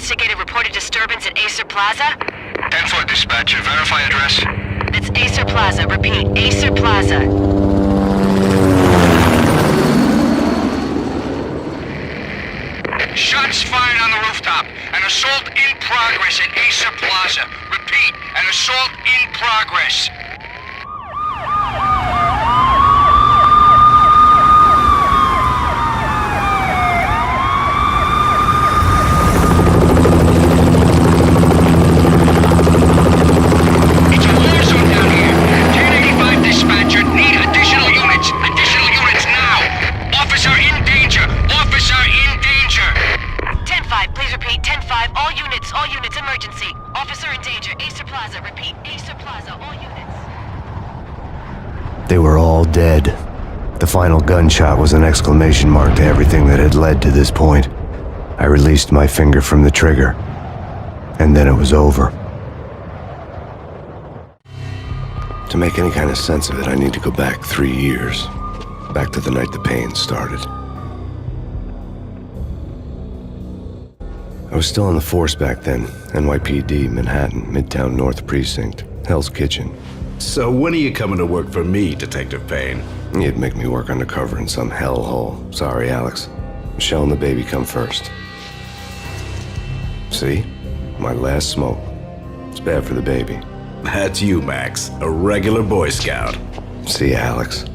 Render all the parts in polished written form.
investigated reported disturbance at Acer Plaza? 10-4 dispatcher. Verify address. It's Acer Plaza. Repeat, Acer Plaza. Shots fired on the rooftop. An assault in progress at Acer Plaza. Repeat, an assault in progress. It's a war zone down here. 1085 dispatcher. Need additional units. Additional units now. Officer in danger. Officer in danger. 10-5, please repeat. 10-5, all units, emergency. Officer in danger, Acer Plaza. Repeat, Acer Plaza, all units. They were all dead. The final gunshot was an exclamation mark to everything that had led to this point. I released my finger from the trigger, and then it was over. To make any kind of sense of it, I need to go back 3 years. Back to the night the pain started. I was still on the force back then. NYPD, Manhattan, Midtown North Precinct, Hell's Kitchen. So when are you coming to work for me, Detective Payne? You'd make me work undercover in some hellhole. Sorry, Alex. Michelle and the baby come first. See? My last smoke. It's bad for the baby. That's you, Max. A regular Boy Scout. See, Alex.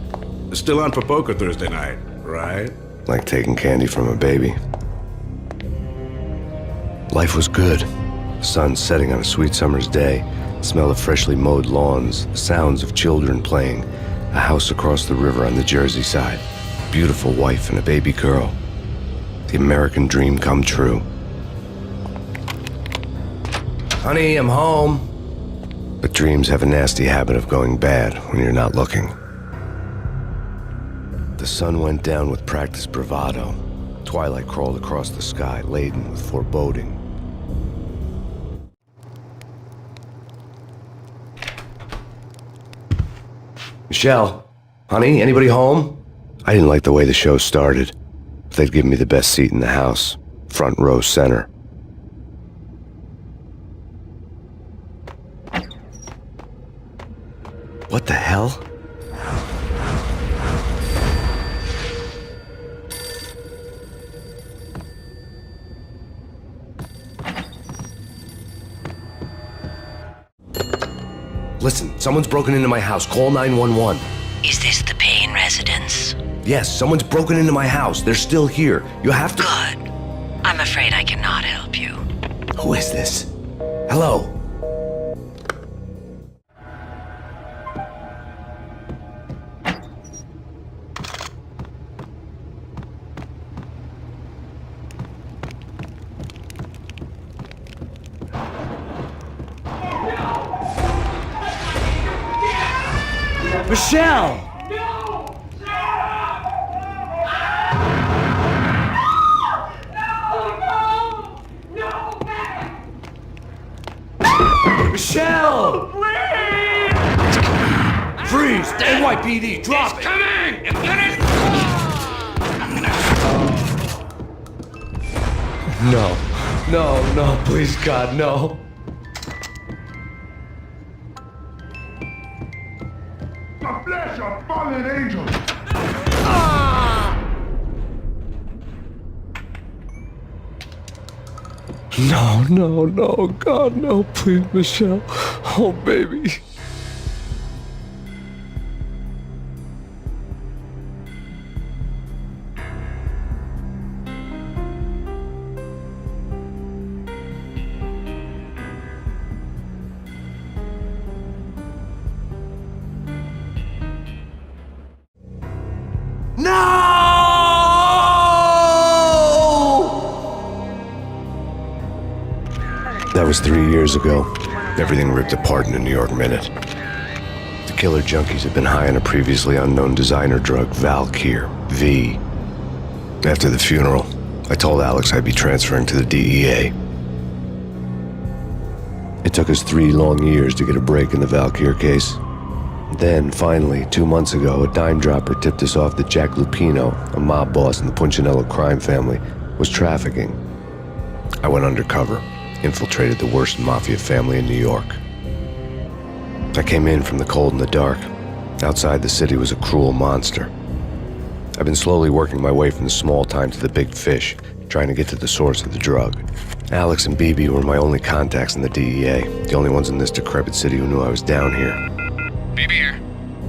Still on for poker Thursday night, right? Like taking candy from a baby. Life was good. The sun setting on a sweet summer's day, the smell of freshly mowed lawns, the sounds of children playing, a house across the river on the Jersey side, beautiful wife and a baby girl. The American dream come true. Honey, I'm home. But dreams have a nasty habit of going bad when you're not looking. The sun went down with practiced bravado. Twilight crawled across the sky, laden with foreboding. Michelle, honey, anybody home? I didn't like the way the show started. They'd given me the best seat in the house, front row center. What the hell? Listen, someone's broken into my house. Call 911. Is this the Payne residence? Yes, someone's broken into my house. They're still here. You have to... Good. I'm afraid I cannot help you. Who is this? Hello? Michelle! Michelle! Please! Freeze! NYPD, drop it! Coming! Get it! No, please God, no. The flesh of fallen angels! No, God, no, please, Michelle. Oh, baby. That was 3 years ago. Everything ripped apart in a New York minute. The killer junkies had been high on a previously unknown designer drug, Valkyr, V. After the funeral, I told Alex I'd be transferring to the DEA. It took us 3 long years to get a break in the Valkyr case. Then, finally, 2 months ago, a dime dropper tipped us off that Jack Lupino, a mob boss in the Punchinello crime family, was trafficking. I went undercover, infiltrated the worst mafia family in New York. I came in from the cold and the dark. Outside the city was a cruel monster. I've been slowly working my way from the small time to the big fish, trying to get to the source of the drug. Alex and BB were my only contacts in the DEA, the only ones in this decrepit city who knew I was down here. BB here.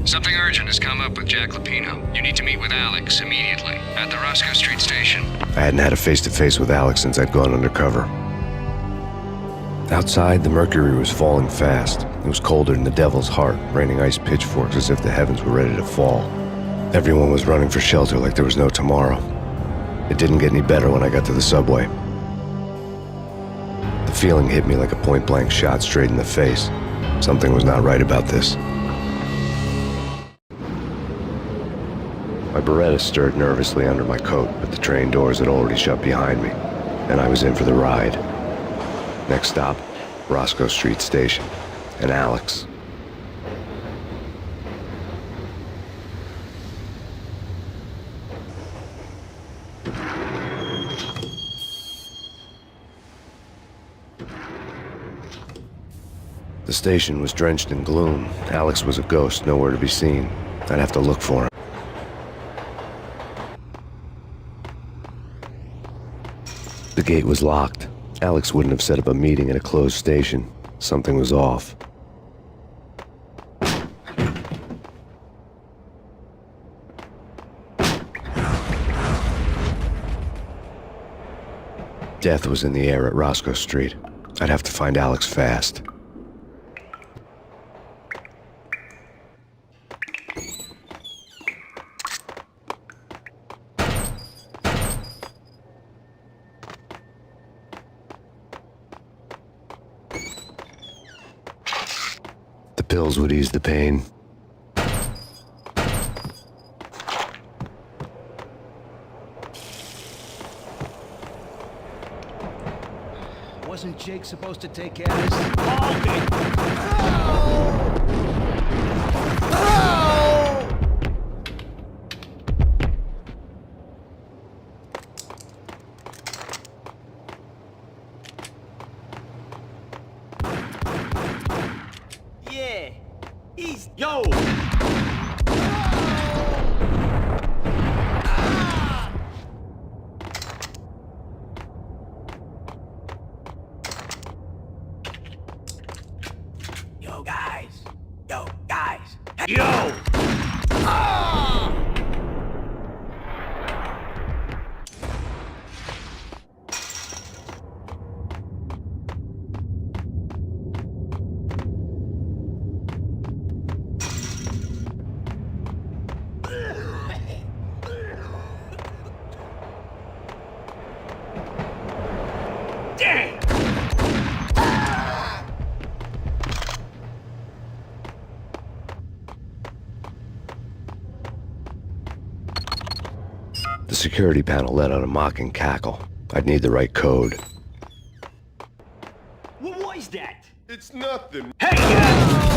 Something urgent has come up with Jack Lapino. You need to meet with Alex immediately at the Roscoe Street station. I hadn't had a face-to-face with Alex since I'd gone undercover. Outside, the mercury was falling fast. It was colder than the devil's heart, raining ice pitchforks as if the heavens were ready to fall. Everyone was running for shelter like there was no tomorrow. It didn't get any better when I got to the subway. The feeling hit me like a point-blank shot straight in the face. Something was not right about this. My Beretta stirred nervously under my coat, but the train doors had already shut behind me, and I was in for the ride. Next stop, Roscoe Street Station, and Alex. The station was drenched in gloom. Alex was a ghost, nowhere to be seen. I'd have to look for him. The gate was locked. Alex wouldn't have set up a meeting at a closed station. Something was off. Death was in the air at Roscoe Street. I'd have to find Alex fast. The pills would ease the pain. Wasn't Jake supposed to take care of this? Yeah, he's... Yo! Yo, guys! Yo! Damn! The security panel let out a mocking cackle. I'd need the right code. What was that? It's nothing. Hey!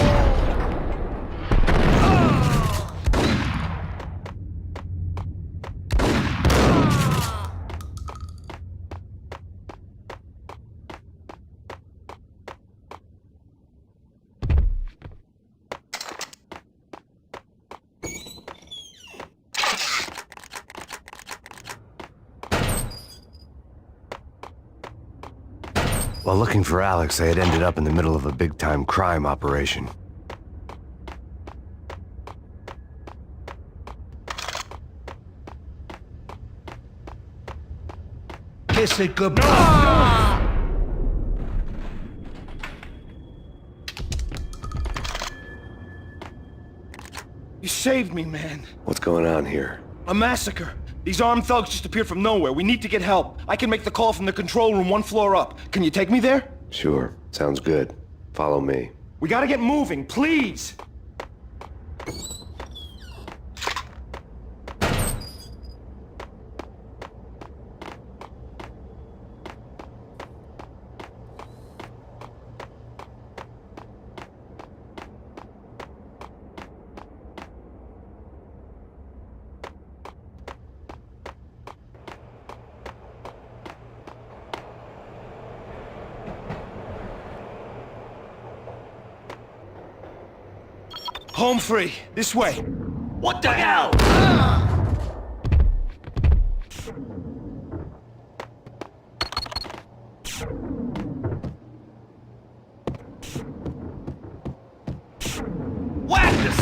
While looking for Alex, I had ended up in the middle of a big-time crime operation. Kiss it goodbye. You saved me, man. What's going on here? A massacre. These armed thugs just appeared from nowhere. We need to get help. I can make the call from the control room 1 floor up. Can you take me there? Sure, sounds good. Follow me. We gotta get moving, please! Home free. This way. What the hell? Whack this!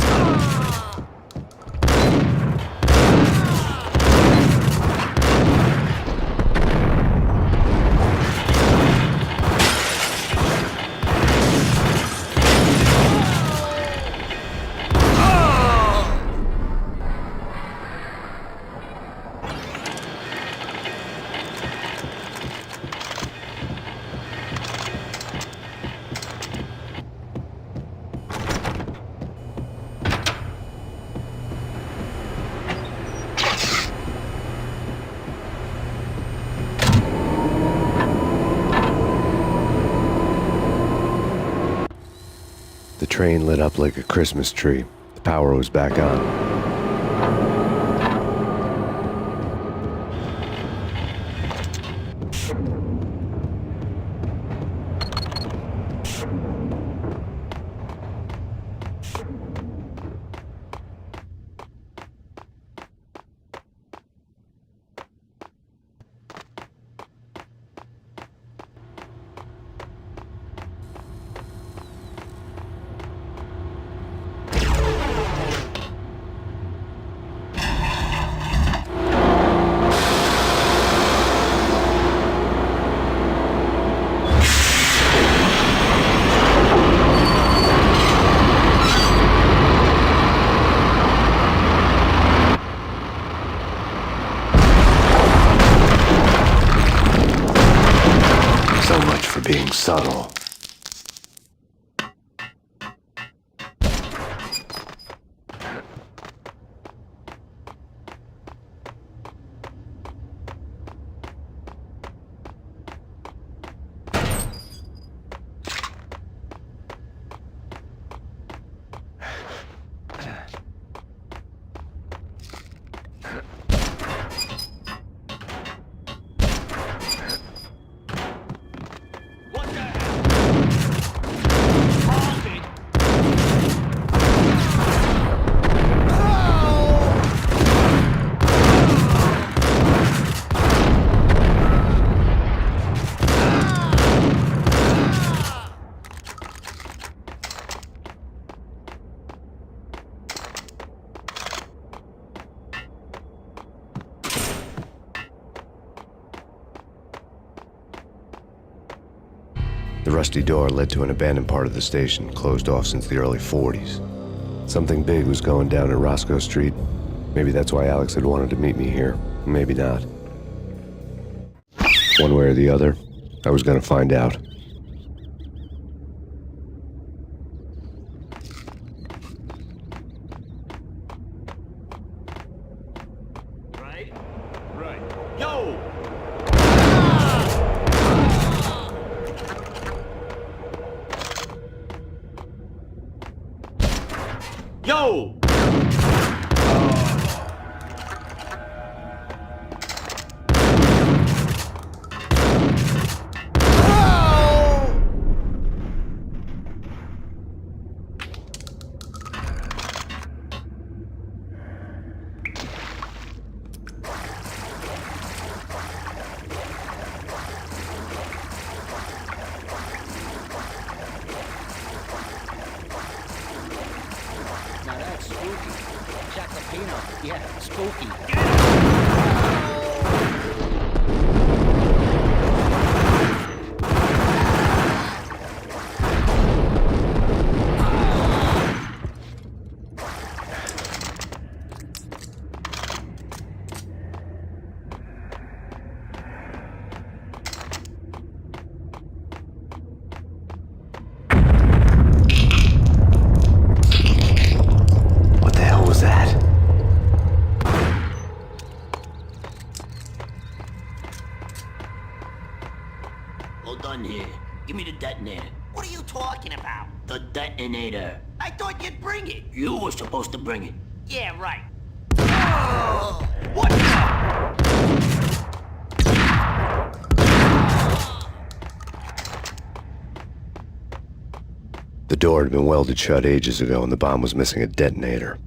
The train lit up like a Christmas tree. The power was back on. So much for being subtle. The rusty door led to an abandoned part of the station, closed off since the early 40s. Something big was going down at Roscoe Street. Maybe that's why Alex had wanted to meet me here. Maybe not. One way or the other, I was gonna find out. Right? Right. Yo! Yo! Now that's spooky. Chacapino. Yeah, spooky. What the hell was that? All done here. Give me the detonator. What are you talking about? The detonator. I thought you'd bring it. You were supposed to bring it. Yeah, right. What the? The door had been welded shut ages ago, and the bomb was missing a detonator.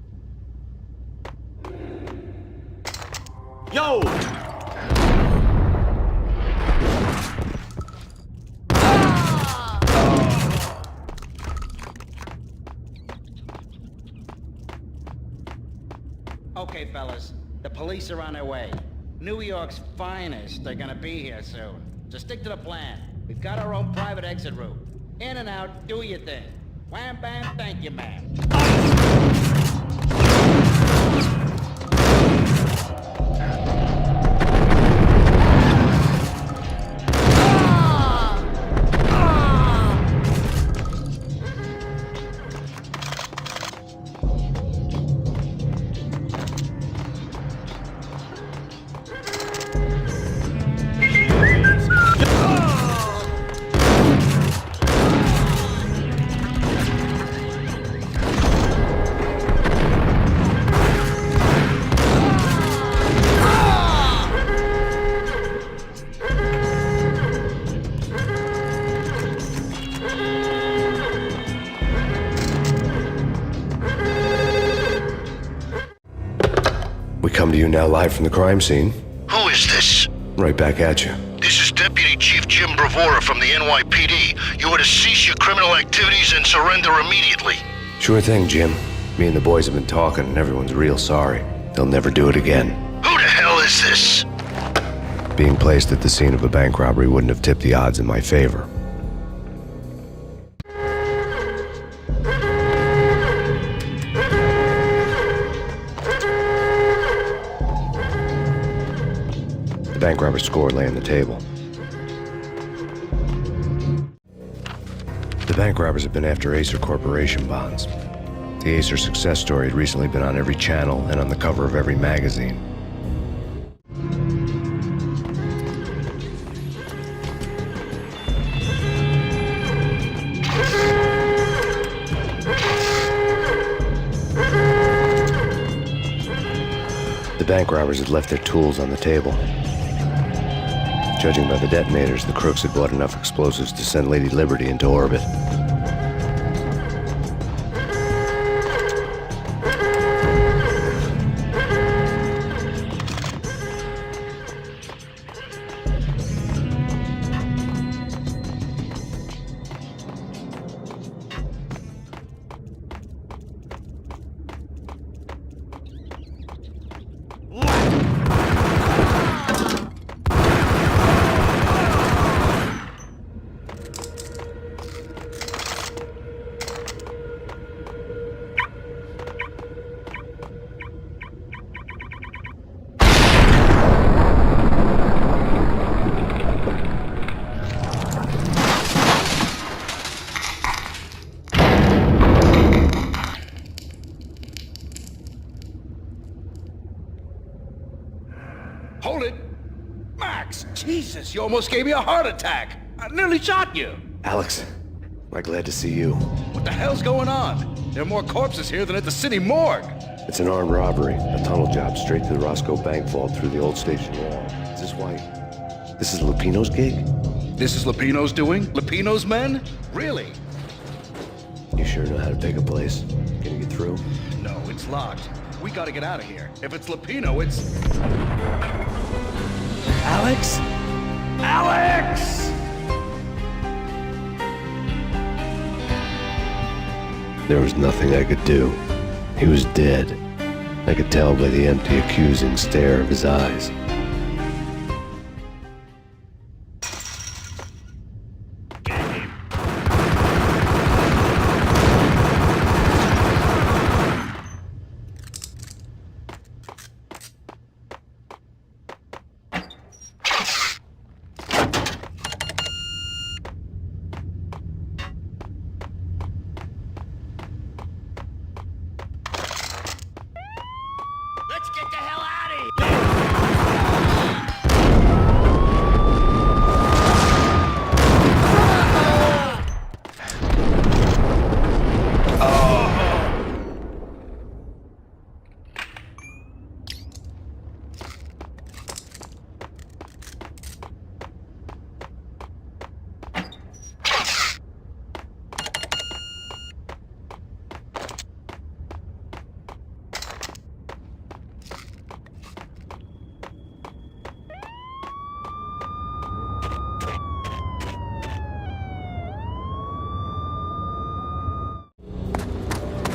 Yo! Okay, fellas. The police are on their way. New York's finest are gonna be here soon. So stick to the plan. We've got our own private exit route. In and out, do your thing. Wham bam, thank you, ma'am. We come to you now live from the crime scene. Who is this? Right back at you. This is Deputy Chief Jim Bravura from the NYPD. You are to cease your criminal activities and surrender immediately. Sure thing, Jim. Me and the boys have been talking, and everyone's real sorry. They'll never do it again. Who the hell is this? Being placed at the scene of a bank robbery wouldn't have tipped the odds in my favor. The bank robber's score lay on the table. The bank robbers have been after Acer Corporation bonds. The Acer success story had recently been on every channel and on the cover of every magazine. The bank robbers had left their tools on the table. Judging by the detonators, the crooks had bought enough explosives to send Lady Liberty into orbit. Hold it! Max! Jesus, you almost gave me a heart attack! I nearly shot you! Alex, am I glad to see you. What the hell's going on? There are more corpses here than at the city morgue! It's an armed robbery, a tunnel job straight to the Roscoe Bank vault through the old station wall. Is this why? This is Lupino's gig? This is Lupino's doing? Lupino's men? Really? You sure know how to pick a place? Can you get through? No, it's locked. We gotta get out of here. If it's Lupino, it's... Alex? Alex! There was nothing I could do. He was dead. I could tell by the empty, accusing stare of his eyes. Let's get the hell out of here!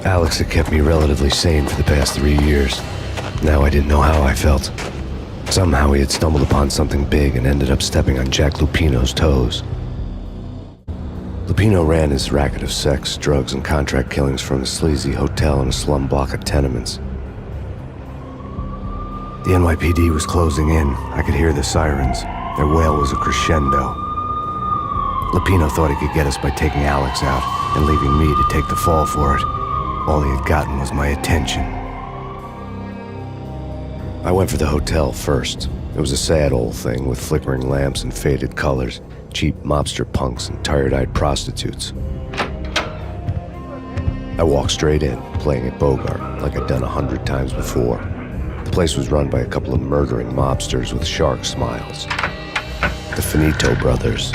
Alex had kept me relatively sane for the past 3 years. Now I didn't know how I felt. Somehow he had stumbled upon something big and ended up stepping on Jack Lupino's toes. Lupino ran his racket of sex, drugs, and contract killings from a sleazy hotel in a slum block of tenements. The NYPD was closing in. I could hear the sirens. Their wail was a crescendo. Lupino thought he could get us by taking Alex out and leaving me to take the fall for it. All he had gotten was my attention. I went for the hotel first. It was a sad old thing with flickering lamps and faded colors, cheap mobster punks and tired-eyed prostitutes. I walked straight in, playing at Bogart, like I'd done 100 times before. The place was run by a couple of murdering mobsters with shark smiles. The Finito brothers.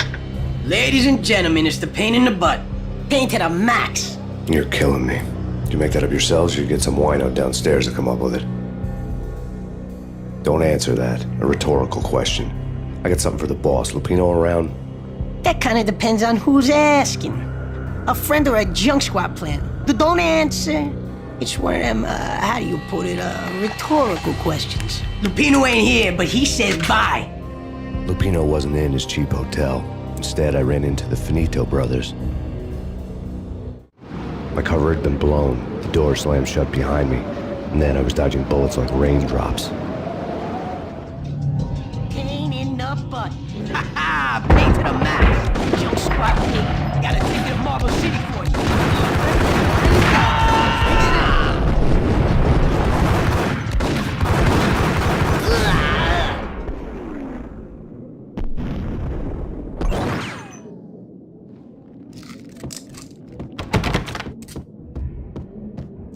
Ladies and gentlemen, it's the pain in the butt. Pain to the max. You're killing me. Did you make that up yourselves, or you get some wino downstairs to come up with it? Don't answer that. A rhetorical question. I got something for the boss. Lupino around? That kind of depends on who's asking. A friend or a junk squad plan. Don't answer. It's one of them, how do you put it, rhetorical questions. Lupino ain't here, but he said bye. Lupino wasn't in his cheap hotel. Instead, I ran into the Finito brothers. My cover had been blown. The door slammed shut behind me. And then I was dodging bullets like raindrops. Pain in the butt. Ha ha! Pain to the max. Junk squad team. Got a ticket to Marble City for you.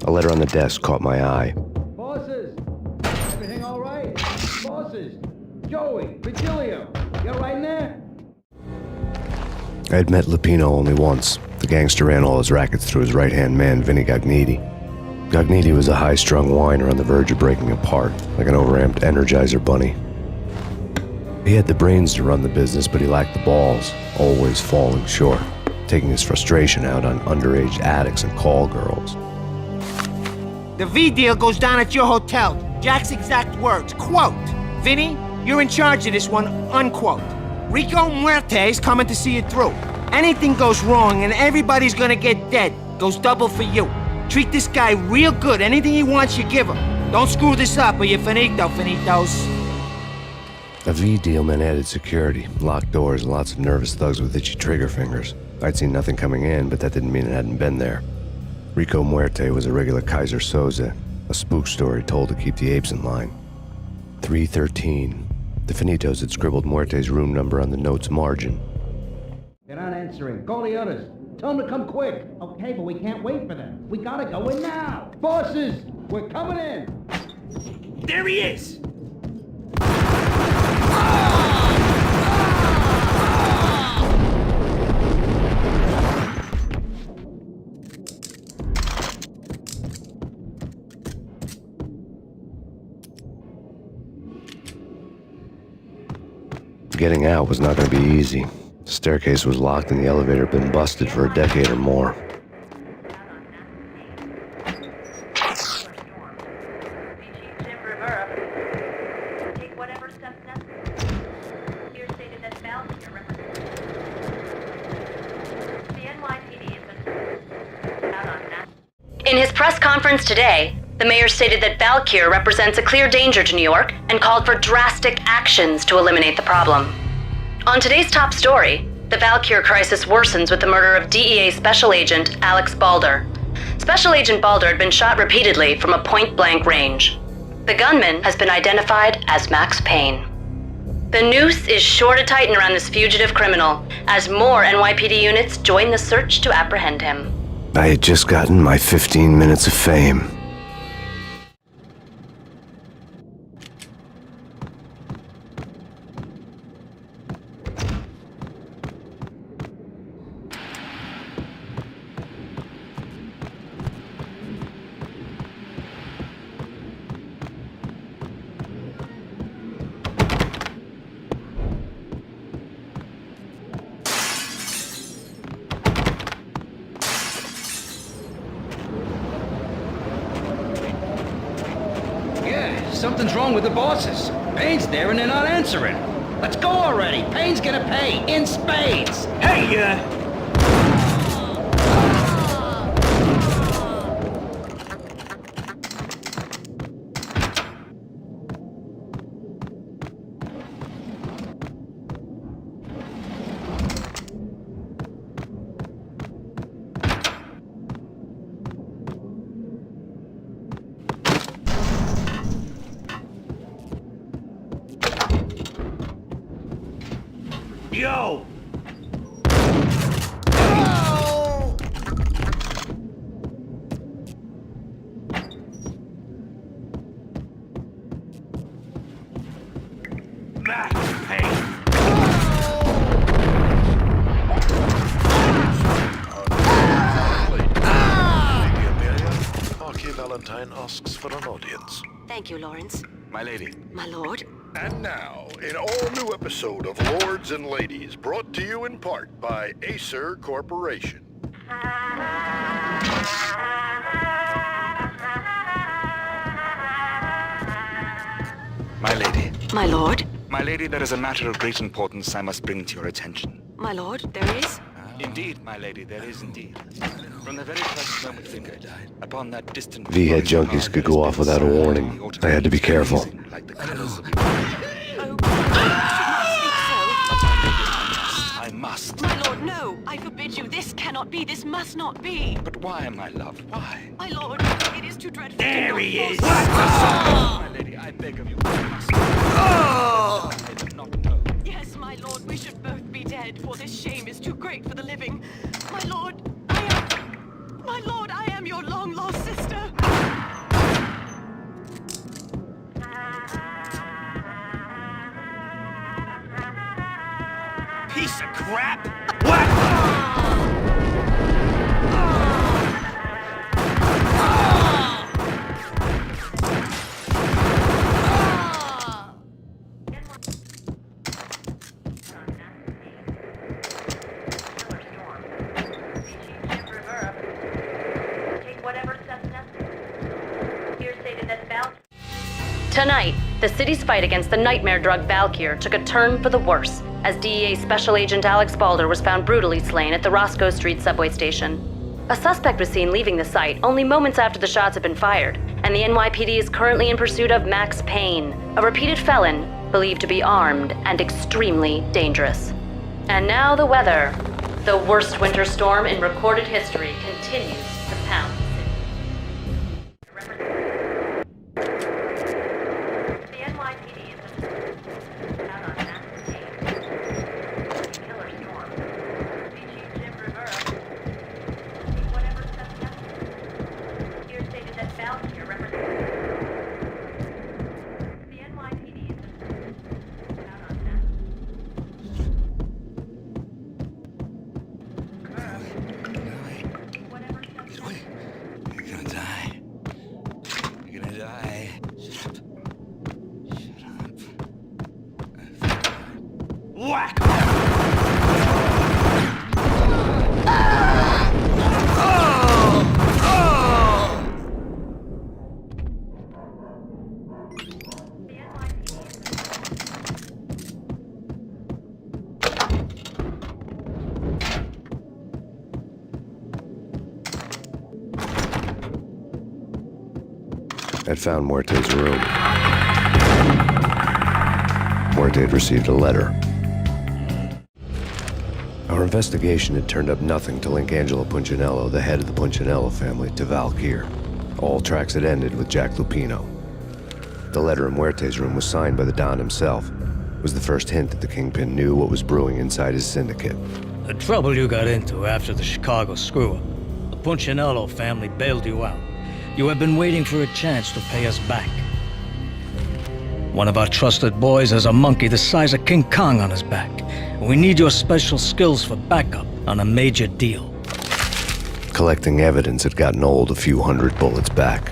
A letter on the desk caught my eye. Bosses! Everything all right? Bosses! Joey! Virgilio! You all right in there? I had met Lupino only once. The gangster ran all his rackets through his right-hand man, Vinny Gognitti. Gognitti was a high-strung whiner on the verge of breaking apart, like an overamped Energizer bunny. He had the brains to run the business, but he lacked the balls, always falling short, taking his frustration out on underage addicts and call girls. The V deal goes down at your hotel. Jack's exact words, quote, "Vinny, you're in charge of this one," unquote. Rico Muerte's coming to see it through. Anything goes wrong and everybody's gonna get dead. Goes double for you. Treat this guy real good. Anything he wants, you give him. Don't screw this up or you're finito, finitos. A V deal meant added security, locked doors, and lots of nervous thugs with itchy trigger fingers. I'd seen nothing coming in, but that didn't mean it hadn't been there. Rico Muerte was a regular Kaiser Soze, a spook story told to keep the apes in line. 313. The Finitos had scribbled Muerte's room number on the note's margin. They're not answering. Call the others. Tell them to come quick. Okay, but we can't wait for them. We gotta go in now. Bosses, we're coming in. There he is! Getting out was not going to be easy. The staircase was locked and the elevator had been busted for a decade or more. In his press conference today, the mayor stated that Valkyr represents a clear danger to New York and called for drastic actions to eliminate the problem. On today's top story, the Valkyr crisis worsens with the murder of DEA Special Agent Alex Balder. Special Agent Balder had been shot repeatedly from a point-blank range. The gunman has been identified as Max Payne. The noose is sure to tighten around this fugitive criminal as more NYPD units join the search to apprehend him. I had just gotten my 15 minutes of fame. something's wrong with the bosses. Payne's there and they're not answering. Let's go already. Payne's gonna pay in spades. Hey, Yo! Max Payne! Lady Amelia, Marquis Valentine asks for an audience. Thank you, Lawrence. My lady. My lord. And now, an all-new episode of Lords and Ladies, brought to you in part by Acer Corporation. My lady. My lord. My lady, there is a matter of great importance I must bring to your attention. My lord, there is? Indeed, my lady, there is indeed. From the very first moment we met, upon that distant... V-head junkies could go off without a warning. I had to be careful. Like the colors of... Oh, I must. my lord, no! I forbid you. This cannot be. This must not be. But why, my love? Why? My lord, it is too dreadful. There he is! My lady, I beg of you. I did not know. Yes, my lord, we should both be dead, for this shame is too great for the living. My lord, I am your long-lost sister. Piece of crap! What? Tonight, the city's fight against the nightmare drug Valkyr took a turn for the worse as DEA Special Agent Alex Balder was found brutally slain at the Roscoe Street subway station. A suspect was seen leaving the site only moments after the shots had been fired, and the NYPD is currently in pursuit of Max Payne, a repeated felon believed to be armed and extremely dangerous. And now the weather. The worst winter storm in recorded history continues to pound the city. The NYPD is out on Max Payne. Killer storm. Chief Jim Rivera. Whatever steps necessary. Here stated that Valkyr represents. The NYPD is out on Max. You're gonna die. You're gonna die. Shut up. Shut up. Whack! I'd found Muerte's room. Muerte had received a letter. Our investigation had turned up nothing to link Angelo Punchinello, the head of the Punchinello family, to Valkyr. All tracks had ended with Jack Lupino. The letter in Muerte's room was signed by the Don himself. It was the first hint that the Kingpin knew what was brewing inside his syndicate. The trouble you got into after the Chicago screw-up. The Punchinello family bailed you out. You have been waiting for a chance to pay us back. One of our trusted boys has a monkey the size of King Kong on his back. We need your special skills for backup on a major deal. Collecting evidence had gotten old a few hundred bullets back.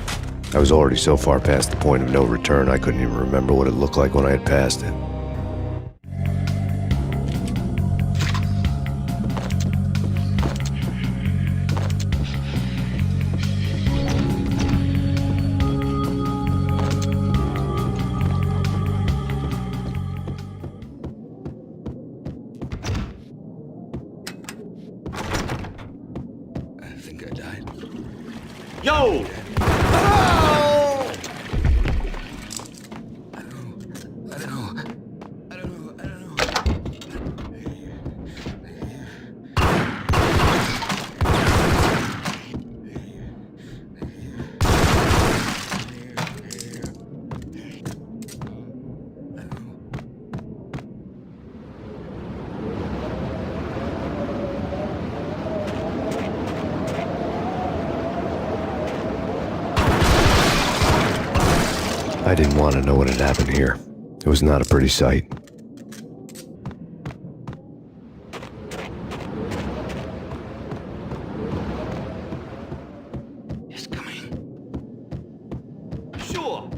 I was already so far past the point of no return I couldn't even remember what it looked like when I had passed it. Yo! I didn't want to know what had happened here. It was not a pretty sight. It's coming. Sure.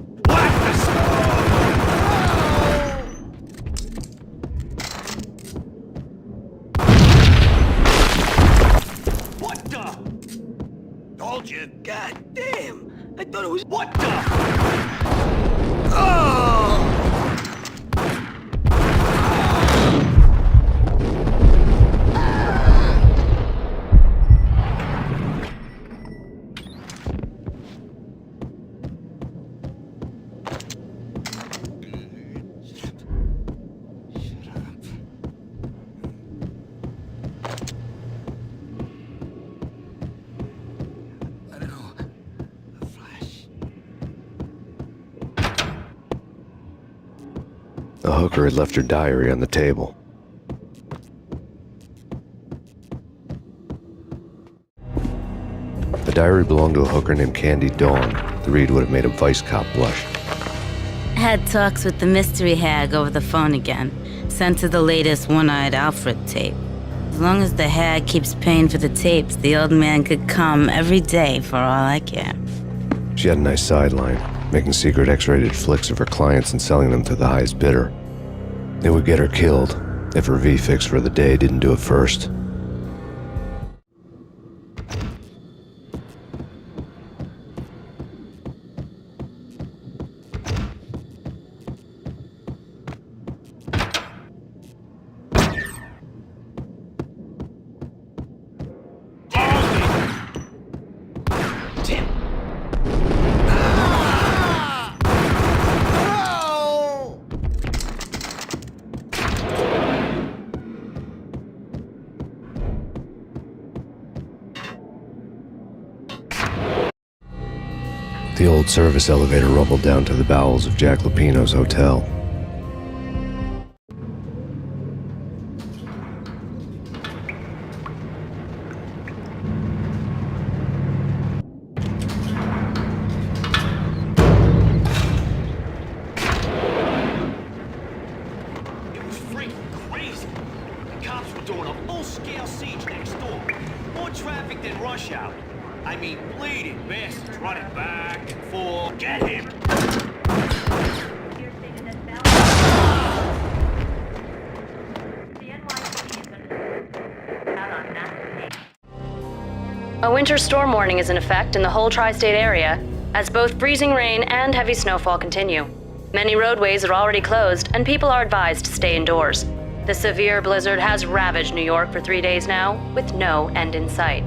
What the? Told you. God damn! I thought it was. What the? The hooker had left her diary on the table. The diary belonged to a hooker named Candy Dawn. The read would have made a vice cop blush. Had talks with the mystery hag over the phone again. Sent her the latest One-Eyed Alfred tape. As long as the hag keeps paying for the tapes, the old man could come every day for all I care. She had a nice sideline, making secret X-rated flicks of her clients and selling them to the highest bidder. It would get her killed if her V-fix for the day didn't do it first. The old service elevator rumbled down to the bowels of Jack Lupino's hotel. It was freaking crazy. The cops were doing a full-scale siege next door. More traffic than rush hour. I mean, bleeding bastards running back and forth. Get him! A winter storm warning is in effect in the whole tri-state area, as both freezing rain and heavy snowfall continue. Many roadways are already closed, and people are advised to stay indoors. The severe blizzard has ravaged New York for 3 days now, with no end in sight.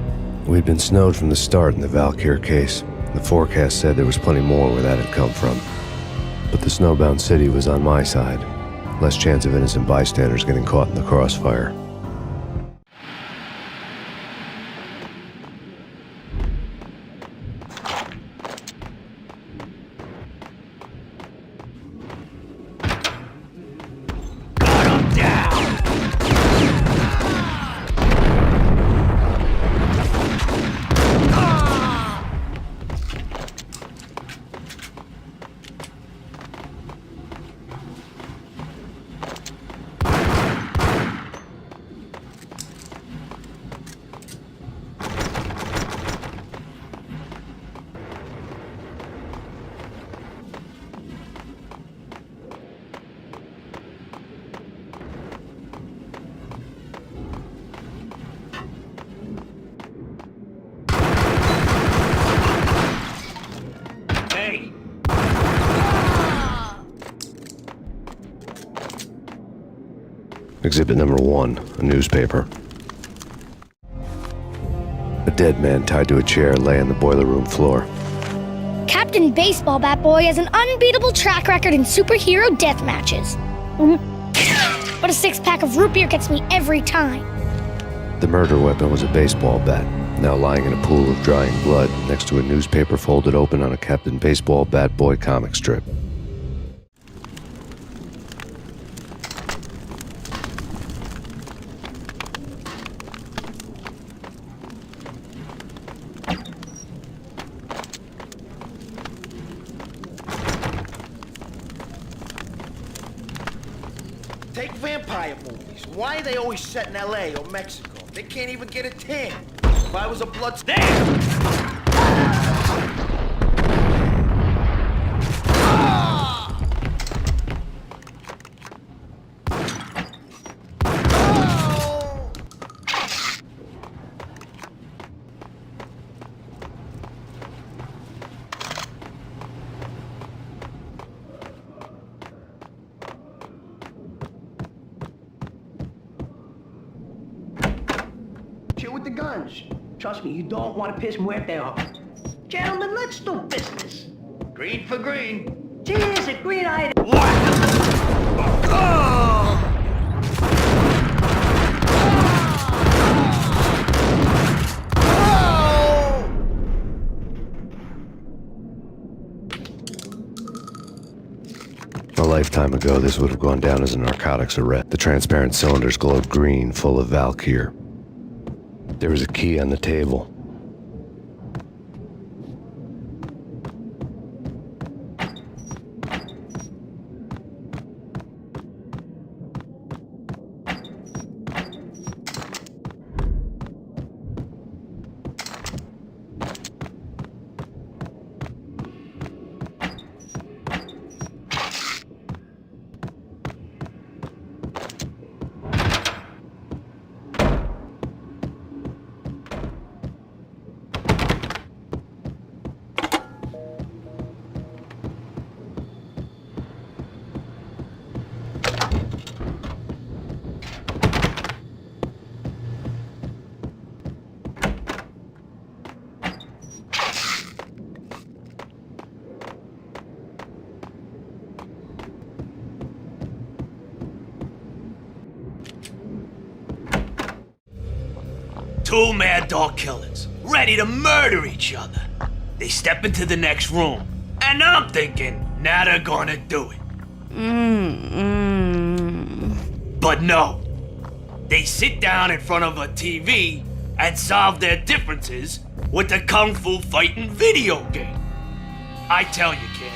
We'd been snowed from the start in the Valkyr case. The forecast said there was plenty more where that had come from. But the snowbound city was on my side. Less chance of innocent bystanders getting caught in the crossfire. Exhibit number 1, a newspaper. A dead man tied to a chair lay on the boiler room floor. Captain Baseball Bat Boy has an unbeatable track record in superhero death matches. But a six-pack of root beer gets me every time. The murder weapon was a baseball bat, now lying in a pool of drying blood next to a newspaper folded open on a Captain Baseball Bat Boy comic strip. Take vampire movies. Why are they always set in L.A. or Mexico? They can't even get a tan. If I was a blood... Chill with the guns. Trust me, you don't want to piss Muerte off. Gentlemen, let's do business. Green for green. Cheers, a green item. A lifetime ago, this would have gone down as a narcotics arrest. The transparent cylinders glowed green, full of Valkyr. There was a key on the table. Two mad dog killers, ready to murder each other. They step into the next room, and I'm thinking, now they're gonna do it. But no. They sit down in front of a TV and solve their differences with the Kung Fu fighting video game. I tell you, kid,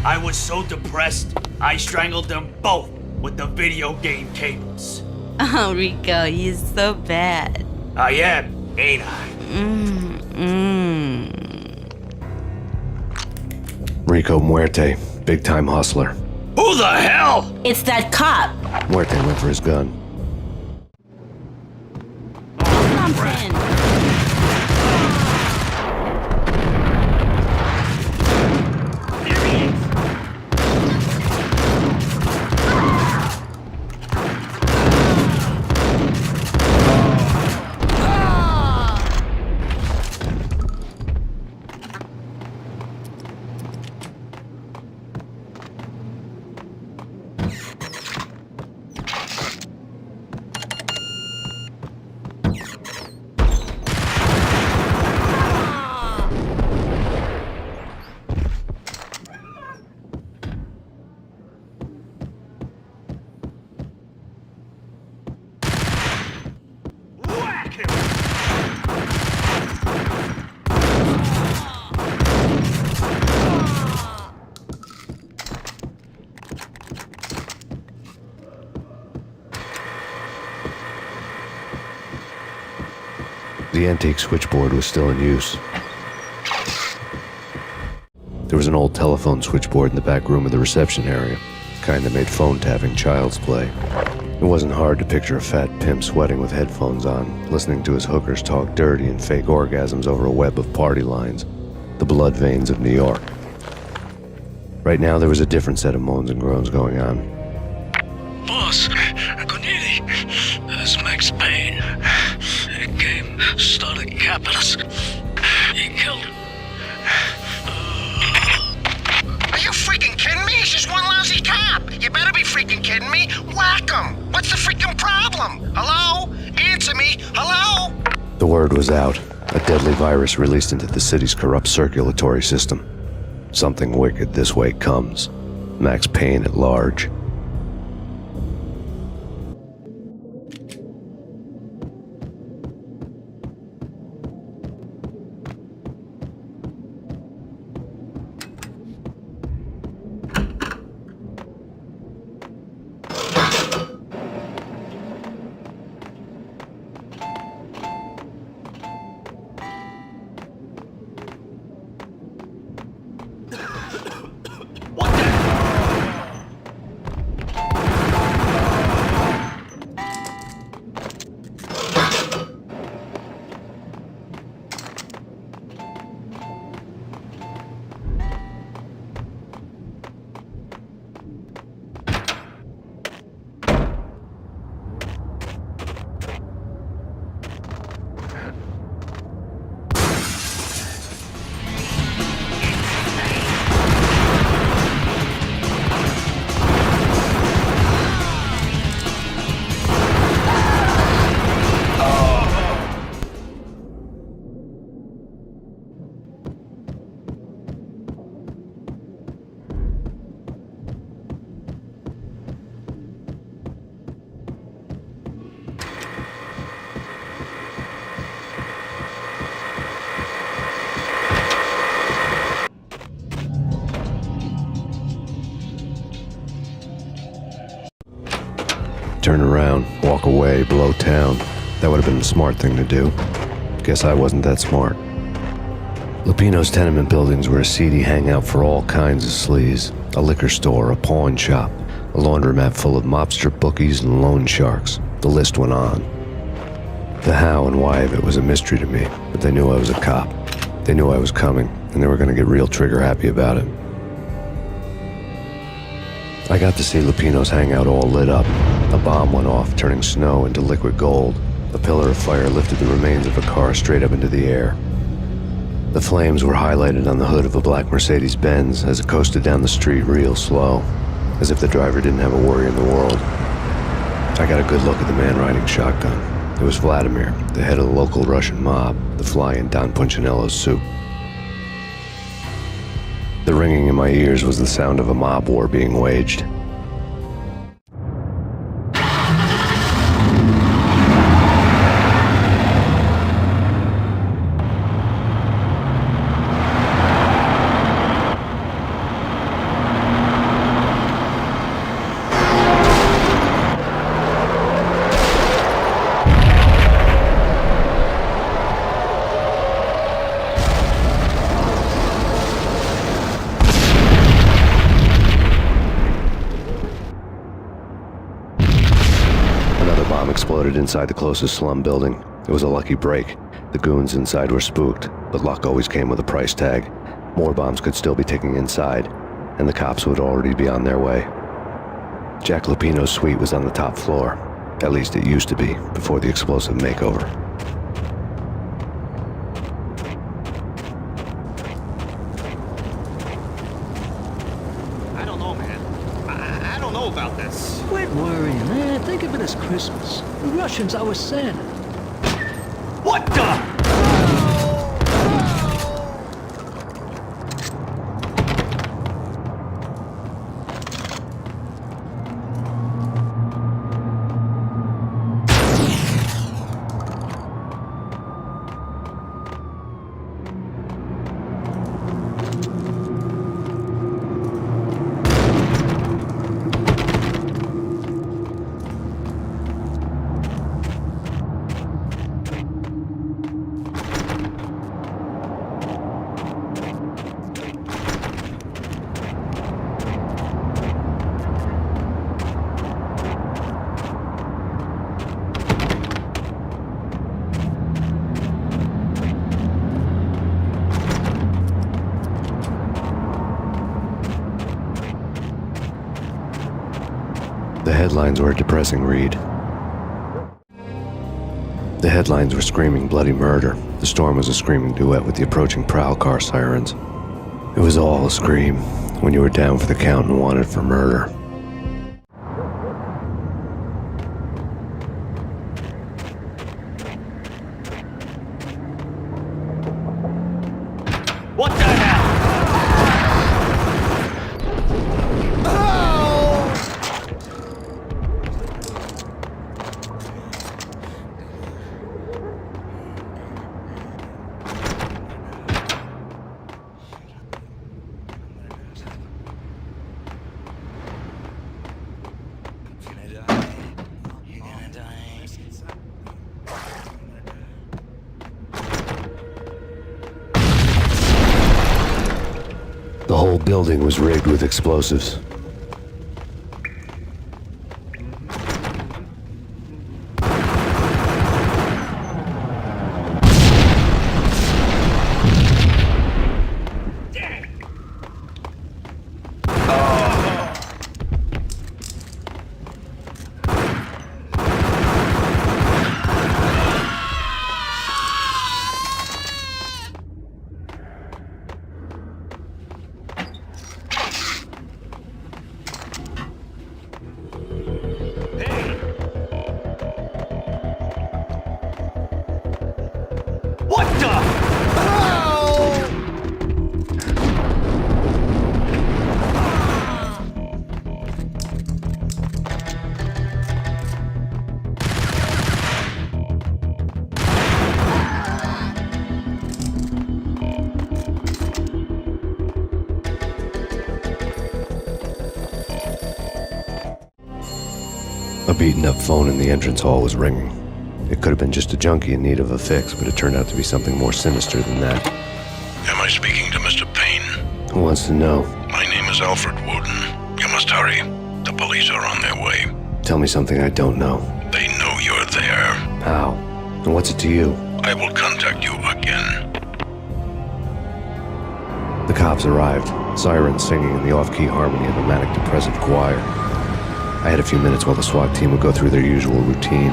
I was so depressed, I strangled them both with the video game cables. Oh, Rico, you're so bad. I am, ain't I? Rico Muerte, big-time hustler. Who the hell? It's that cop. Muerte went for his gun. Something. The antique switchboard was still in use. There was an old telephone switchboard in the back room of the reception area, kind that made phone tapping child's play. It wasn't hard to picture a fat pimp sweating with headphones on, listening to his hookers talk dirty and fake orgasms over a web of party lines, the blood veins of New York. Right now, there was a different set of moans and groans going on. Boss, Cornelia, it's Max Payne. Game started Minneapolis. He killed him. Are you freaking kidding me? He's just one lousy cop. You better be freaking kidding me. Whack him. What's the freaking problem? Hello? Answer me. Hello? The word was out. A deadly virus released into the city's corrupt circulatory system. Something wicked this way comes. Max Payne at large. Turn around, walk away, blow town. That would have been the smart thing to do. Guess I wasn't that smart. Lupino's tenement buildings were a seedy hangout for all kinds of sleaze. A liquor store, a pawn shop, a laundromat full of mobster bookies and loan sharks. The list went on. The how and why of it was a mystery to me, but they knew I was a cop. They knew I was coming, and they were going to get real trigger happy about it. I got to see Lupino's hangout all lit up. A bomb went off, turning snow into liquid gold. A pillar of fire lifted the remains of a car straight up into the air. The flames were highlighted on the hood of a black Mercedes-Benz as it coasted down the street real slow, as if the driver didn't have a worry in the world. I got a good look at the man riding shotgun. It was Vladimir, the head of the local Russian mob, the fly in Don Punchinello's soup. The ringing in my ears was the sound of a mob war being waged. Exploded inside the closest slum building. It was a lucky break. The goons inside were spooked, but luck always came with a price tag. More bombs could still be ticking inside, and the cops would already be on their way. Jack Lupino's suite was on the top floor. At least it used to be, before the explosive makeover. I don't know, man. I don't know about this. Quit worrying, man. Think of it as Christmas. The Russians are with Santa. What the? The headlines were a depressing read. The headlines were screaming bloody murder. The The storm was a screaming duet with the approaching prowl car sirens. It was all a scream when you were down for the count and wanted for murder. What the hell? The whole building was rigged with explosives. What the? A beaten-up phone in the entrance hall was ringing. It could have been just a junkie in need of a fix, but it turned out to be something more sinister than that. Am I speaking to Mr. Payne? Who wants to know? My name is Alfred Wooden. You must hurry. The police are on their way. Tell me something I don't know. They know you're there. How? And what's it to you? I will contact you again. The cops arrived, sirens singing in the off-key harmony of a manic-depressive choir. I had a few minutes while the SWAT team would go through their usual routine.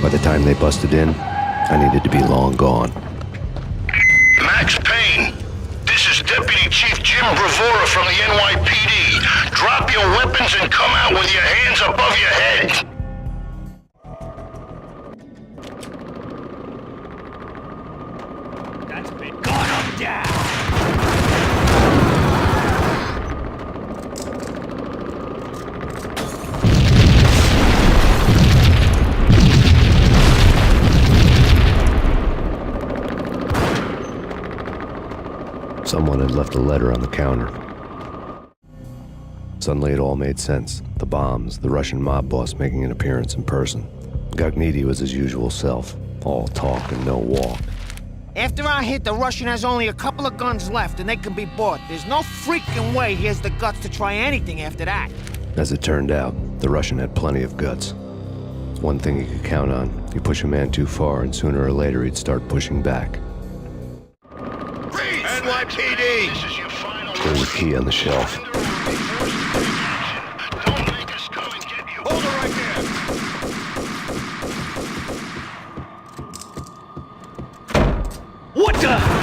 By the time they busted in, I needed to be long gone. Max Payne, this is Deputy Chief Jim Bravura from the NYPD. Drop your weapons and come out with your hands above your head. That's been gun him down. Someone had left a letter on the counter. Suddenly it all made sense. The bombs, the Russian mob boss making an appearance in person. Gagnidi was his usual self, all talk and no walk. After our hit, the Russian has only a couple of guns left and they can be bought. There's no freaking way he has the guts to try anything after that. As it turned out, the Russian had plenty of guts. One thing you could count on, you push a man too far and sooner or later he'd start pushing back. NYPD! This is your final There was a key on the shelf. Don't make us come and get you. Hold it right there! What the?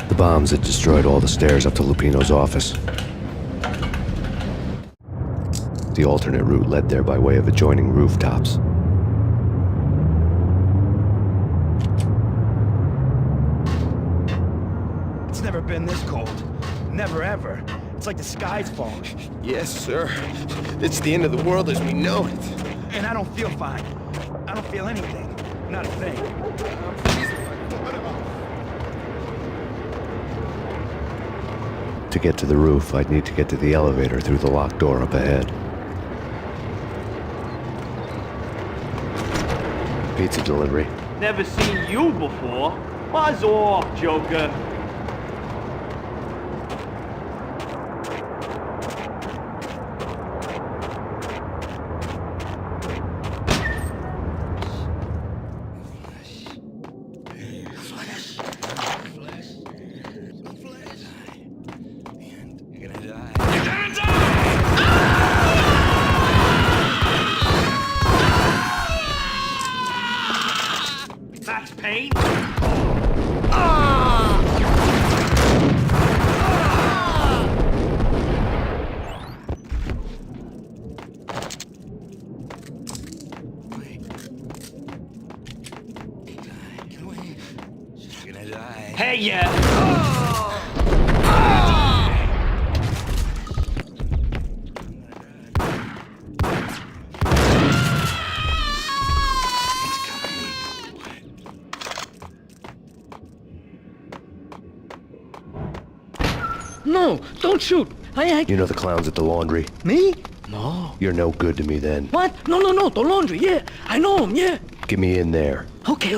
The bombs had destroyed all the stairs up to Lupino's office. The alternate route led there by way of adjoining rooftops. It's never been this cold. Never ever. It's like the sky's falling. Yes, sir. It's the end of the world as we know it. And I don't feel fine. I don't feel anything. Not a thing. To get to the roof, I'd need to get to the elevator through the locked door up ahead. Pizza delivery. Never seen you before. Buzz off, Joker. Max Payne? Hey, yeah! No, don't shoot. You know the clowns at the laundry? Me? No. You're no good to me then. What? No, the laundry, yeah. I know him, yeah. Get me in there. Okay.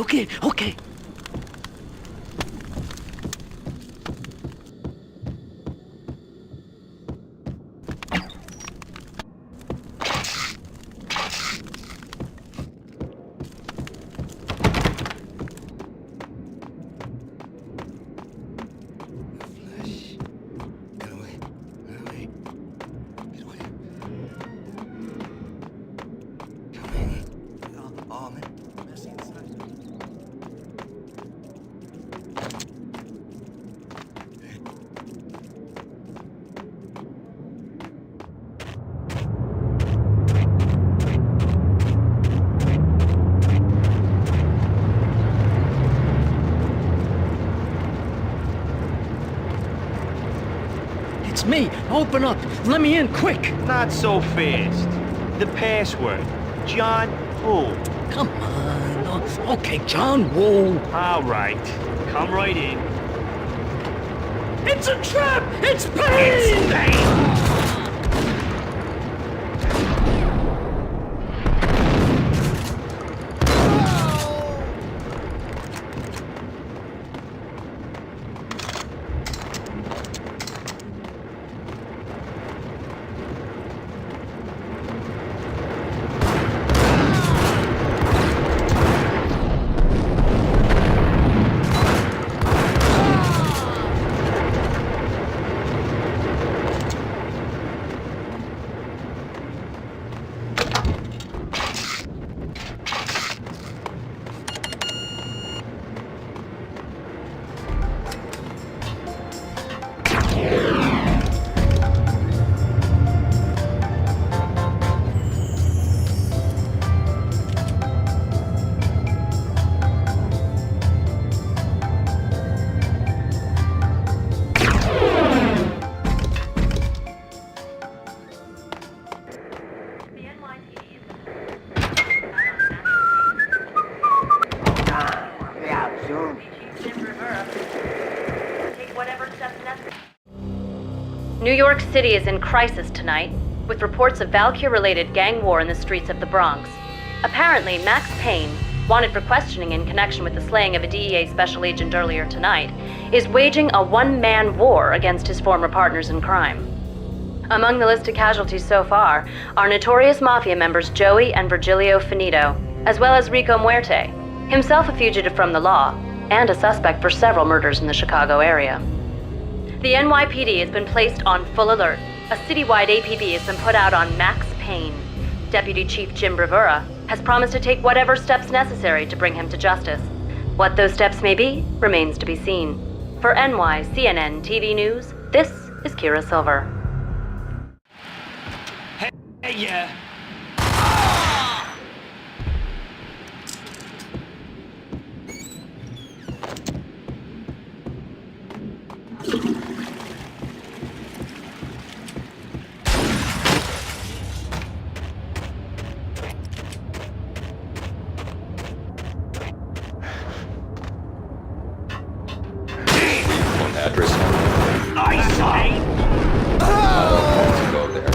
It's me. Open up. Let me in, quick. Not so fast. The password. John who? Come on. Okay, John Woo. All right. Come right in. It's a trap! It's Payne! It's Payne! New York City is in crisis tonight, with reports of Valkyr-related gang war in the streets of the Bronx. Apparently, Max Payne, wanted for questioning in connection with the slaying of a DEA special agent earlier tonight, is waging a one-man war against his former partners in crime. Among the listed casualties so far are notorious mafia members Joey and Virgilio Finito, as well as Rico Muerte, himself a fugitive from the law, and a suspect for several murders in the Chicago area. The NYPD has been placed on full alert. A citywide APB has been put out on Max Payne. Deputy Chief Jim Bravura has promised to take whatever steps necessary to bring him to justice. What those steps may be remains to be seen. For NYCNN TV News, this is Kira Silver. Hey, yeah. Address I say! I don't want to go there.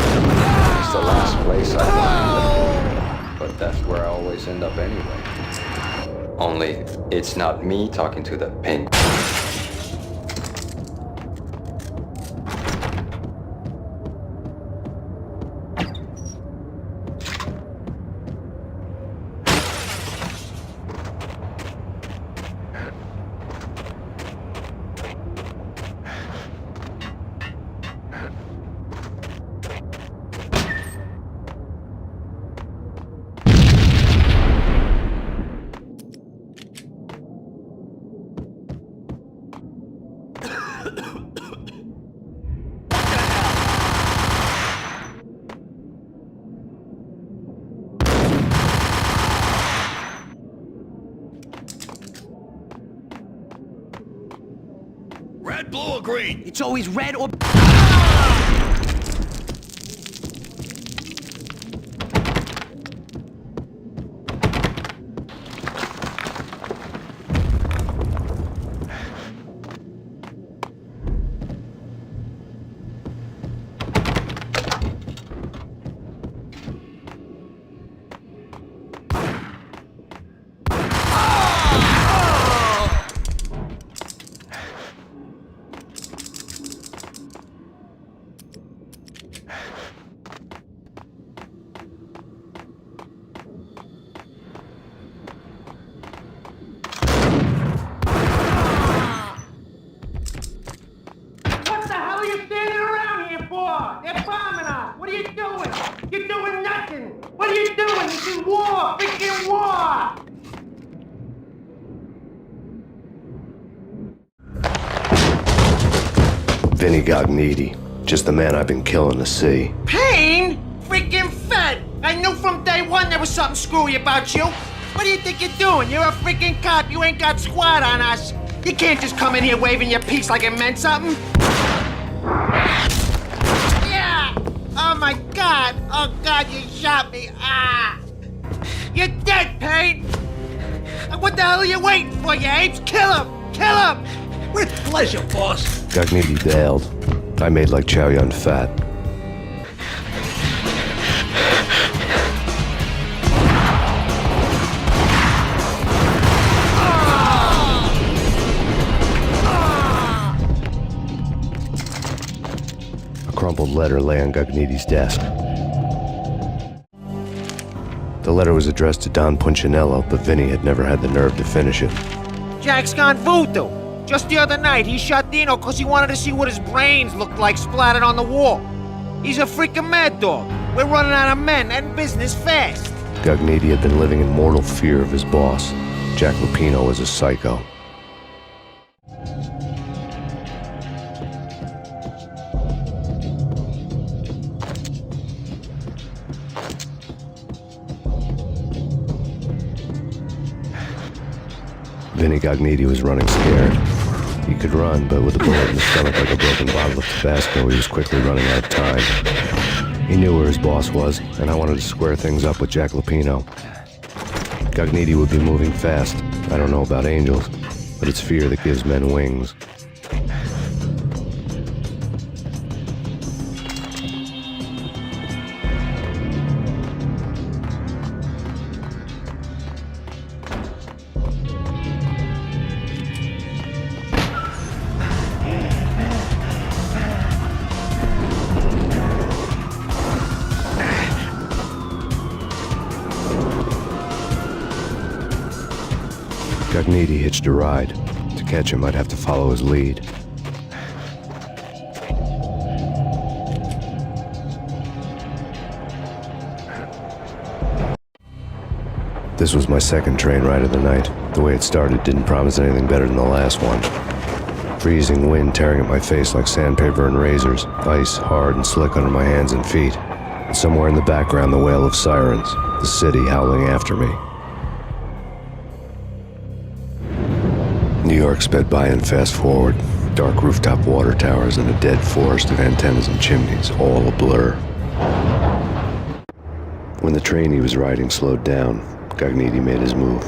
It's the last place I find. But that's where I always end up anyway. Only, it's not me talking to the pin. Red, blue, or green? It's always red or... Vinny Gognitti, just the man I've been killing to see. Payne? Freaking Fed! I knew from day one there was something screwy about you. What do you think you're doing? You're a freaking cop. You ain't got squad on us. You can't just come in here waving your piece like it meant something. Yeah! Oh my God! Oh God, you shot me! Ah! You're dead, Payne! What the hell are you waiting for, you apes? Kill him! Kill him! With pleasure, boss. Gognitti bailed. I made like Chow Yun Fat. A crumpled letter lay on Gognitti's desk. The letter was addressed to Don Punchinello, but Vinny had never had the nerve to finish it. Jack's gone voodoo. Just the other night, he shot Dino because he wanted to see what his brains looked like splattered on the wall. He's a freaking mad dog. We're running out of men and business fast. Gognitti had been living in mortal fear of his boss. Jack Lupino was a psycho. Vinny Gognitti was running scared. He could run, but with a bullet in the stomach like a broken bottle of Tabasco, he was quickly running out of time. He knew where his boss was, and I wanted to square things up with Jack Lupino. Gognitti would be moving fast. I don't know about angels, but it's fear that gives men wings. Gognitti hitched a ride. To catch him, I'd have to follow his lead. This was my second train ride of the night. The way it started didn't promise anything better than the last one. Freezing wind tearing at my face like sandpaper and razors, ice hard and slick under my hands and feet. And somewhere in the background, the wail of sirens, the city howling after me. New York sped by in fast forward. Dark rooftop water towers and a dead forest of antennas and chimneys, all a blur. When the train he was riding slowed down, Gagniti made his move.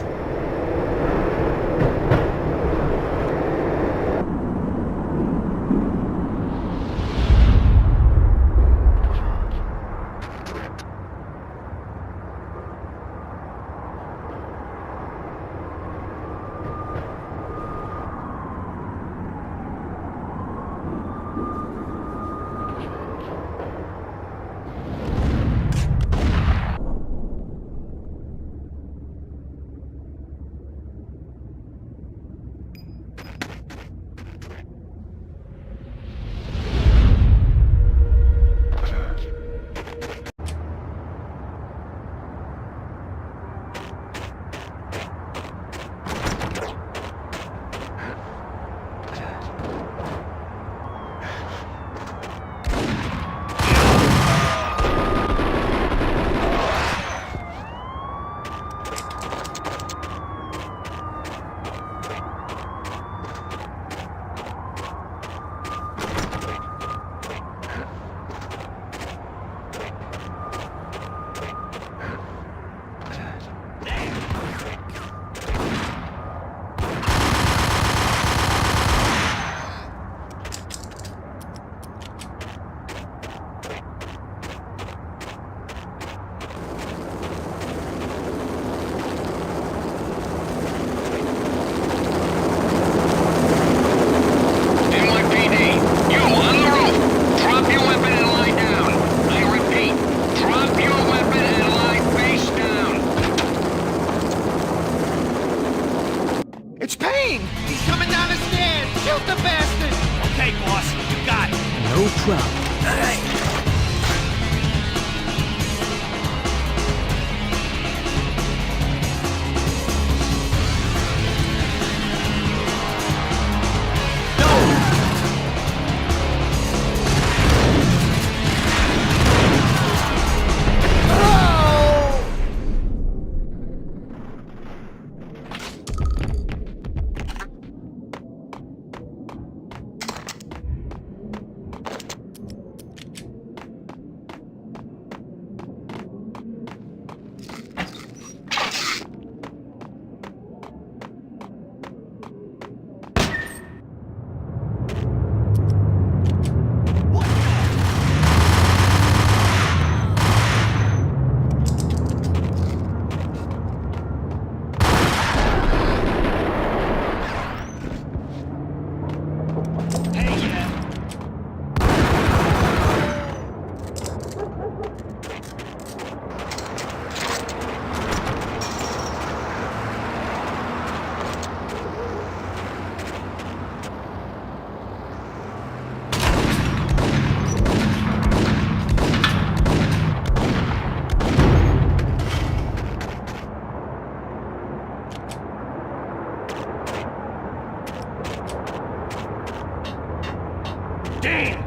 It's Payne! He's coming down the stairs! Shoot the bastard! Okay, boss, you got it. No problem. All right. Damn!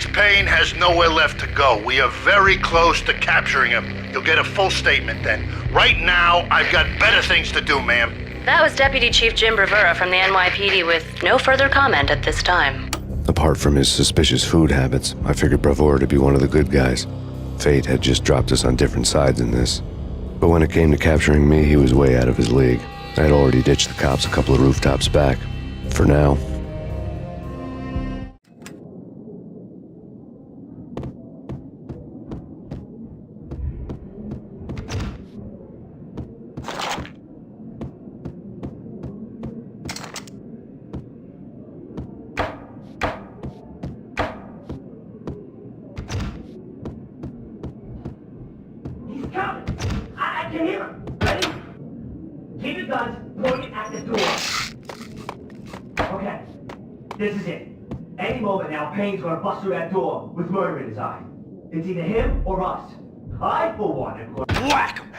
Max Payne has nowhere left to go. We are very close to capturing him. You'll get a full statement then. Right now, I've got better things to do, ma'am. That was Deputy Chief Jim Bravura from the NYPD with no further comment at this time. Apart from his suspicious food habits, I figured Bravura to be one of the good guys. Fate had just dropped us on different sides in this. But when it came to capturing me, he was way out of his league. I had already ditched the cops a couple of rooftops back. For now. I can hear him. Ready? Keep your guns pointed at the door. Okay, this is it. Any moment now, Payne's gonna bust through that door with murder in his eye. It's either him or us. I, for one, am going to whack him.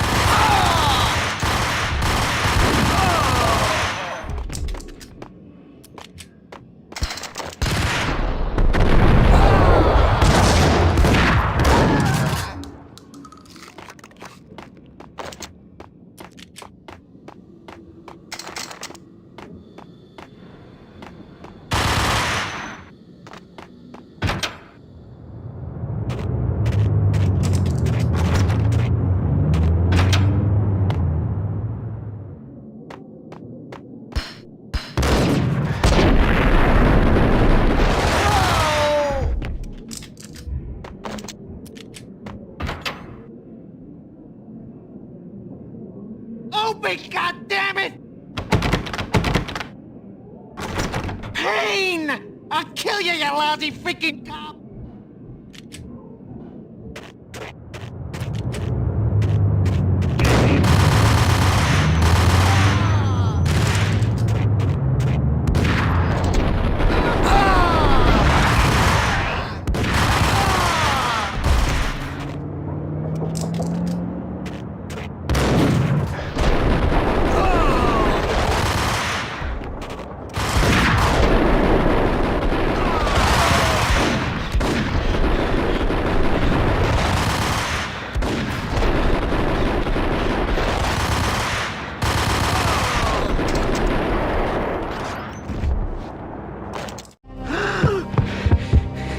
Open, goddammit! Payne! I'll kill you, you lousy freaking cop!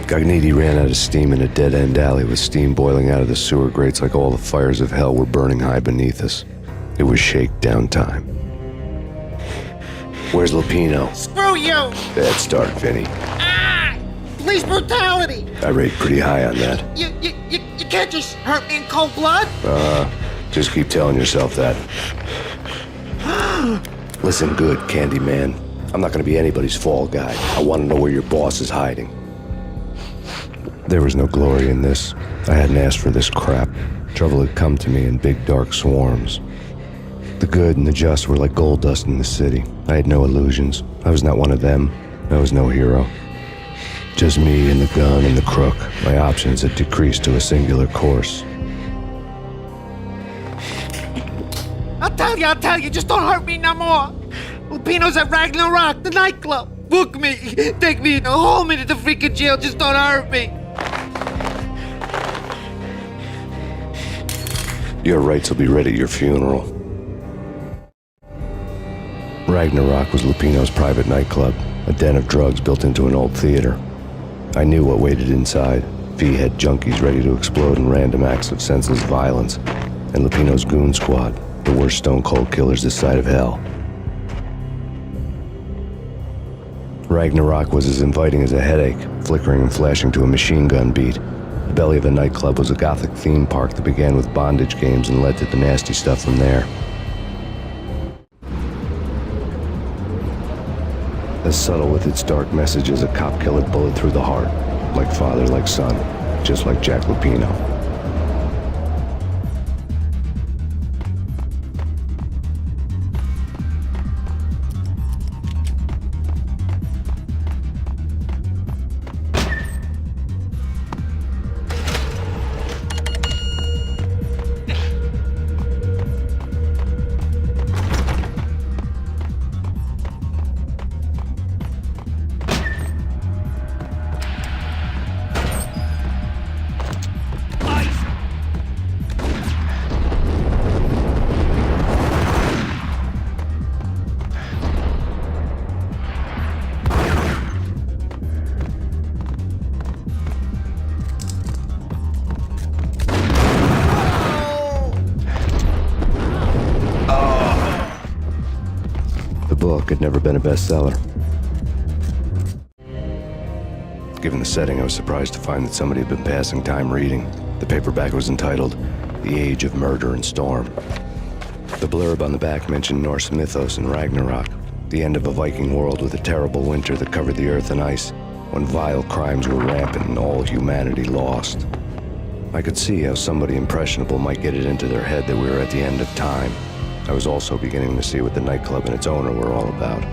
Gagniti ran out of steam in a dead-end alley with steam boiling out of the sewer grates like all the fires of hell were burning high beneath us. It was shakedown time. Where's Lupino? Screw you! Bad start, Vinny. Ah! Police brutality! I rate pretty high on that. You can't just hurt me in cold blood? Just keep telling yourself that. Listen good, Candyman. I'm not gonna be anybody's fall guy. I want to know where your boss is hiding. There was no glory in this. I hadn't asked for this crap. Trouble had come to me in big dark swarms. The good and the just were like gold dust in the city. I had no illusions. I was not one of them. I was no hero. Just me and the gun and the crook. My options had decreased to a singular course. I'll tell you, just don't hurt me no more. Lupino's at Ragnarok, the nightclub. Book me, take me, hold me to the freaking jail, just don't hurt me. Your rights will be ready at your funeral. Ragnarok was Lupino's private nightclub, a den of drugs built into an old theater. I knew what waited inside. V had junkies ready to explode in random acts of senseless violence, and Lupino's goon squad, the worst stone-cold killers this side of hell. Ragnarok was as inviting as a headache, flickering and flashing to a machine gun beat. The belly of the nightclub was a gothic theme park that began with bondage games and led to the nasty stuff from there. As subtle with its dark message as a cop-killer bullet through the heart. Like father, like son, just like Jack Lupino. book had never been a bestseller. Given the setting, I was surprised to find that somebody had been passing time reading. The paperback was entitled The Age of Murder and Storm. The blurb on the back mentioned Norse mythos and Ragnarok, the end of a Viking world with a terrible winter that covered the earth in ice, when vile crimes were rampant and all humanity lost. I could see how somebody impressionable might get it into their head that we were at the end of time. I was also beginning to see what the nightclub and its owner were all about.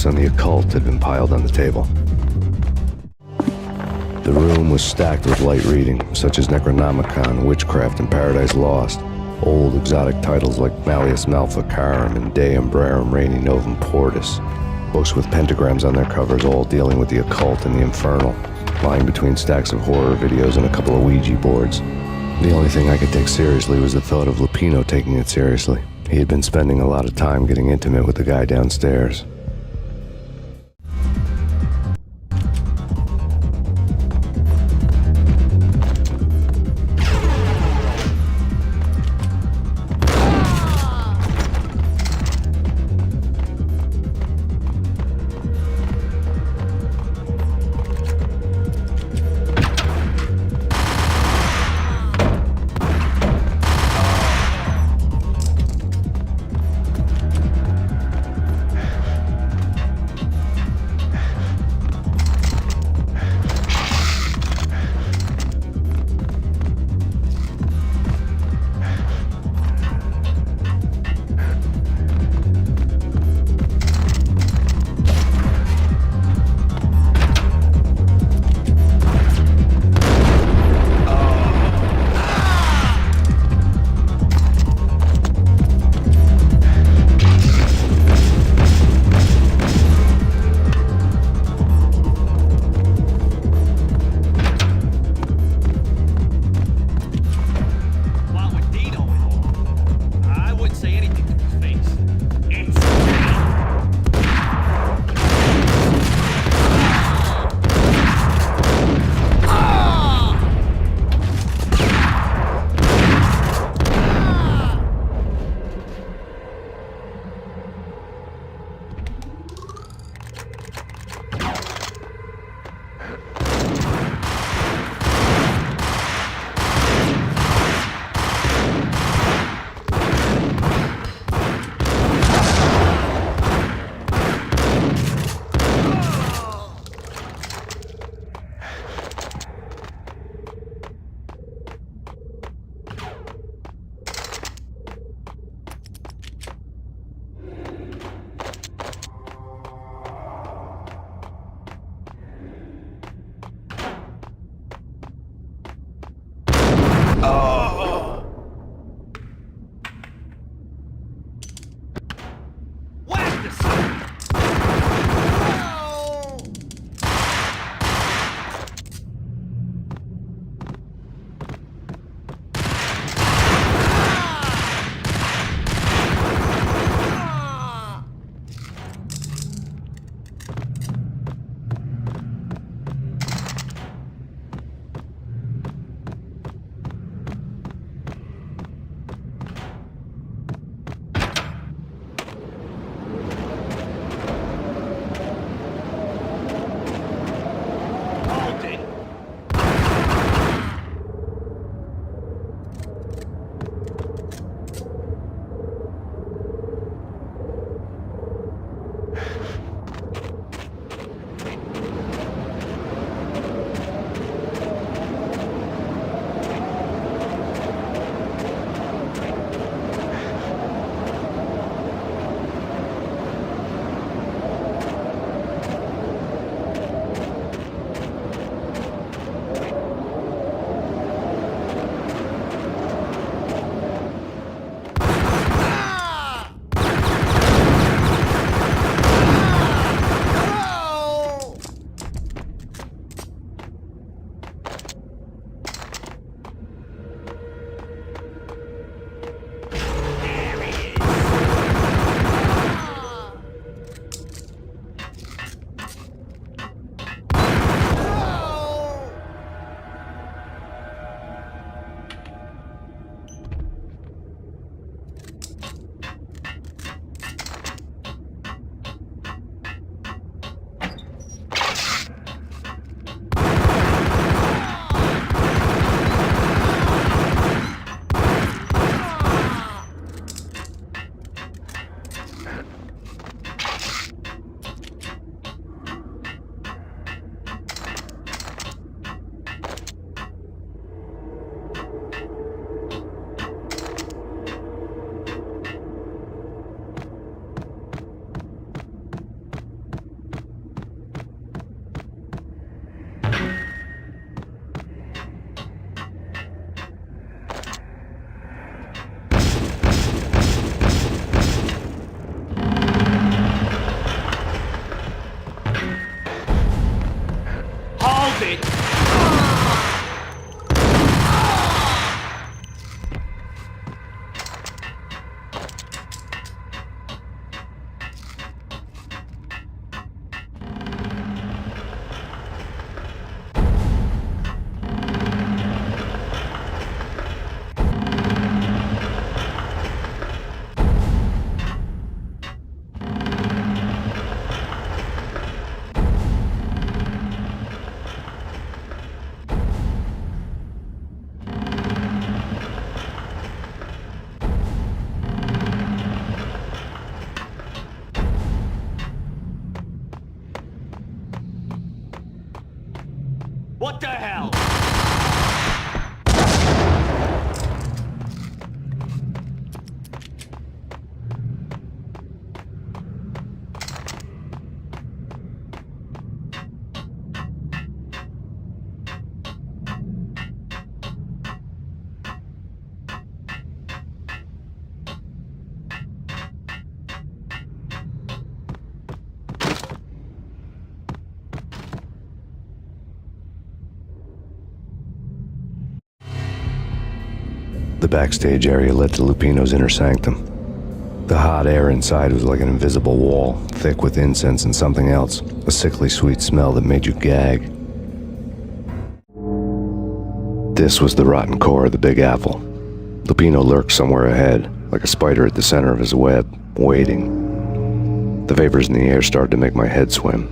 On the occult had been piled on the table. The room was stacked with light reading, such as Necronomicon, Witchcraft, and Paradise Lost. Old exotic titles like Malleus Maleficarum and De Umbrarum Reini Novum Portus. Books with pentagrams on their covers, all dealing with the occult and the infernal, lying between stacks of horror videos and a couple of Ouija boards. The only thing I could take seriously was the thought of Lupino taking it seriously. He had been spending a lot of time getting intimate with the guy downstairs. What the hell? The backstage area led to Lupino's inner sanctum. The hot air inside was like an invisible wall, thick with incense and something else, a sickly sweet smell that made you gag. This was the rotten core of the Big Apple. Lupino lurked somewhere ahead, like a spider at the center of his web, waiting. The vapors in the air started to make my head swim.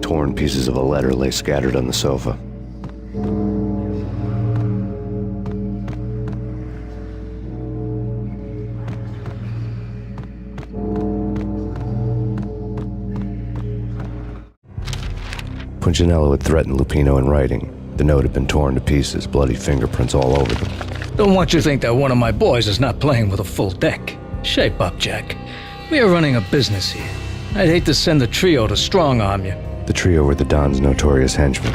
Torn pieces of a letter lay scattered on the sofa. Punchinello had threatened Lupino in writing. The note had been torn to pieces, bloody fingerprints all over them. Don't want you to think that one of my boys is not playing with a full deck. Shape up, Jack. We are running a business here. I'd hate to send the trio to strong-arm you. The trio were the Don's notorious henchmen.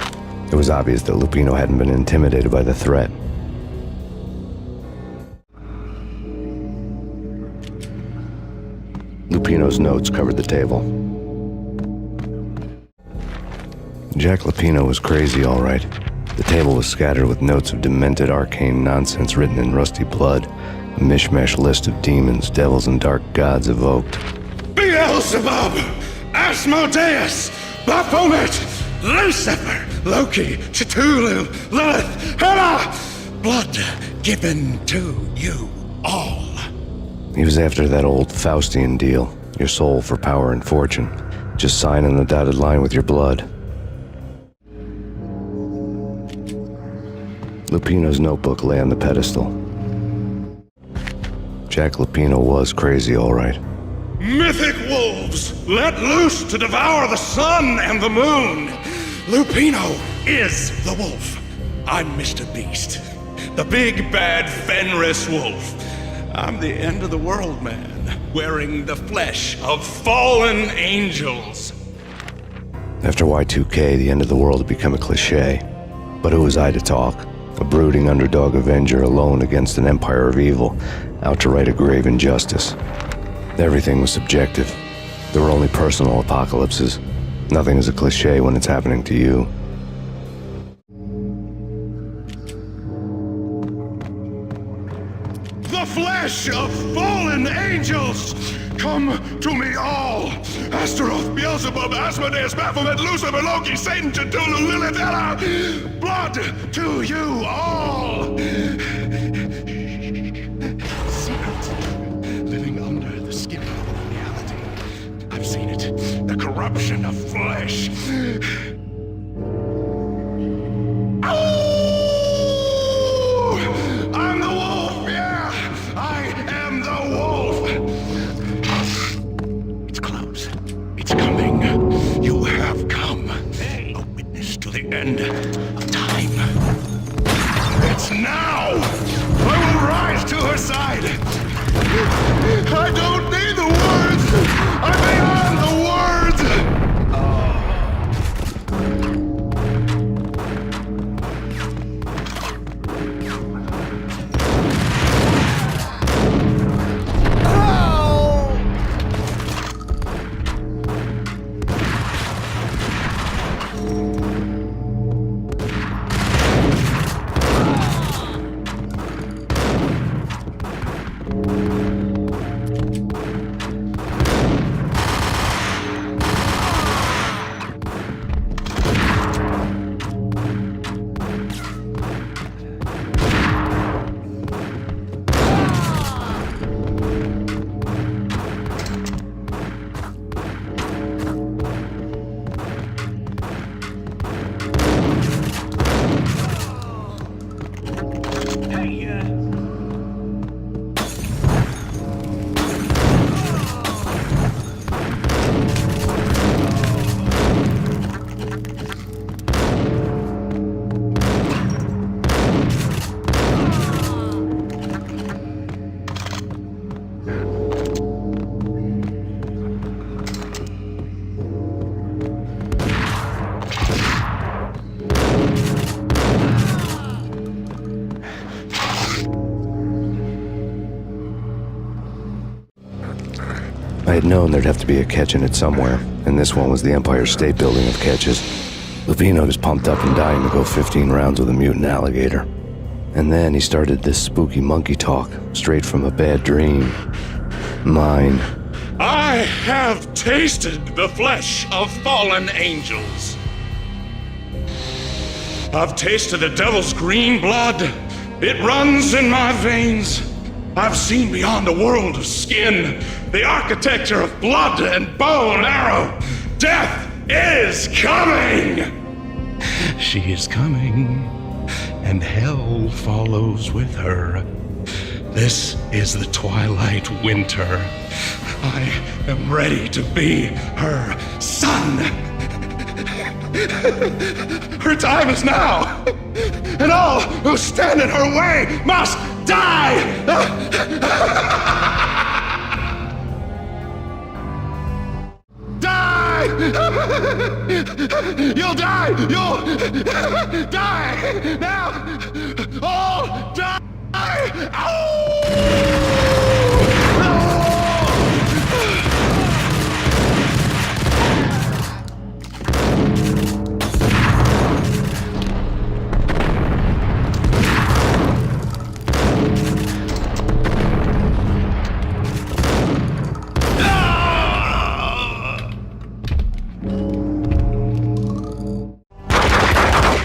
It was obvious that Lupino hadn't been intimidated by the threat. Lupino's notes covered the table. Jack Lupino was crazy, all right. The table was scattered with notes of demented arcane nonsense written in rusty blood, a mishmash list of demons, devils, and dark gods evoked. Beelzebub, Asmodeus, Baphomet, Lucifer, Loki, Cthulhu, Lilith, Hela! Blood given to you all. He was after that old Faustian deal, your soul for power and fortune. Just sign on the dotted line with your blood. Lupino's notebook lay on the pedestal. Jack Lupino was crazy, all right. Mythic wolves, let loose to devour the sun and the moon. Lupino is the wolf. I'm Mr. Beast, the big bad Fenris wolf. I'm the end of the world man, wearing the flesh of fallen angels. After Y2K, the end of the world had become a cliché. But who was I to talk? A brooding underdog avenger alone against an empire of evil, out to right a grave injustice. Everything was subjective. There were only personal apocalypses. Nothing is a cliché when it's happening to you. The flesh of fallen angels! Come to me all! Astaroth, Beelzebub, Asmodeus, Baphomet, Lucifer, Loki, Satan, Cthulhu, Lilith, Hela! Blood to you all! Secret, living under the skin of reality. I've seen it, the corruption of flesh. Oh! I'm the wolf, yeah! I am the wolf! It's close. It's coming. You have come. A witness to the end of time. It's now! I will rise to her side! I don't need the words! I'm beyond the words! I had known there'd have to be a catch in it somewhere, and this one was the Empire State Building of catches. Lupino was pumped up and dying to go 15 rounds with a mutant alligator. And then he started this spooky monkey talk, straight from a bad dream. Mine. I have tasted the flesh of fallen angels. I've tasted the devil's green blood. It runs in my veins. I've seen beyond a world of skin, the architecture of blood and bow and arrow. Death is coming! She is coming, and hell follows with her. This is the twilight winter. I am ready to be her son. Her time is now, and all who stand in her way must die! Die! You'll die! You'll die! Now! All die! Ow!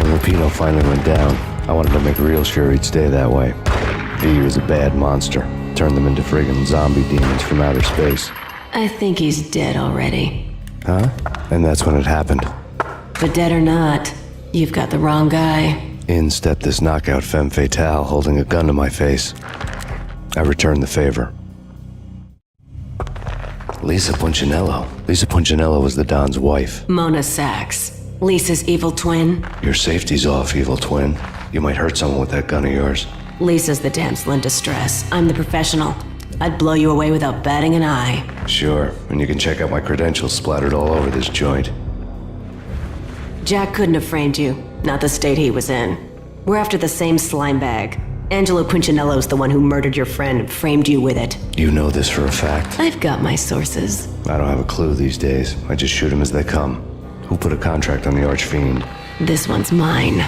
Lupino finally went down. I wanted to make real sure he'd stay that way. He was a bad monster. Turned them into friggin' zombie demons from outer space. I think he's dead already. Huh? And that's when it happened. But dead or not, you've got the wrong guy. In stepped this knockout femme fatale holding a gun to my face. I returned the favor. Lisa Punchinello. Lisa Punchinello was the Don's wife. Mona Sachs. Lisa's evil twin. Your safety's off, evil twin. You might hurt someone with that gun of yours. Lisa's the damsel in distress. I'm the professional. I'd blow you away without batting an eye. Sure, and you can check out my credentials splattered all over this joint. Jack couldn't have framed you. Not the state he was in. We're after the same slime bag. Angelo Punchinello's the one who murdered your friend and framed you with it. You know this for a fact. I've got my sources. I don't have a clue these days. I just shoot them as they come. Who put a contract on the Archfiend? This one's mine.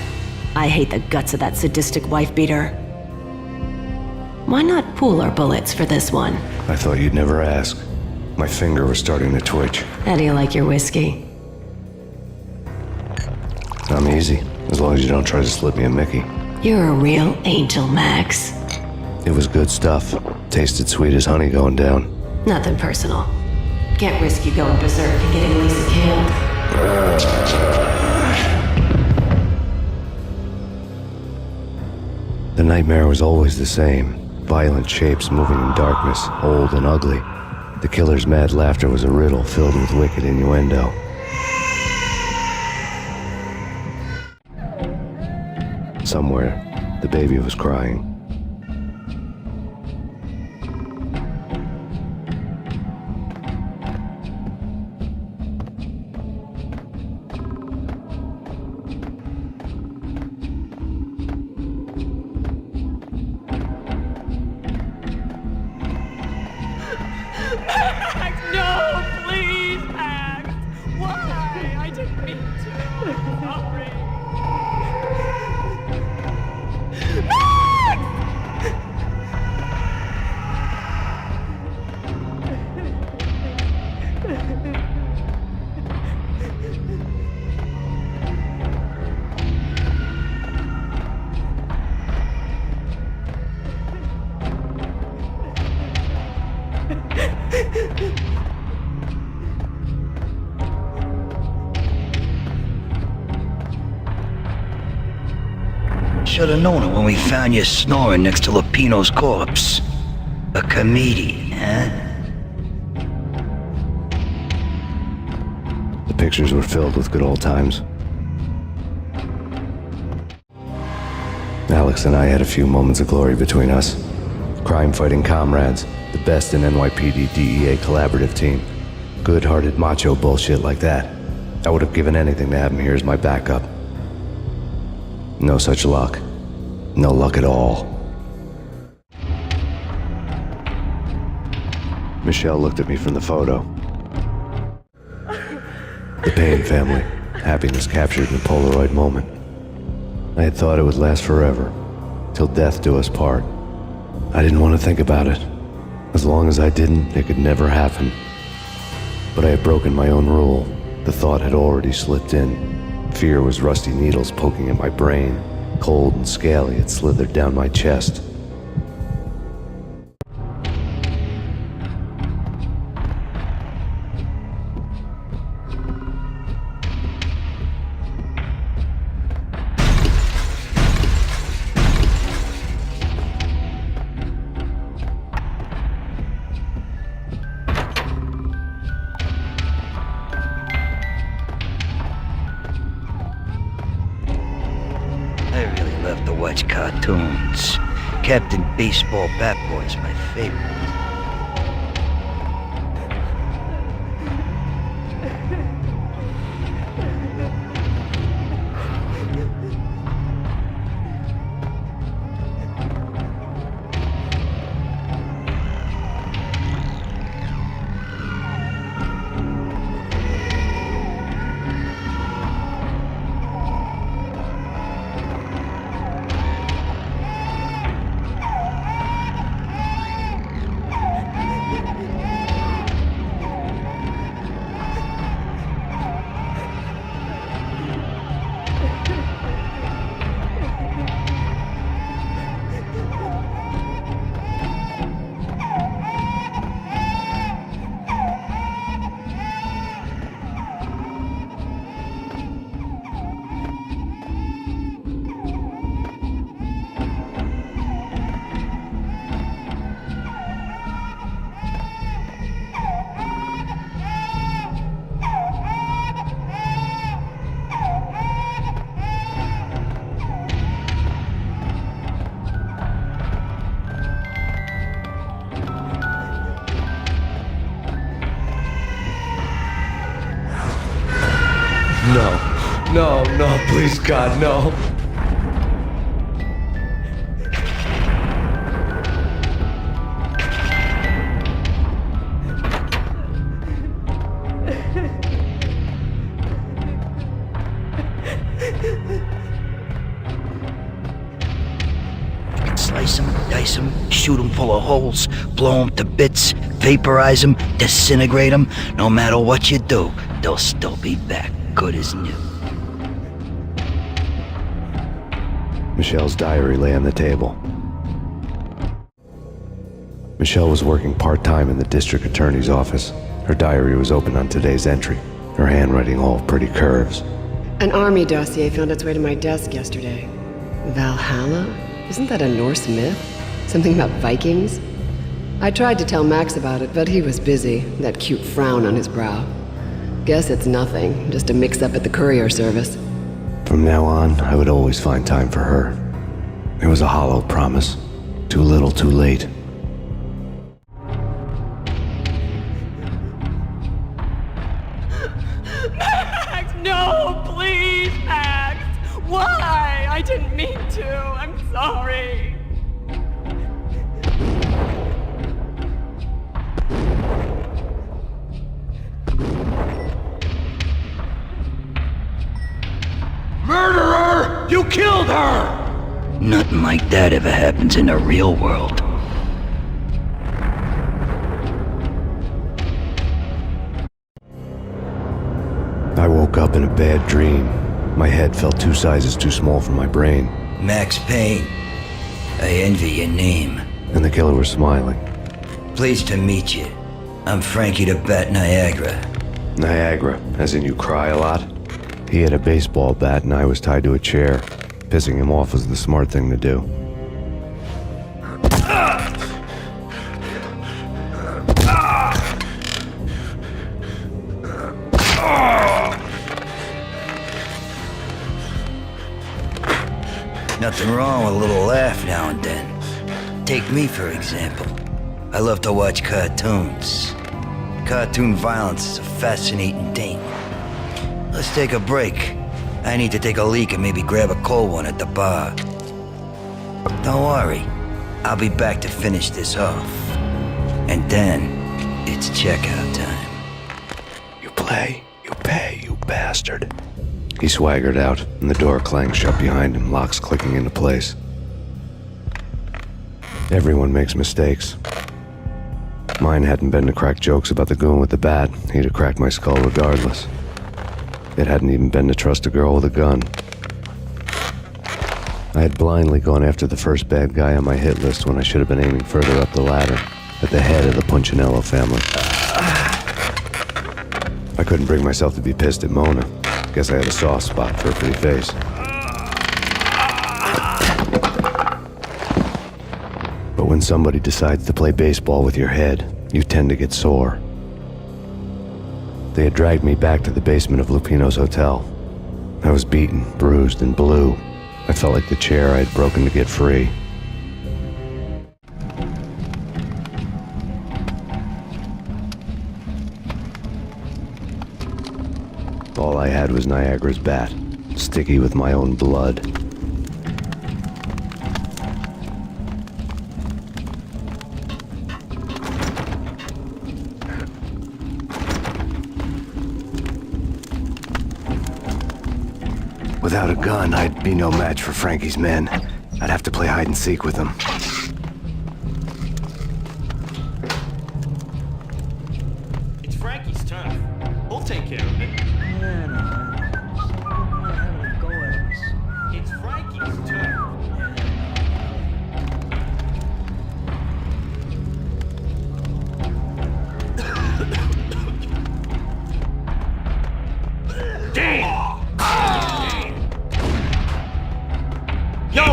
I hate the guts of that sadistic wife-beater. Why not pool our bullets for this one? I thought you'd never ask. My finger was starting to twitch. How do you like your whiskey? I'm easy, as long as you don't try to slip me a Mickey. You're a real angel, Max. It was good stuff. Tasted sweet as honey going down. Nothing personal. Can't risk you going berserk and getting Lisa killed. The nightmare was always the same. Violent shapes moving in darkness, old and ugly. The killer's mad laughter was a riddle filled with wicked innuendo. Somewhere, the baby was crying. Max, no, please, Max. Why? I didn't mean to. I'm sorry. Should have known it when we found you snoring next to Lupino's corpse. A comedian, huh? The pictures were filled with good old times. Alex and I had a few moments of glory between us. Crime-fighting comrades, the best in NYPD DEA collaborative team. Good-hearted macho bullshit like that. I would have given anything to have him here as my backup. No such luck. No luck at all. Michelle looked at me from the photo. The Payne family, happiness captured in a Polaroid moment. I had thought it would last forever, till death do us part. I didn't want to think about it. As long as I didn't, it could never happen. But I had broken my own rule. The thought had already slipped in. Fear was rusty needles poking at my brain. Cold and scaly, it slithered down my chest. To watch cartoons. Captain Baseball Bat Boy's my favorite. No, please, God, no. Slice them, dice them, shoot them full of holes, blow them to bits, vaporize them, disintegrate them. No matter what you do, they'll still be back, good as new. Michelle's diary lay on the table. Michelle was working part-time in the district attorney's office. Her diary was open on today's entry, her handwriting all pretty curves. An army dossier found its way to my desk yesterday. Valhalla? Isn't that a Norse myth? Something about Vikings? I tried to tell Max about it, but he was busy, that cute frown on his brow. Guess it's nothing, just a mix-up at the courier service. From now on, I would always find time for her. It was a hollow promise. Too little, too late. Max, no, please, Max. Why? I didn't mean to. I'm sorry. Murderer! You killed her! Nothing like that ever happens in the real world. I woke up in a bad dream. My head felt 2 sizes too small for my brain. Max Payne. I envy your name. And the killer was smiling. Pleased to meet you. I'm Frankie the Bat Niagara. Niagara, as in you cry a lot? He had a baseball bat and I was tied to a chair. Pissing him off was the smart thing to do. Nothing wrong with a little laugh now and then. Take me, for example. I love to watch cartoons. Cartoon violence is a fascinating thing. Let's take a break. I need to take a leak and maybe grab a cold one at the bar. Don't worry. I'll be back to finish this off. And then, It's checkout time. You play, you pay, you bastard. He swaggered out, and the door clanged shut behind him, locks clicking into place. Everyone makes mistakes. Mine hadn't been to crack jokes about the goon with the bat. He'd have cracked my skull regardless. It hadn't even been to trust a girl with a gun. I had blindly gone after the first bad guy on my hit list when I should have been aiming further up the ladder, at the head of the Punchinello family. I couldn't bring myself to be pissed at Mona. Guess I had a soft spot for her pretty face. But when somebody decides to play baseball with your head, you tend to get sore. They had dragged me back to the basement of Lupino's hotel. I was beaten, bruised, and blue. I felt like the chair I had broken to get free. All I had was Niagara's bat, sticky with my own blood. Without a gun, I'd be no match for Frankie's men. I'd have to play hide and seek with them. It's Frankie's turn. We'll take care of it. It's Frankie's turn. Damn! Yo!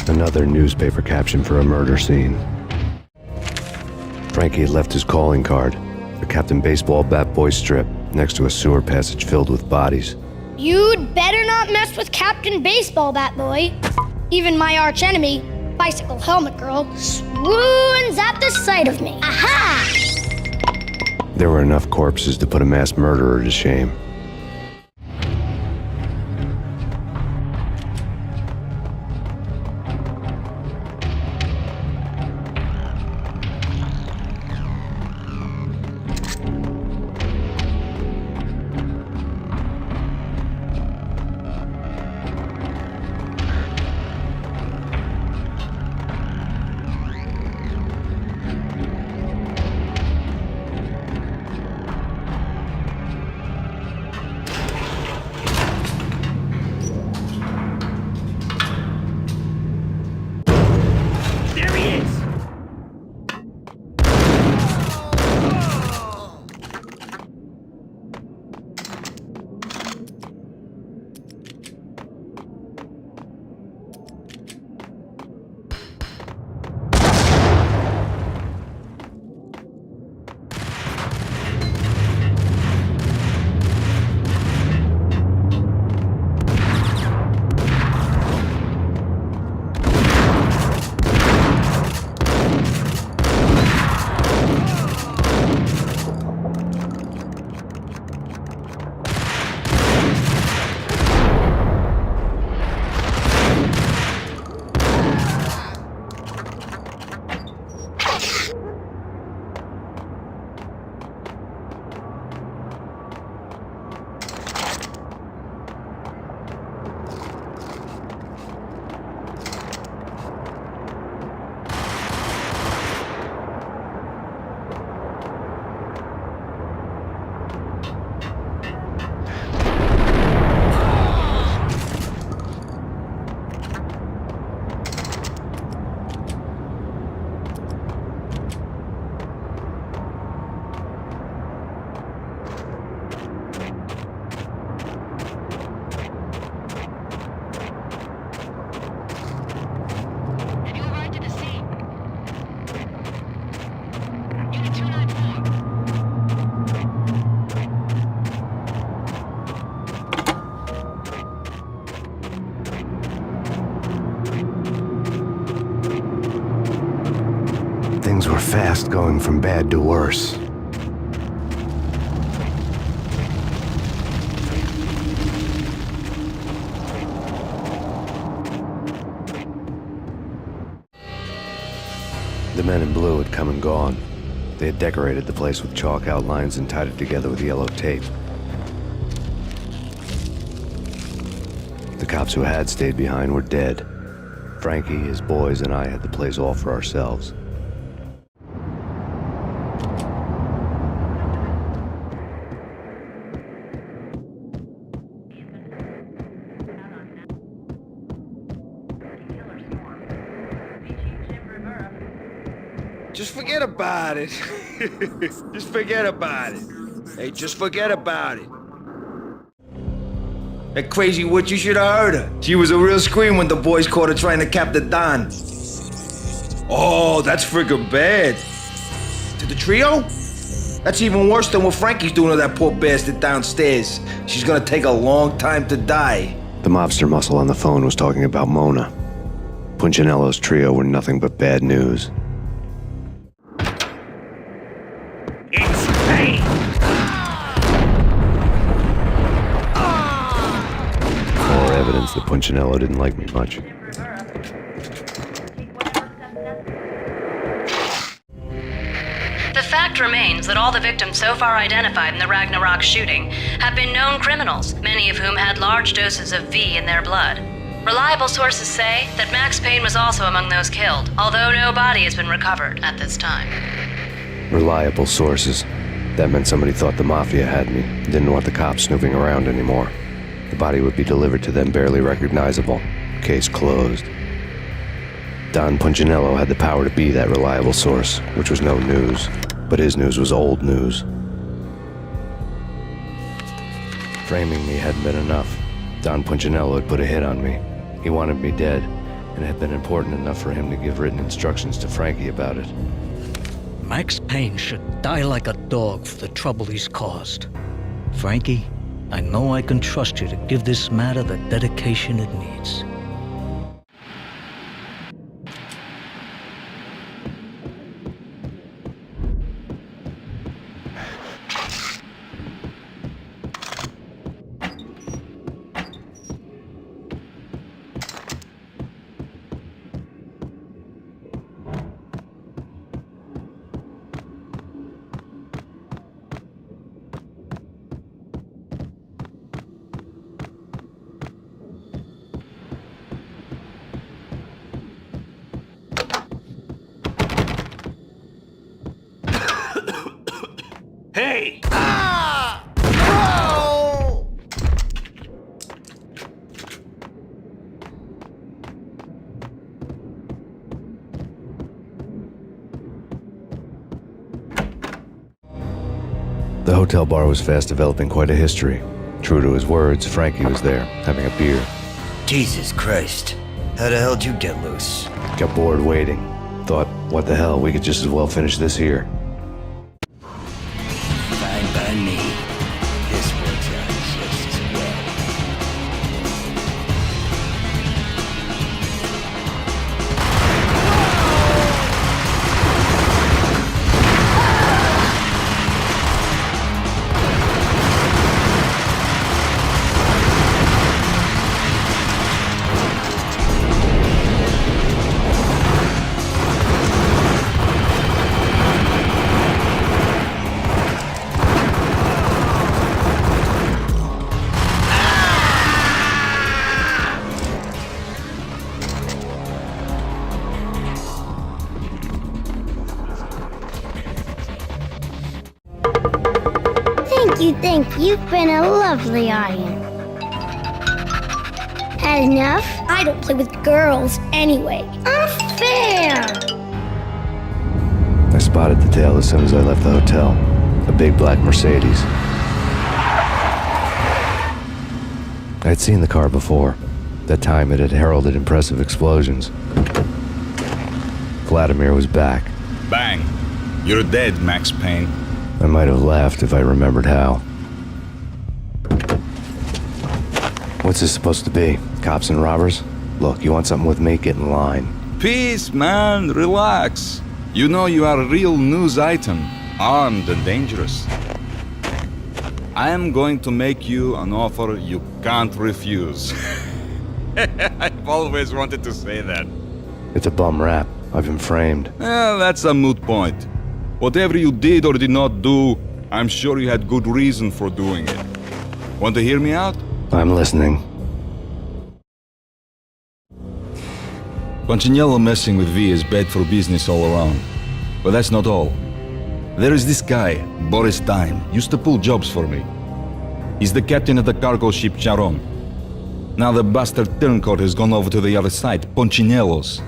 Another newspaper caption for a murder scene. Frankie had left his calling card, a Captain Baseball Bat Boy strip, next to a sewer passage filled with bodies. You'd better not mess with Captain Baseball Bat Boy. Even my archenemy, Bicycle Helmet Girl, swoons at the sight of me. Aha! There were enough corpses to put a mass murderer to shame. Things were fast going from bad to worse. The men in blue had come and gone. They had decorated the place with chalk outlines and tied it together with yellow tape. The cops who had stayed behind were dead. Frankie, his boys, and I had the place all for ourselves. Just forget about it. Just forget about it. Hey, just forget about it. That crazy witch, you should have heard her. She was a real scream when the boys caught her trying to cap the Don. Oh, that's friggin' bad. To the trio? That's even worse than what Frankie's doing to that poor bastard downstairs. She's gonna take a long time to die. The mobster muscle on the phone was talking about Mona. Punchinello's trio were nothing but bad news. It's Payne! More evidence that Punchinello didn't like me much. The fact remains that all the victims so far identified in the Ragnarok shooting have been known criminals, many of whom had large doses of V in their blood. Reliable sources say that Max Payne was also among those killed, although no body has been recovered at this time. Reliable sources. That meant somebody thought the Mafia had me, didn't want the cops snooping around anymore. The body would be delivered to them barely recognizable. Case closed. Don Punchinello had the power to be that reliable source, which was no news. But his news was old news. Framing me hadn't been enough. Don Punchinello had put a hit on me. He wanted me dead, and it had been important enough for him to give written instructions to Frankie about it. Max Payne should die like a dog for the trouble he's caused. Frankie, I know I can trust you to give this matter the dedication it needs. Hey! The hotel bar was fast developing quite a history. True to his words, Frankie was there, having a beer. Jesus Christ. How the hell did you get loose? Got bored waiting. Thought, what the hell, we could just as well finish this here. Fine by me. This works out just as well. Thank you. You've been a lovely audience. Had enough? I don't play with girls anyway. Unfair! I spotted the tail as soon as I left the hotel. A big black Mercedes. I had seen the car before. That time it had heralded impressive explosions. Vladimir was back. Bang. You're dead, Max Payne. I might have laughed if I remembered how. What's this supposed to be? Cops and robbers? Look, you want something with me? Get in line. Peace, man. Relax. You know you are a real news item, armed and dangerous. I am going to make you an offer you can't refuse. I've always wanted to say that. It's a bum rap. I've been framed. That's a moot point. Whatever you did or did not do, I'm sure you had good reason for doing it. Want to hear me out? I'm listening. Punchinello messing with V is bad for business all around. But that's not all. There is this guy, Boris Dime, used to pull jobs for me. He's the captain of the cargo ship Charon. Now the bastard turncoat has gone over to the other side, Punchinello's.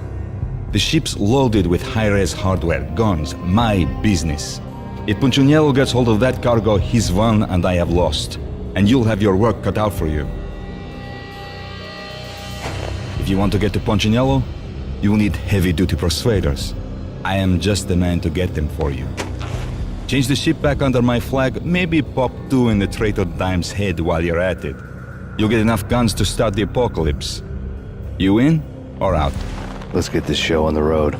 The ship's loaded with high-res hardware, guns, my business. If Punchinello gets hold of that cargo, he's won and I have lost. And you'll have your work cut out for you. If you want to get to Punchinello, you will need heavy-duty persuaders. I am just the man to get them for you. Change the ship back under my flag, maybe pop 2 in the traitor Dime's head while you're at it. You'll get enough guns to start the apocalypse. You in or out? Let's get this show on the road.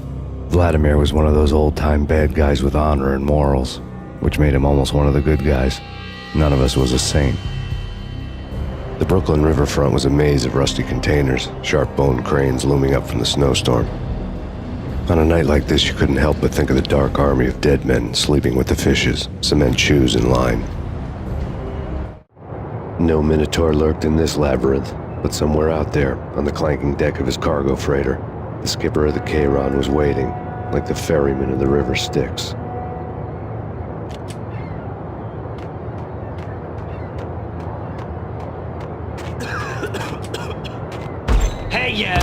Vladimir was one of those old-time bad guys with honor and morals, which made him almost one of the good guys. None of us was a saint. The Brooklyn riverfront was a maze of rusty containers, sharp-boned cranes looming up from the snowstorm. On a night like this, you couldn't help but think of the dark army of dead men sleeping with the fishes, cement shoes in line. No Minotaur lurked in this labyrinth, but somewhere out there, on the clanking deck of his cargo freighter, the skipper of the Chiron was waiting, like the ferryman of the river Styx. Hey, yeah!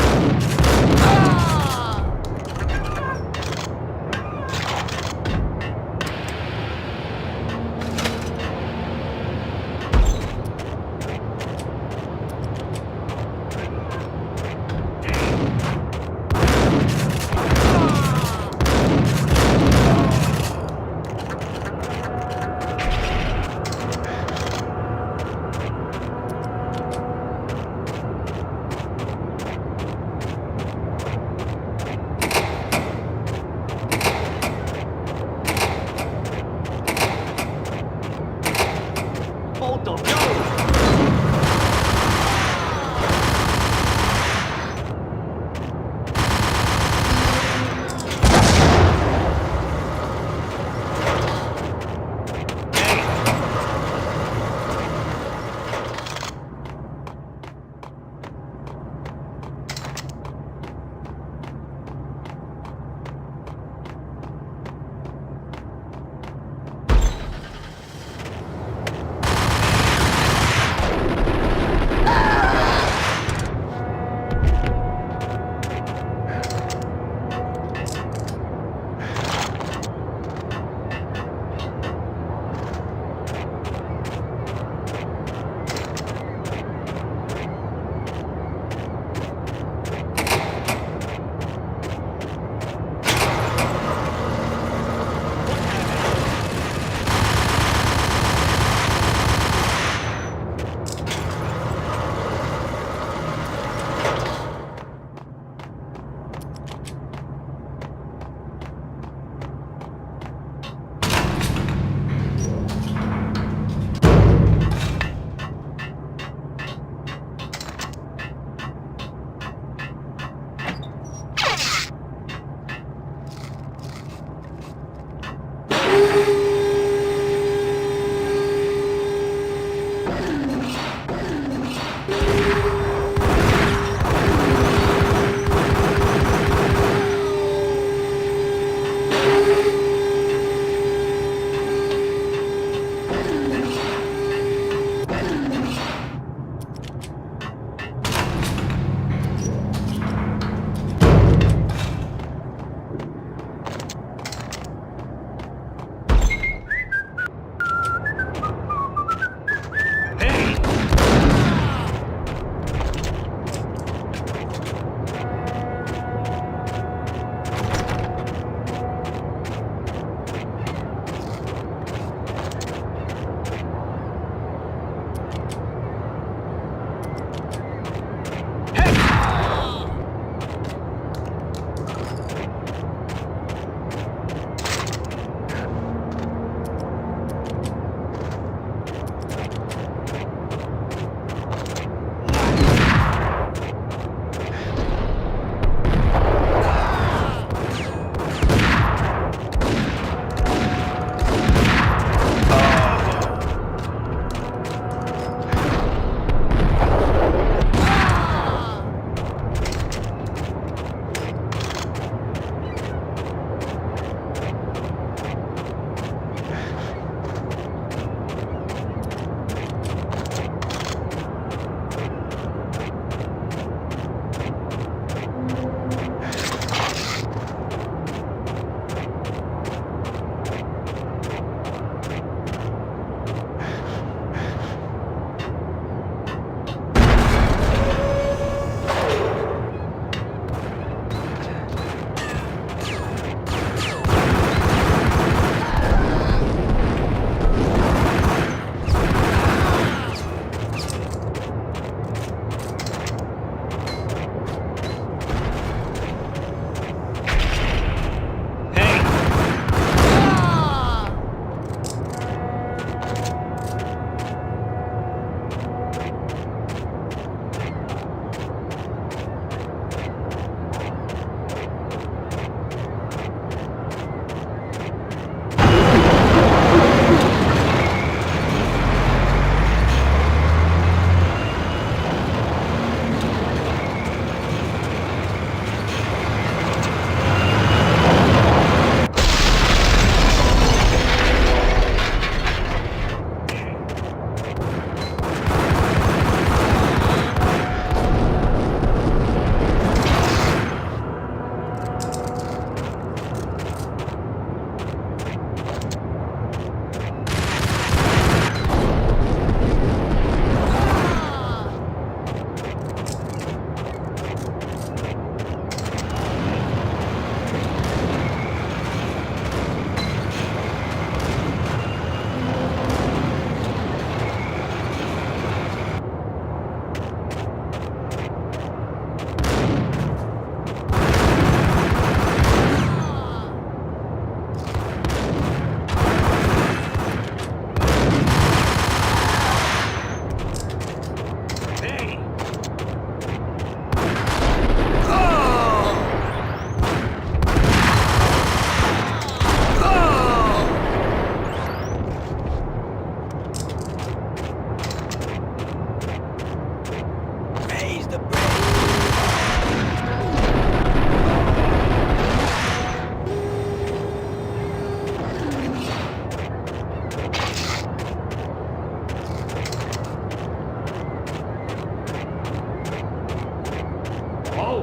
Oh!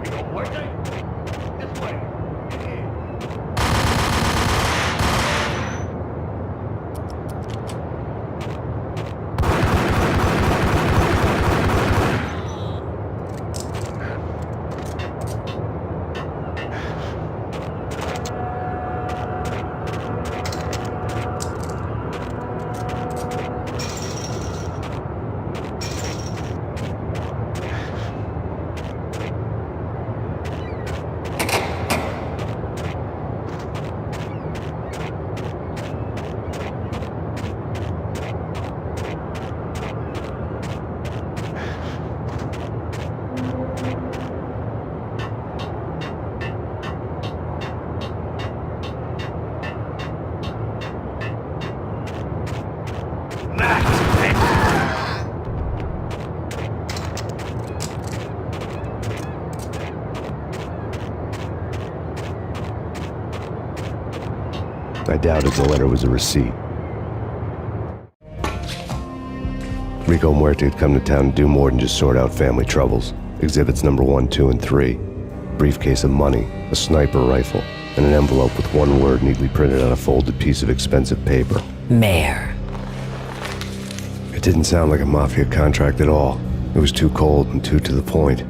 Rico Muerte? This way. I doubted the letter was a receipt. Rico Muerte had come to town to do more than just sort out family troubles. Exhibits number 1, 2, and 3. Briefcase of money, a sniper rifle, and an envelope with one word neatly printed on a folded piece of expensive paper. Mayor. It didn't sound like a mafia contract at all. It was too cold and too to the point.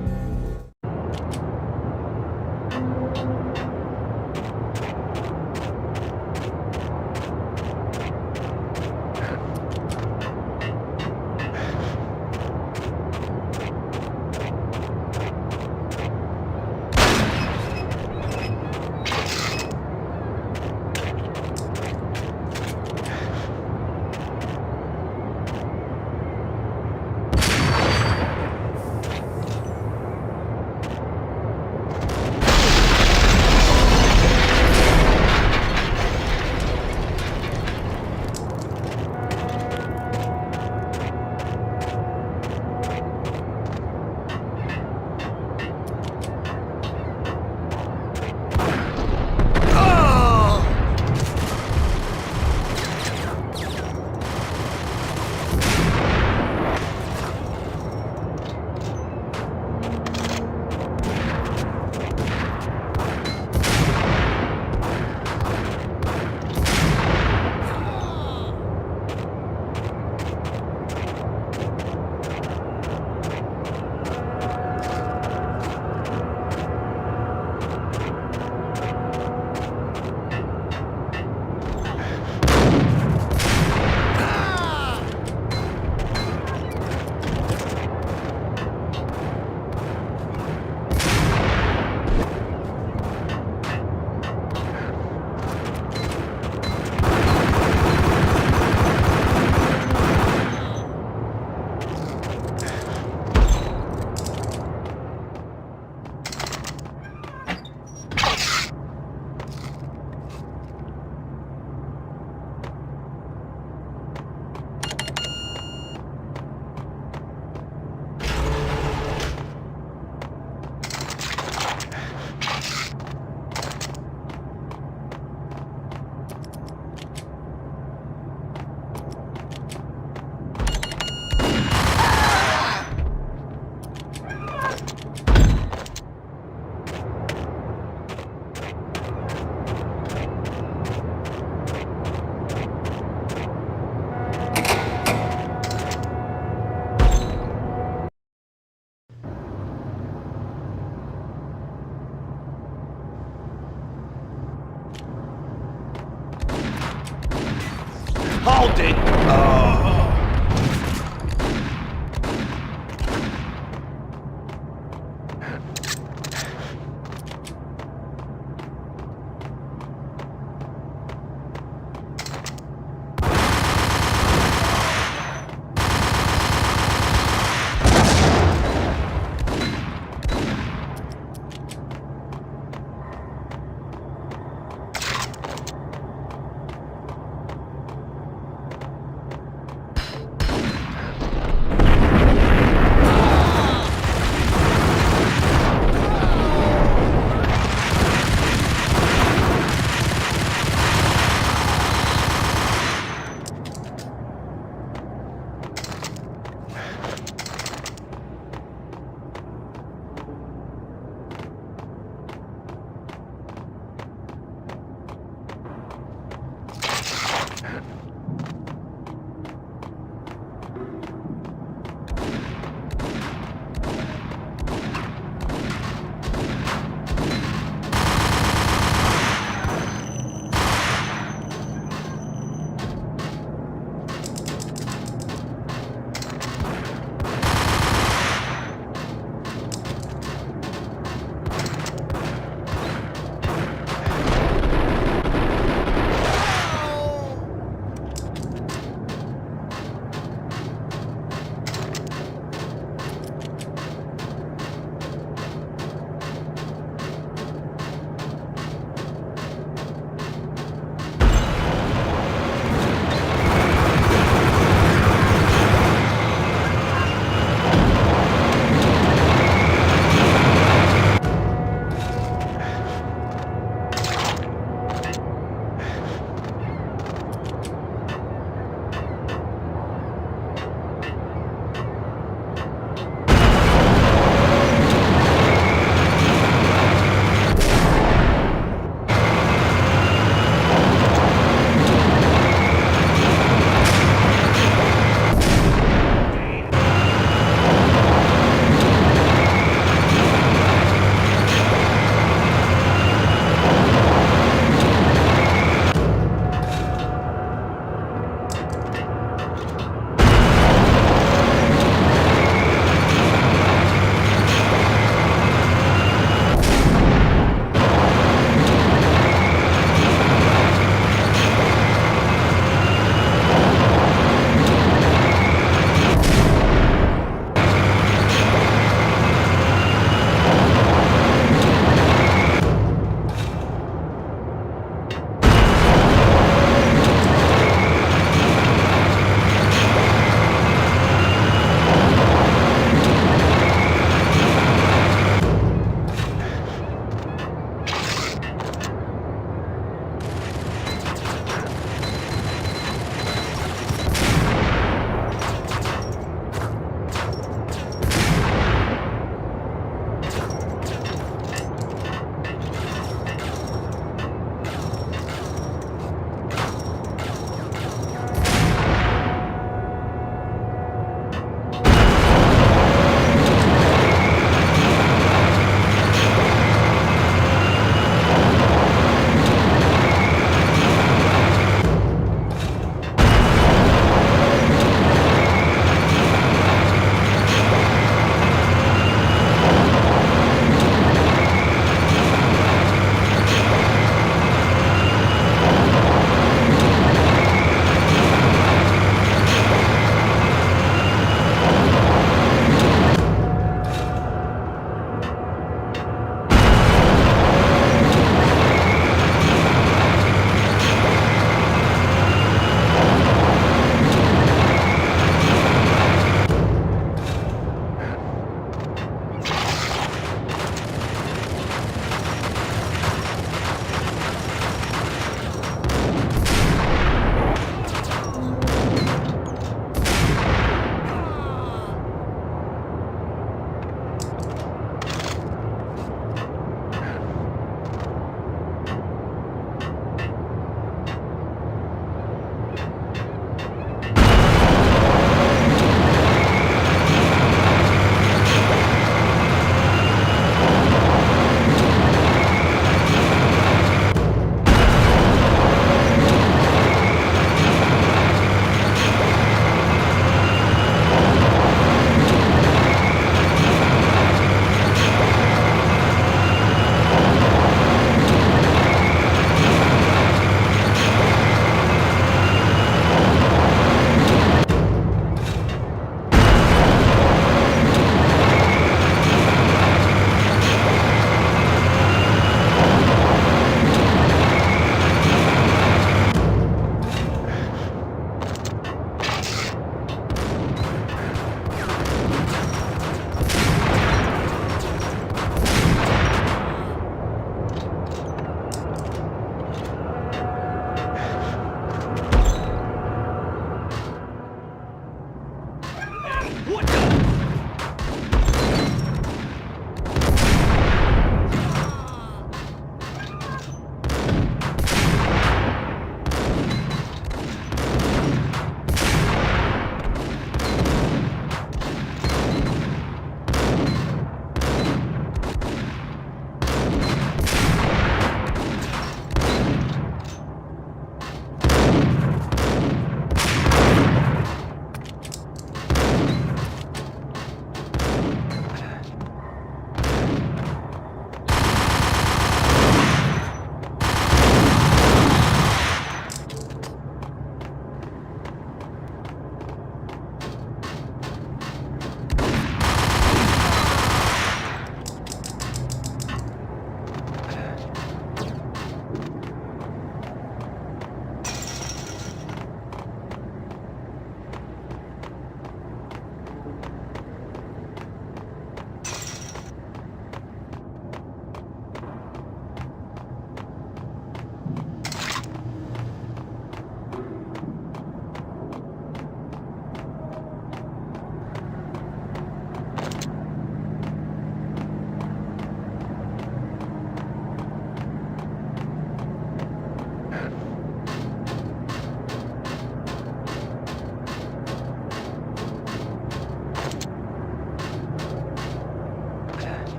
Hold it!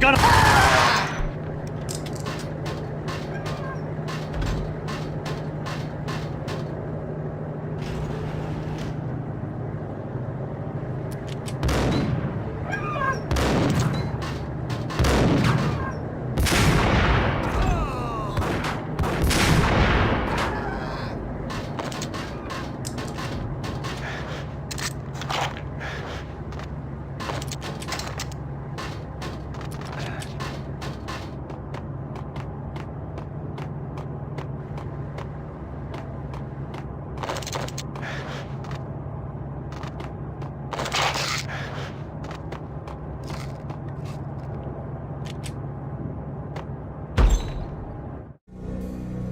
got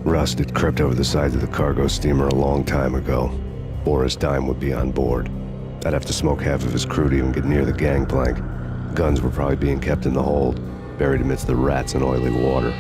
Rust had crept over the sides of the cargo steamer a long time ago. Boris Dime would be on board. I'd have to smoke half of his crew to even get near the gangplank. Guns were probably being kept in the hold, buried amidst the rats and oily water.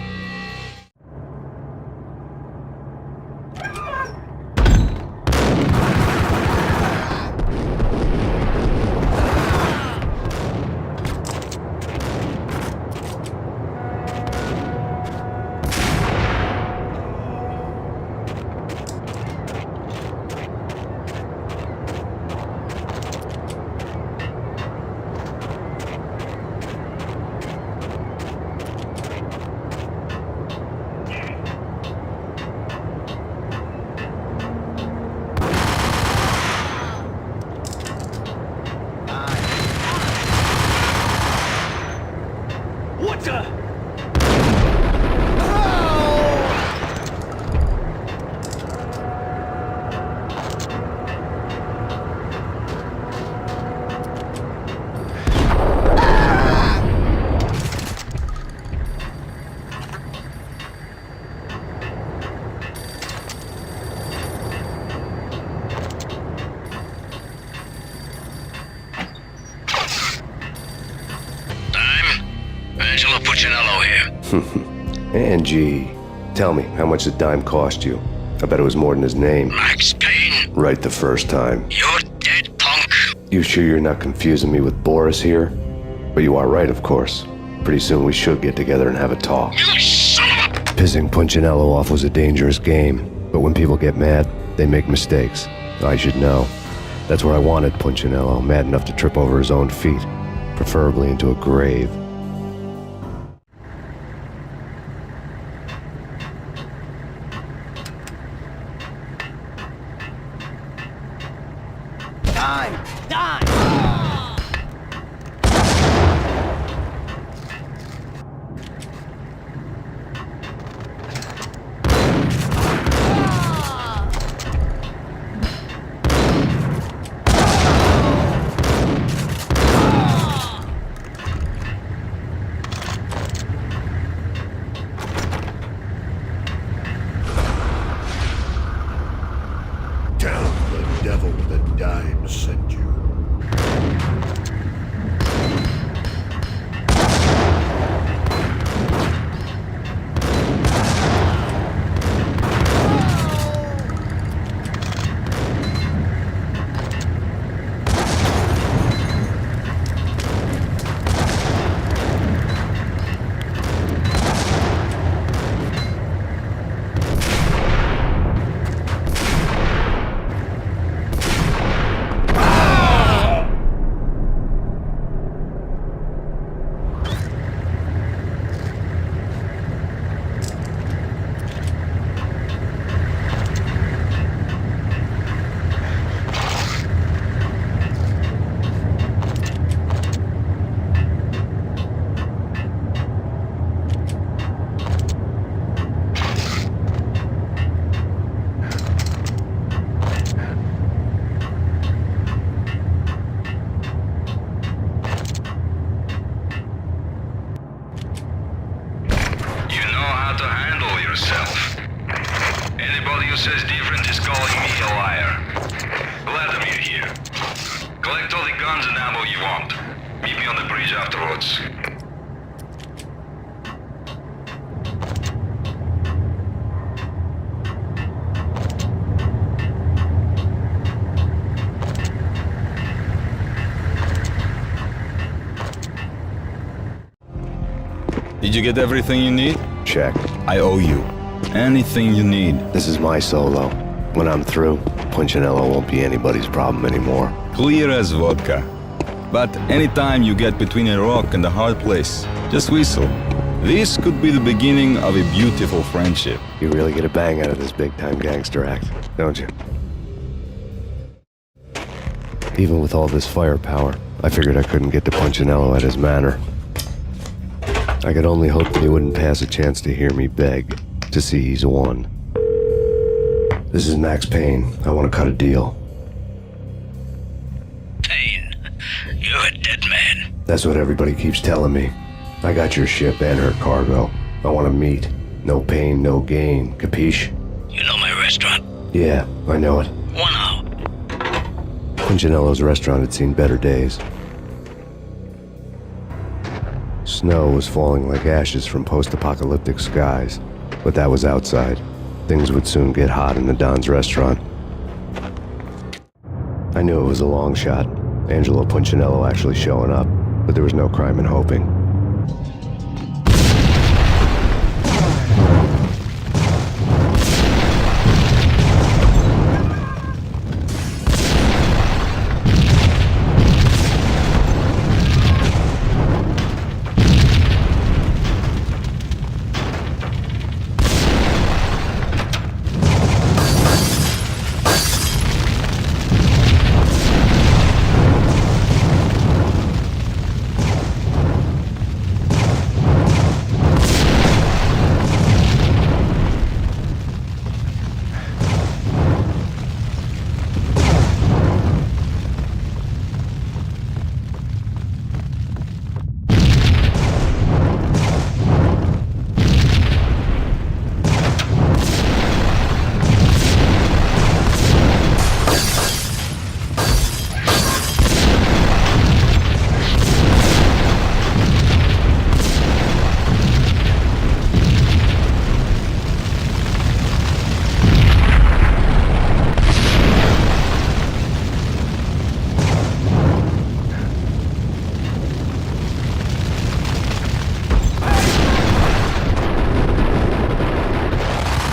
What the? Angelo Puccinello here. Angie, tell me, how much did Dime cost you? I bet it was more than his name. Max Payne. Right the first time. You're dead, punk. You sure you're not confusing me with Boris here? But you are right, of course. Pretty soon we should get together and have a talk. You son of a... Pissing Puccinello off was a dangerous game, but when people get mad, they make mistakes. I should know. That's where I wanted Puccinello, mad enough to trip over his own feet, preferably into a grave. Devil that Dime sent you. Anybody who says different is calling me a liar. Vladimir here. Collect all the guns and ammo you want. Meet me on the bridge afterwards. Did you get everything you need? Check. I owe you. Anything you need. This is my solo. When I'm through, Punchinello won't be anybody's problem anymore. Clear as vodka. But anytime you get between a rock and a hard place, just whistle. This could be the beginning of a beautiful friendship. You really get a bang out of this big-time gangster act, don't you? Even with all this firepower, I figured I couldn't get to Punchinello at his manor. I could only hope that he wouldn't pass a chance to hear me beg, to see he's won. This is Max Payne. I want to cut a deal. Payne, you're a dead man. That's what everybody keeps telling me. I got your ship and her cargo. I want to meet. No pain, no gain. Capiche? You know my restaurant? Yeah, I know it. 1 hour. Punchinello's restaurant had seen better days. Snow was falling like ashes from post-apocalyptic skies, but that was outside. Things would soon get hot in the Don's restaurant. I knew it was a long shot, Angelo Punchinello actually showing up, but there was no crime in hoping.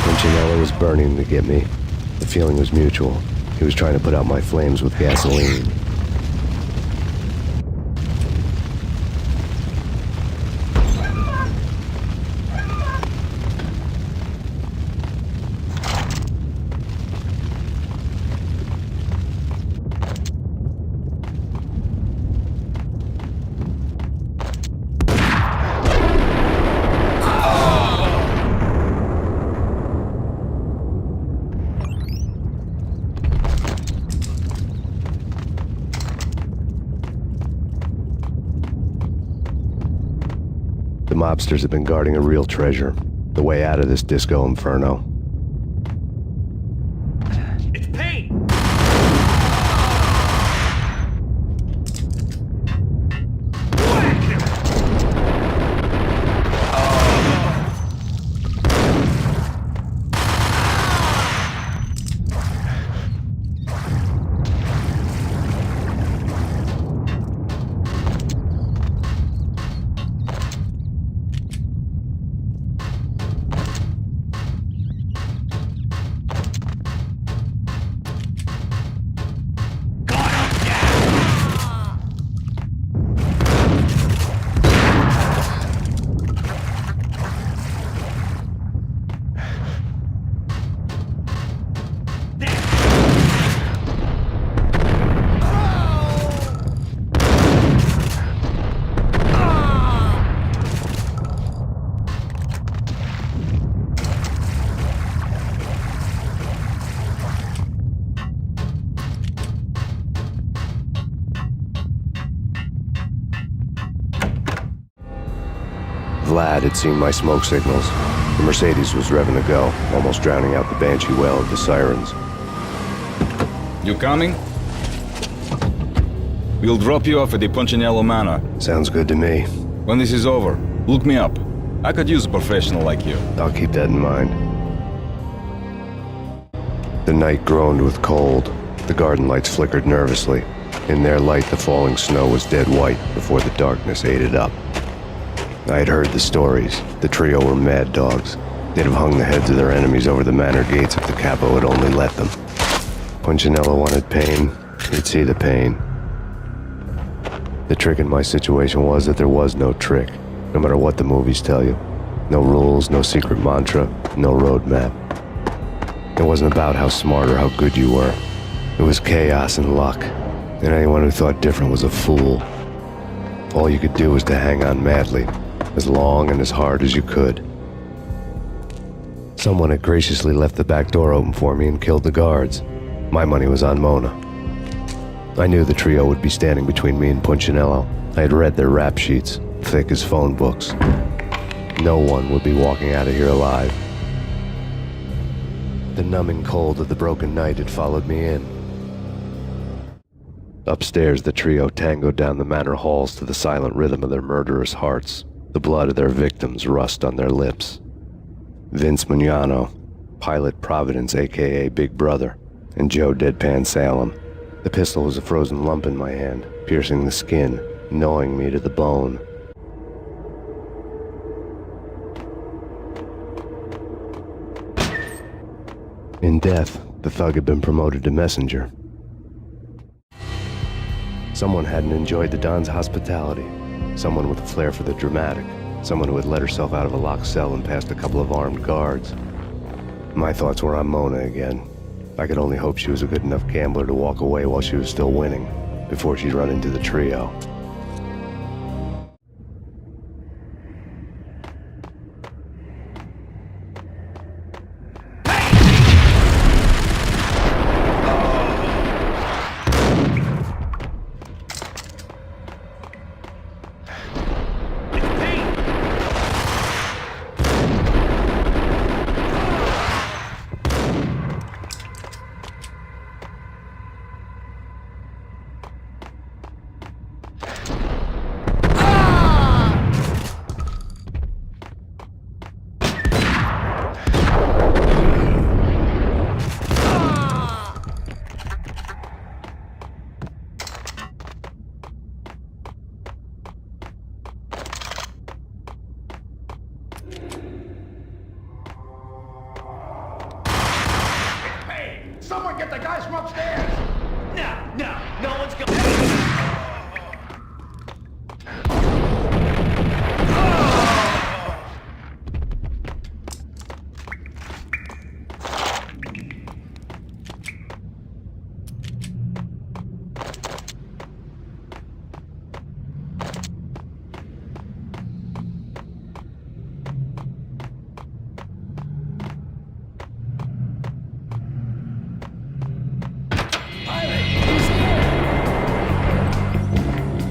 Punchinello was burning to get me. The feeling was mutual. He was trying to put out my flames with gasoline. The mobsters have been guarding a real treasure, the way out of this disco inferno. It's Payne! Vlad had seen my smoke signals. The Mercedes was revving to go, almost drowning out the banshee wail of the sirens. You coming? We'll drop you off at the Punchinello Manor. Sounds good to me. When this is over, look me up. I could use a professional like you. I'll keep that in mind. The night groaned with cold. The garden lights flickered nervously. In their light, the falling snow was dead white before the darkness ate it up. I had heard the stories. The trio were mad dogs. They'd have hung the heads of their enemies over the manor gates if the capo had only let them. Punchinello wanted pain, he'd see the pain. The trick in my situation was that there was no trick, no matter what the movies tell you. No rules, no secret mantra, no roadmap. It wasn't about how smart or how good you were. It was chaos and luck, and anyone who thought different was a fool. All you could do was to hang on madly, as long and as hard as you could. Someone had graciously left the back door open for me and killed the guards. My money was on Mona. I knew the trio would be standing between me and Punchinello. I had read their rap sheets, thick as phone books. No one would be walking out of here alive. The numbing cold of the broken night had followed me in. Upstairs, the trio tangoed down the manor halls to the silent rhythm of their murderous hearts. The blood of their victims rust on their lips. Vince Mugnano, Pilot Providence, a.k.a. Big Brother, and Joe Deadpan Salem. The pistol was a frozen lump in my hand, piercing the skin, gnawing me to the bone. In death, the thug had been promoted to messenger. Someone hadn't enjoyed the Don's hospitality. Someone with a flair for the dramatic. Someone who had let herself out of a locked cell and past a couple of armed guards. My thoughts were on Mona again. I could only hope she was a good enough gambler to walk away while she was still winning, before she'd run into the trio. Someone get the guys from upstairs! No one's going.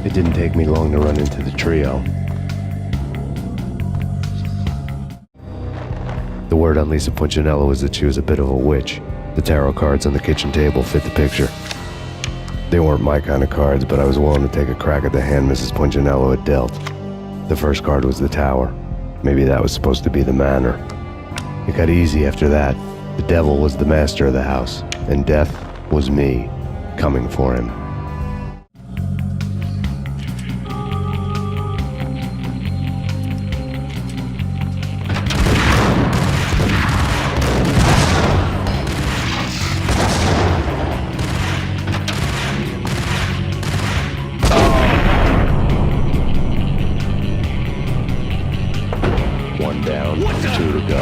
It didn't take me long to run into the trio. The word on Lisa Punchinello was that she was a bit of a witch. The tarot cards on the kitchen table fit the picture. They weren't my kind of cards, but I was willing to take a crack at the hand Mrs. Punchinello had dealt. The first card was the tower. Maybe that was supposed to be the manor. It got easy after that. The devil was the master of the house, and death was me, coming for him. One down, two to go.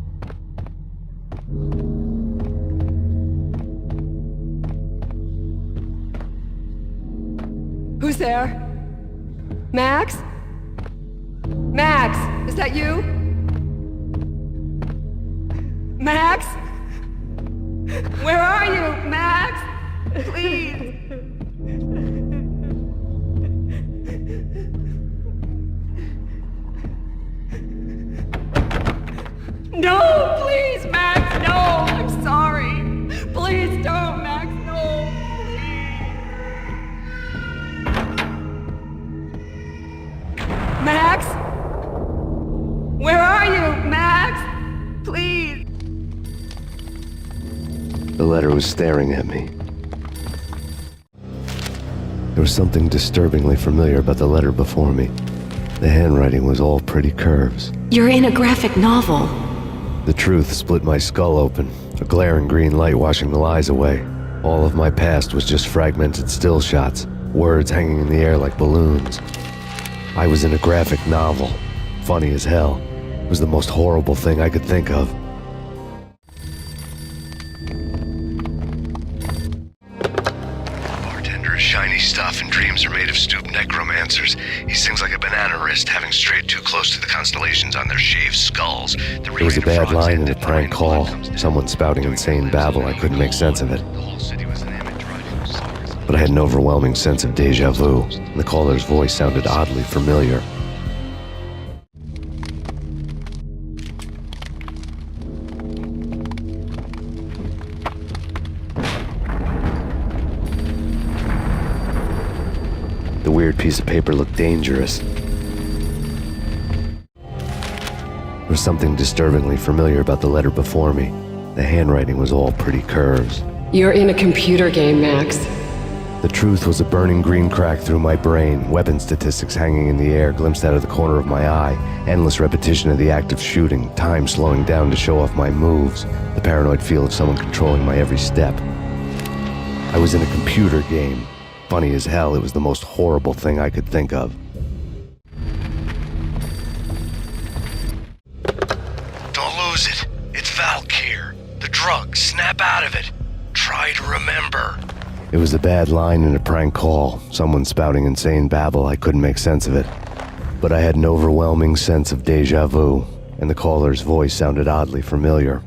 there? Max? Max, is that you? Max? Where are you, Max? Please. No, please, Max, no! I'm sorry. Please don't, Max, no. Max? Where are you, Max? Please. The letter was staring at me. There was something disturbingly familiar about the letter before me. The handwriting was all pretty curves. You're in a graphic novel. The truth split my skull open, a glaring green light washing the lies away. All of my past was just fragmented still shots, words hanging in the air like balloons. I was in a graphic novel. Funny as hell. It was the most horrible thing I could think of. Bartender is shiny stuff and dreams are made of stooped necromancers. He sings like a banana wrist, having strayed too close to the constellations on their shaved skulls. There was a bad line in a prank call. Someone spouting insane babble. I couldn't make sense of it. But I had an overwhelming sense of deja vu, and the caller's voice sounded oddly familiar. The weird piece of paper looked dangerous. There was something disturbingly familiar about the letter before me. The handwriting was all pretty curves. You're in a computer game, Max. The truth was a burning green crack through my brain, weapon statistics hanging in the air glimpsed out of the corner of my eye, endless repetition of the act of shooting, time slowing down to show off my moves, the paranoid feel of someone controlling my every step. I was in a computer game. Funny as hell, it was the most horrible thing I could think of. Don't lose it. It's Valkyr. The drug. Snap out of it. Try to remember. It was a bad line in a prank call. Someone spouting insane babble. I couldn't make sense of it. But I had an overwhelming sense of deja vu, and the caller's voice sounded oddly familiar.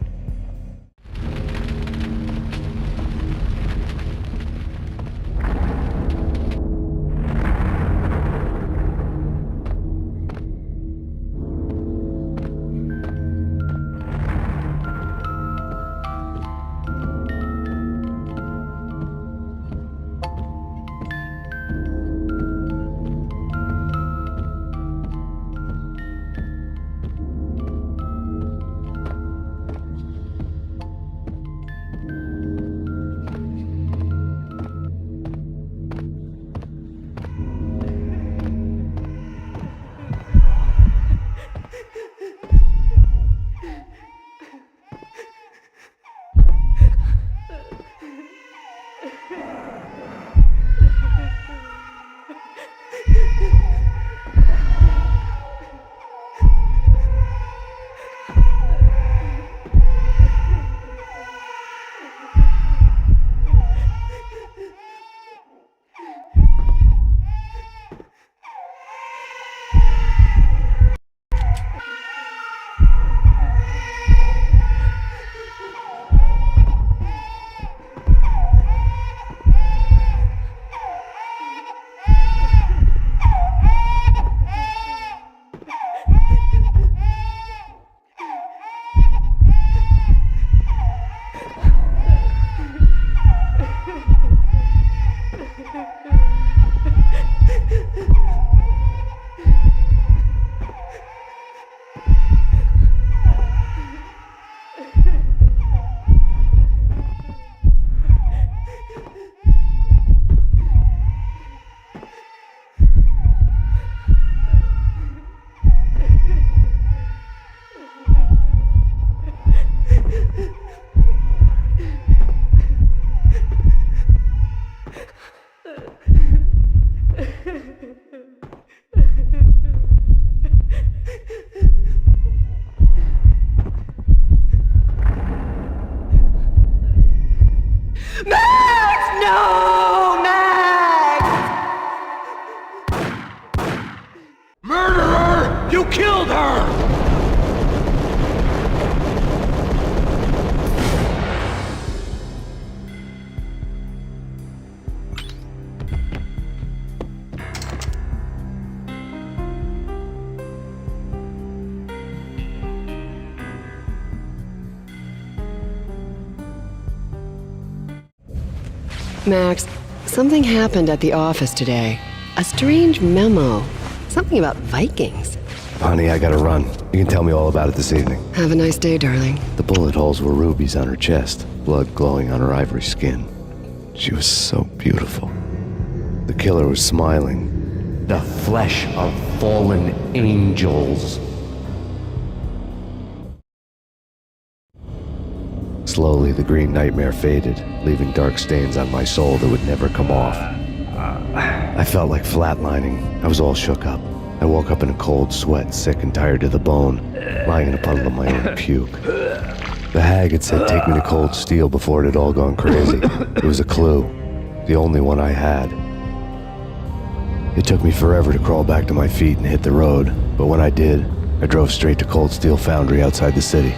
Max! No! Max! Max, something happened at the office today. A strange memo. Something about Vikings. Honey, I gotta run. You can tell me all about it this evening. Have a nice day, darling. The bullet holes were rubies on her chest, blood glowing on her ivory skin. She was so beautiful. The killer was smiling. The flesh of fallen angels. Slowly, the green nightmare faded, leaving dark stains on my soul that would never come off. I felt like flatlining. I was all shook up. I woke up in a cold sweat, sick and tired to the bone, lying in a puddle of my own puke. The hag had said take me to Cold Steel before it had all gone crazy. It was a clue, the only one I had. It took me forever to crawl back to my feet and hit the road, but when I did, I drove straight to Cold Steel Foundry outside the city.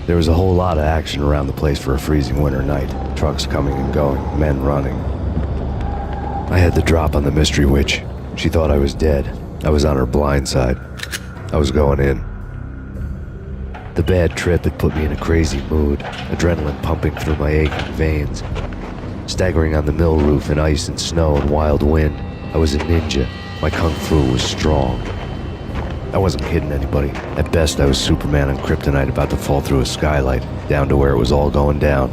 There was a whole lot of action around the place for a freezing winter night. Trucks coming and going, men running. I had the drop on the mystery witch. She thought I was dead. I was on her blind side. I was going in. The bad trip had put me in a crazy mood, adrenaline pumping through my aching veins. Staggering on the mill roof in ice and snow and wild wind, I was a ninja. My kung fu was strong. I wasn't kidding anybody. At best, I was Superman on Kryptonite about to fall through a skylight, down to where it was all going down.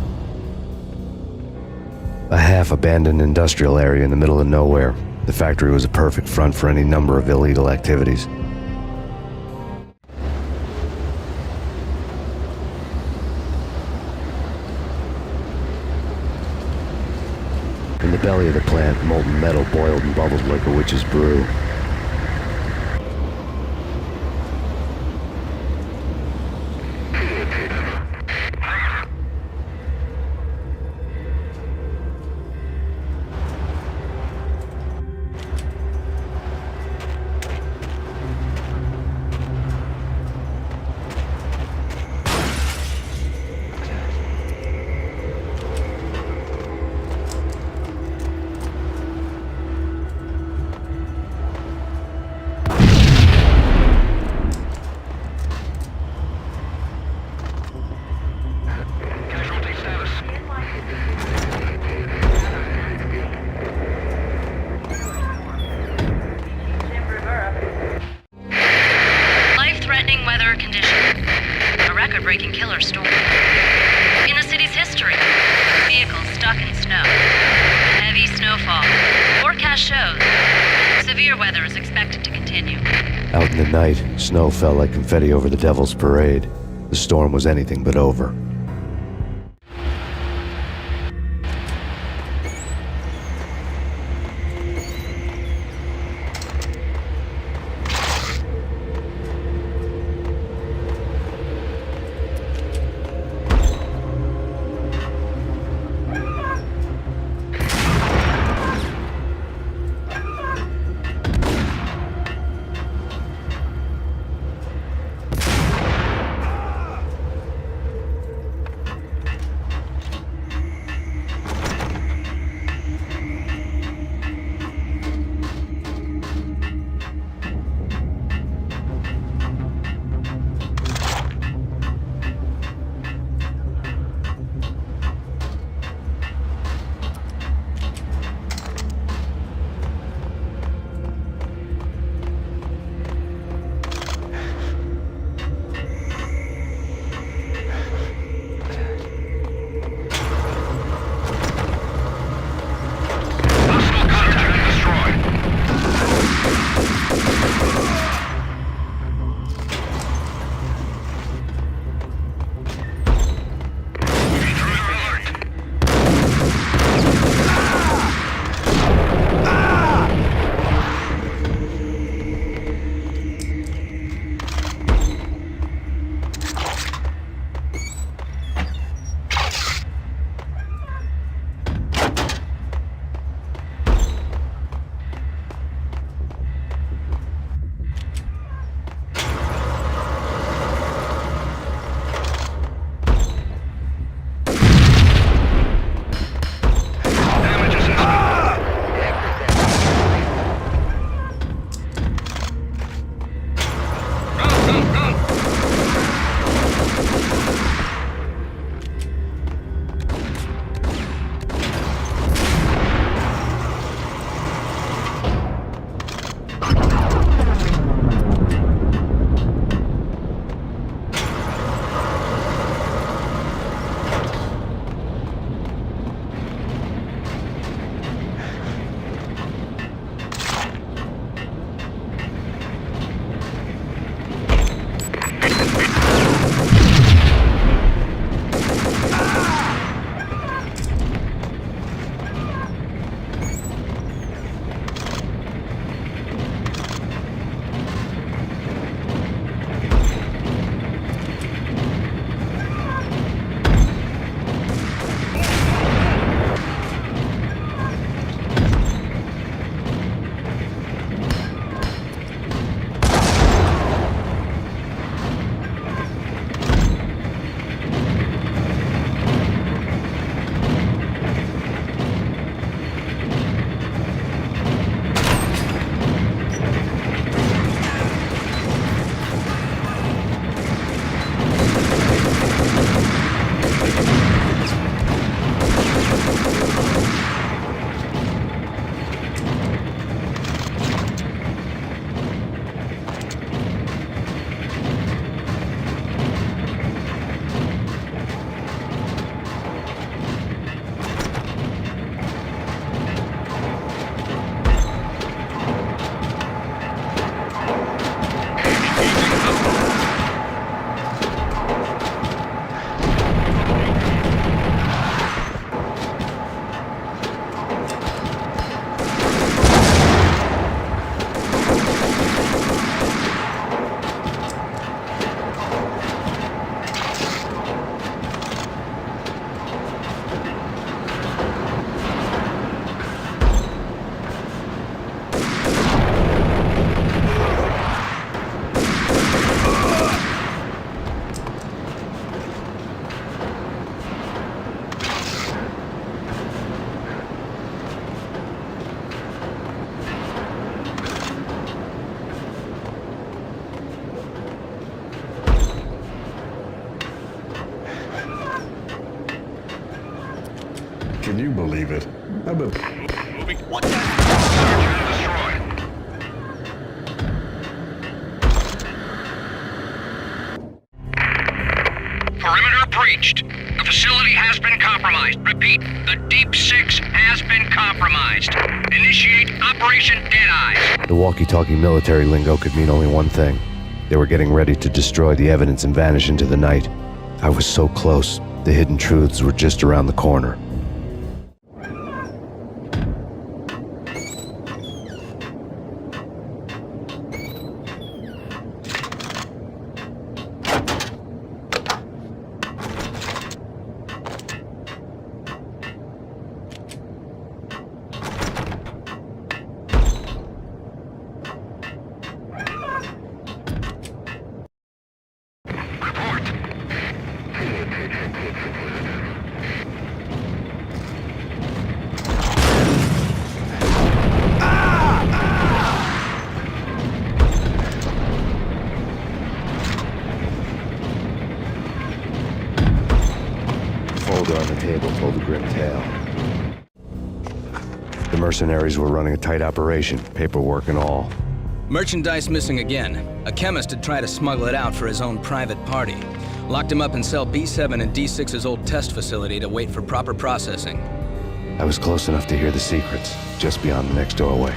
A half-abandoned industrial area in the middle of nowhere. The factory was a perfect front for any number of illegal activities. In the belly of the plant, molten metal boiled and bubbled like a witch's brew. Life-threatening weather conditions. A record-breaking killer storm. In the city's history, vehicles stuck in snow. Heavy snowfall. Forecast shows severe weather is expected to continue. Out in the night, snow fell like confetti over the Devil's Parade. The storm was anything but over. Can you believe it? I've been... What the? Perimeter breached. The facility has been compromised. Repeat, the Deep Six has been compromised. Initiate Operation Deadeye. The walkie-talkie military lingo could mean only one thing. They were getting ready to destroy the evidence and vanish into the night. I was so close. The hidden truths were just around the corner. Folder on the table told a grim tale. The mercenaries were running a tight operation, paperwork and all. Merchandise missing again. A chemist had tried to smuggle it out for his own private party. Locked him up in cell B7 in D6's old test facility to wait for proper processing. I was close enough to hear the secrets, just beyond the next doorway.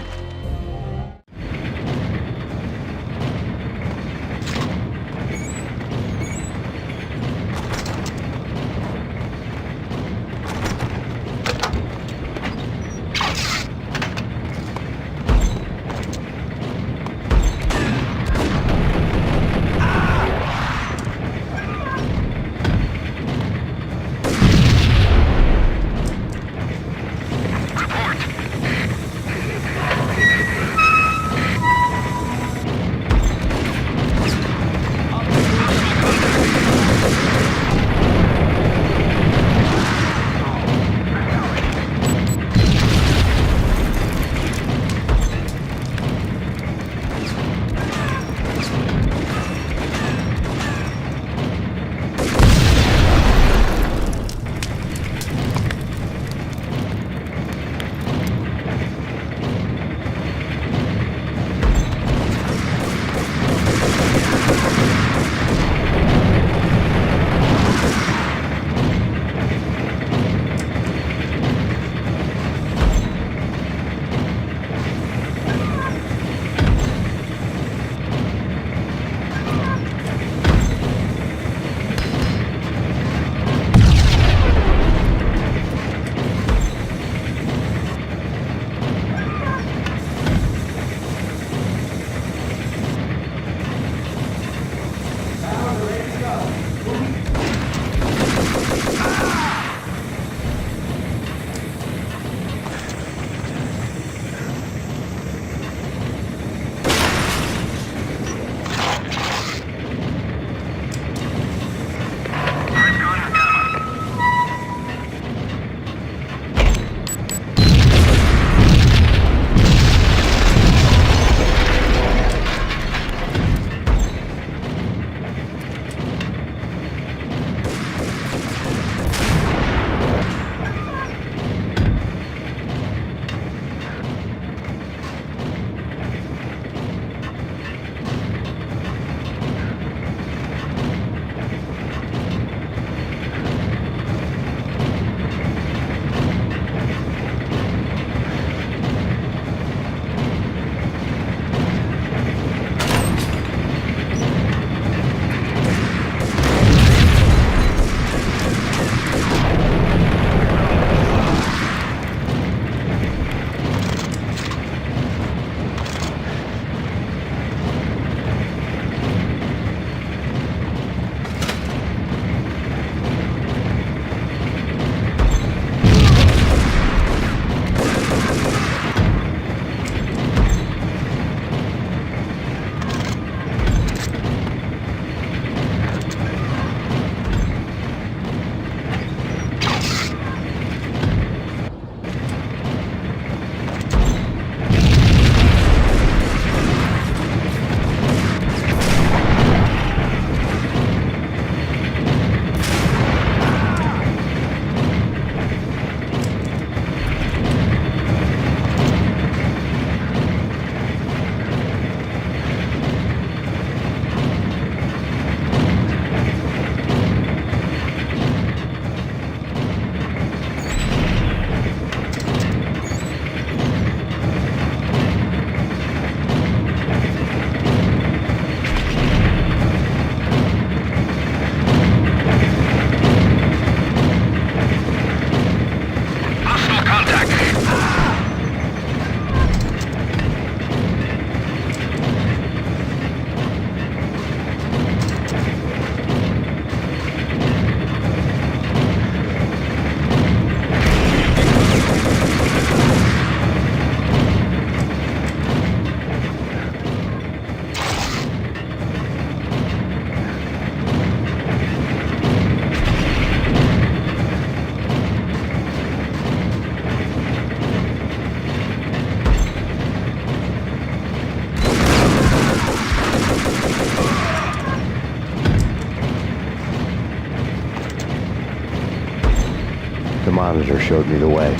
monitor showed me the way.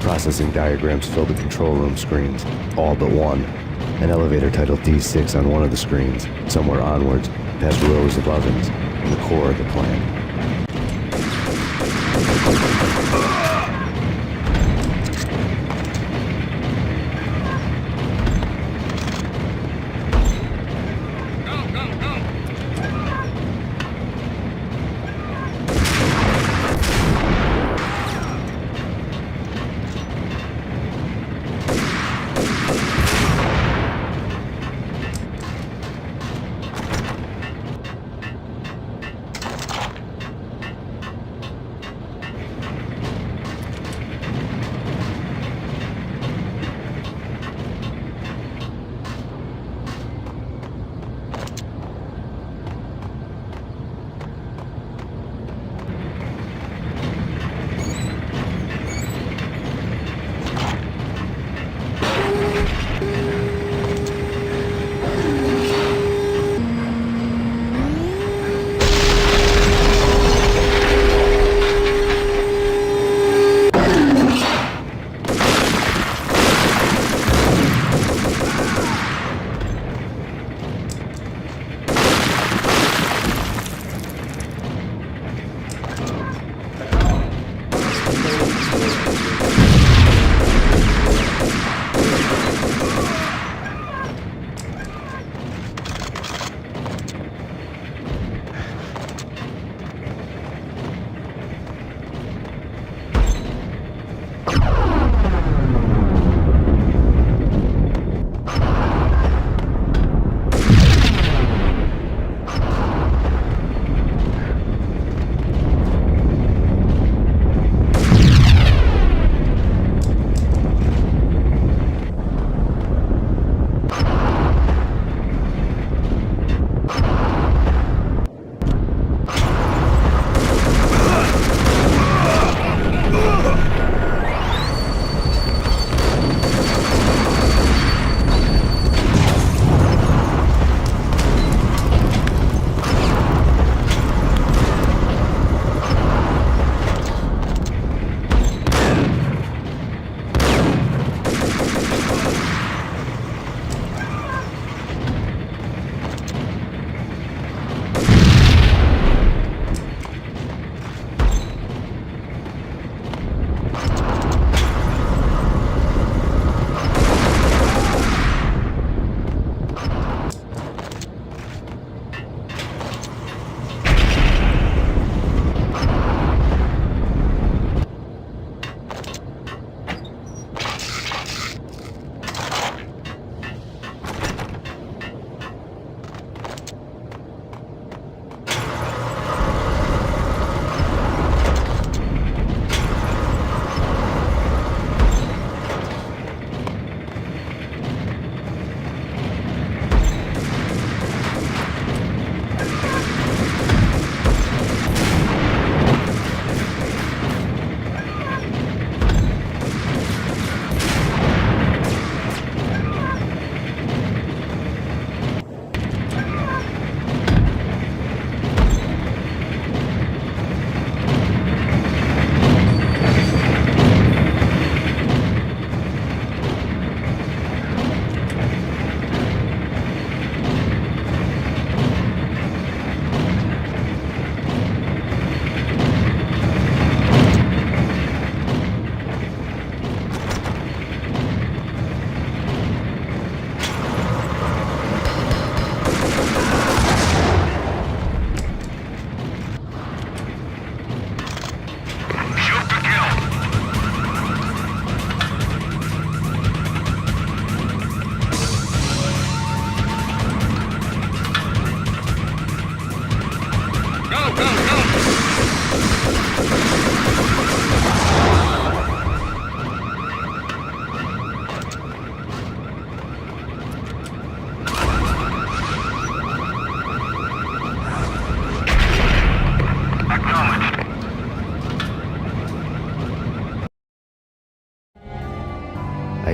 Processing diagrams filled the control room screens, all but one. An elevator titled D6 on one of the screens, somewhere onwards, past rows of ovens, in the core of the plant.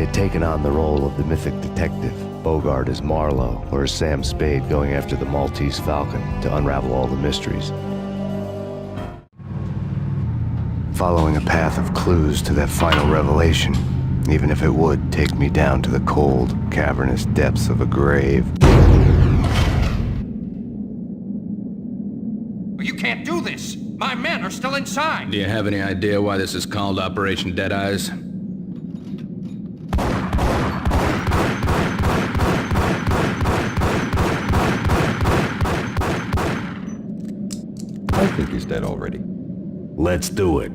had taken on the role of the mythic detective, Bogart as Marlowe, or as Sam Spade going after the Maltese Falcon to unravel all the mysteries. Following a path of clues to that final revelation, even if it would take me down to the cold, cavernous depths of a grave. You can't do this! My men are still inside! Do you have any idea why this is called Operation Deadeyes? I think he's dead already. Let's do it.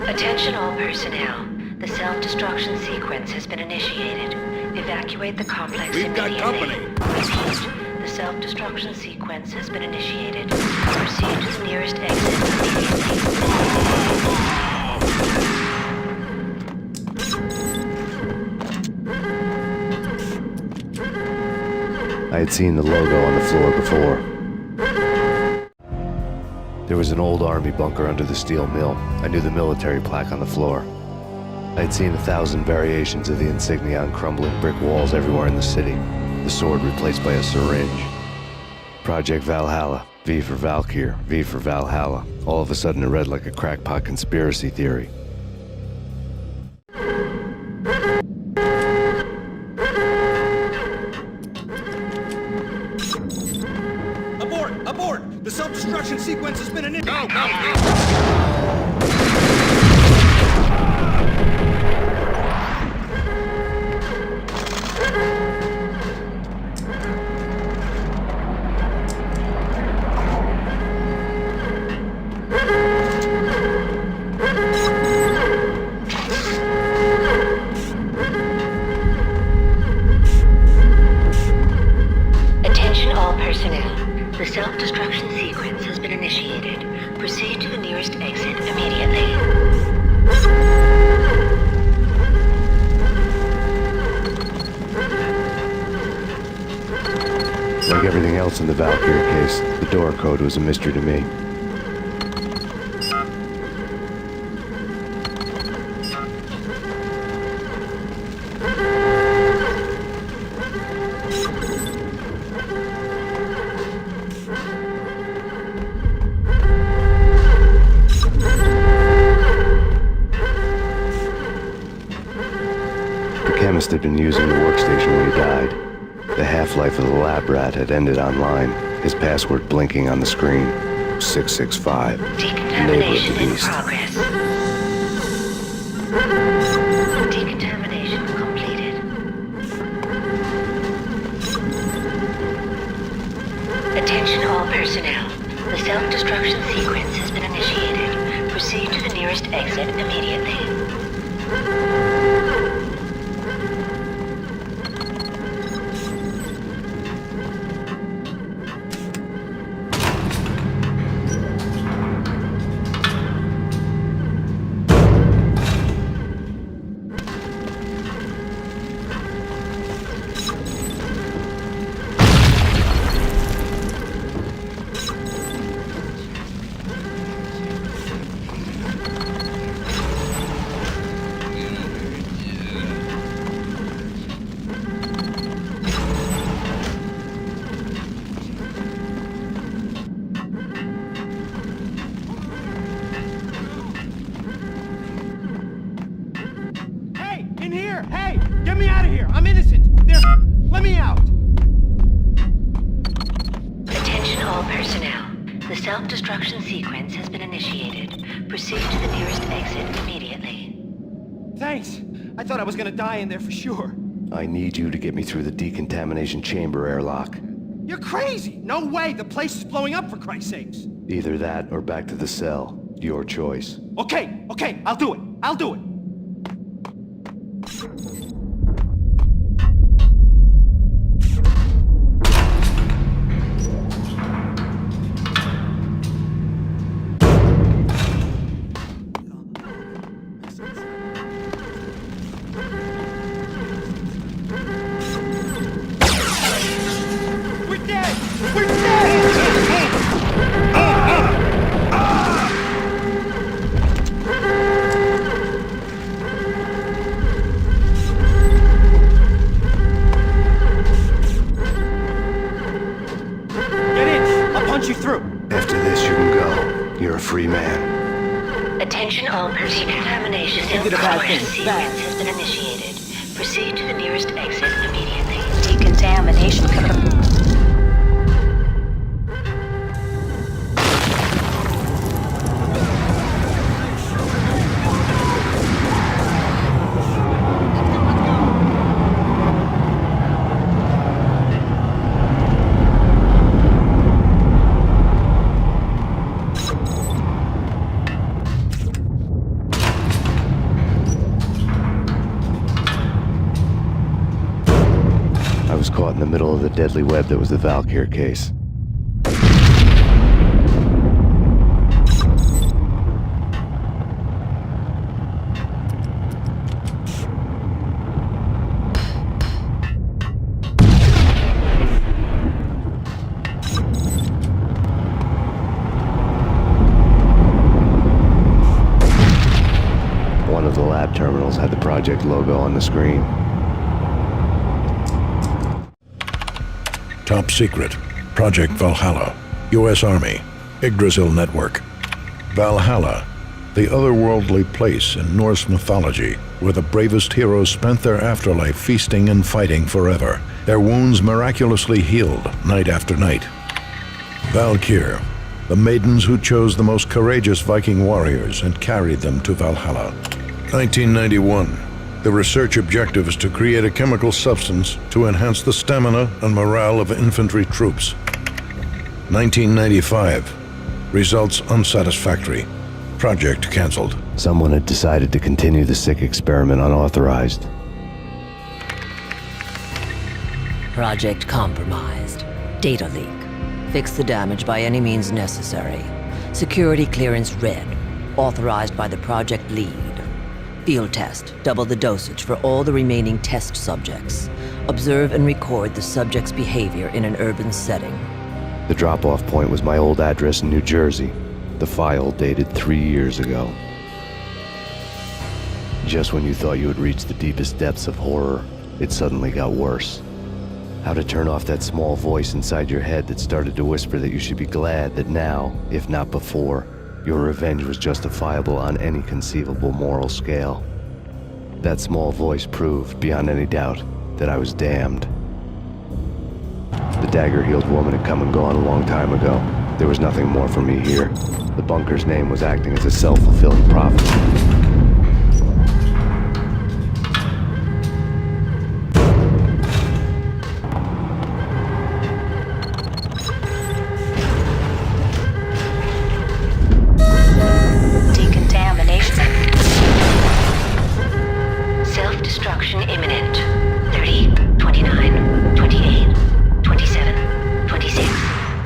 Attention all personnel. The self-destruction sequence has been initiated. Evacuate the complex immediately. We've got company. Repeat. The self-destruction sequence has been initiated. Proceed to the nearest exit immediately. I had seen the logo on the floor before. There was an old army bunker under the steel mill. I knew the military plaque on the floor. I had seen 1,000 variations of the insignia on crumbling brick walls everywhere in the city. The sword replaced by a syringe. Project Valhalla, V for Valkyr, V for Valhalla. All of a sudden it read like a crackpot conspiracy theory. Abort! Abort! The self-destruction sequence has been initiated. Go, go, go! Attention all personnel. The self-destruction sequence has been initiated. Proceed to the nearest exit immediately. Like everything else in the Valkyrie case, the door code was a mystery to me. The chemist had been using the workstation when he died. The half-life of the lab rat had ended online, his password blinking on the screen. 665. Decontamination in Beast. progress. Decontamination completed. Attention all personnel. The self-destruction sequence has been initiated. Proceed to the nearest exit immediately. Hey! In here! Hey! Get me out of here! I'm innocent! Let me out! Attention all personnel. The self-destruction sequence has been initiated. Proceed to the nearest exit immediately. Thanks! I thought I was gonna die in there for sure. I need you to get me through the decontamination chamber airlock. You're crazy! No way! The place is blowing up, for Christ's sakes! Either that or back to the cell. Your choice. Okay, okay, I'll do it. I'll do it. We're dead! We're dead! punch you through. After this, you can go. You're a free man. Attention all personnel. Decontamination You did a bad thing. sequence has been initiated. Proceed to the nearest exit immediately. Decontamination. I was caught in the middle of the deadly web that was the Valkyr case. One of the lab terminals had the project logo on the screen. Top secret. Project Valhalla. U.S. Army. Yggdrasil Network. Valhalla. The otherworldly place in Norse mythology where the bravest heroes spent their afterlife feasting and fighting forever. Their wounds miraculously healed night after night. Valkyr. The maidens who chose the most courageous Viking warriors and carried them to Valhalla. 1991. The research objective is to create a chemical substance to enhance the stamina and morale of infantry troops. 1995. Results unsatisfactory. Project cancelled. Someone had decided to continue the sick experiment unauthorized. Project compromised. Data leak. Fix the damage by any means necessary. Security clearance red. Authorized by the project lead. Field test. Double the dosage for all the remaining test subjects. Observe and record the subject's behavior in an urban setting. The drop-off point was my old address in New Jersey. The file dated 3 years ago. Just when you thought you had reached the deepest depths of horror, it suddenly got worse. How to turn off that small voice inside your head that started to whisper that you should be glad that now, if not before, your revenge was justifiable on any conceivable moral scale. That small voice proved, beyond any doubt, that I was damned. The dagger-heeled woman had come and gone a long time ago. There was nothing more for me here. The bunker's name was acting as a self-fulfilling prophecy. Self-destruction imminent. 30, 29, 28, 27, 26,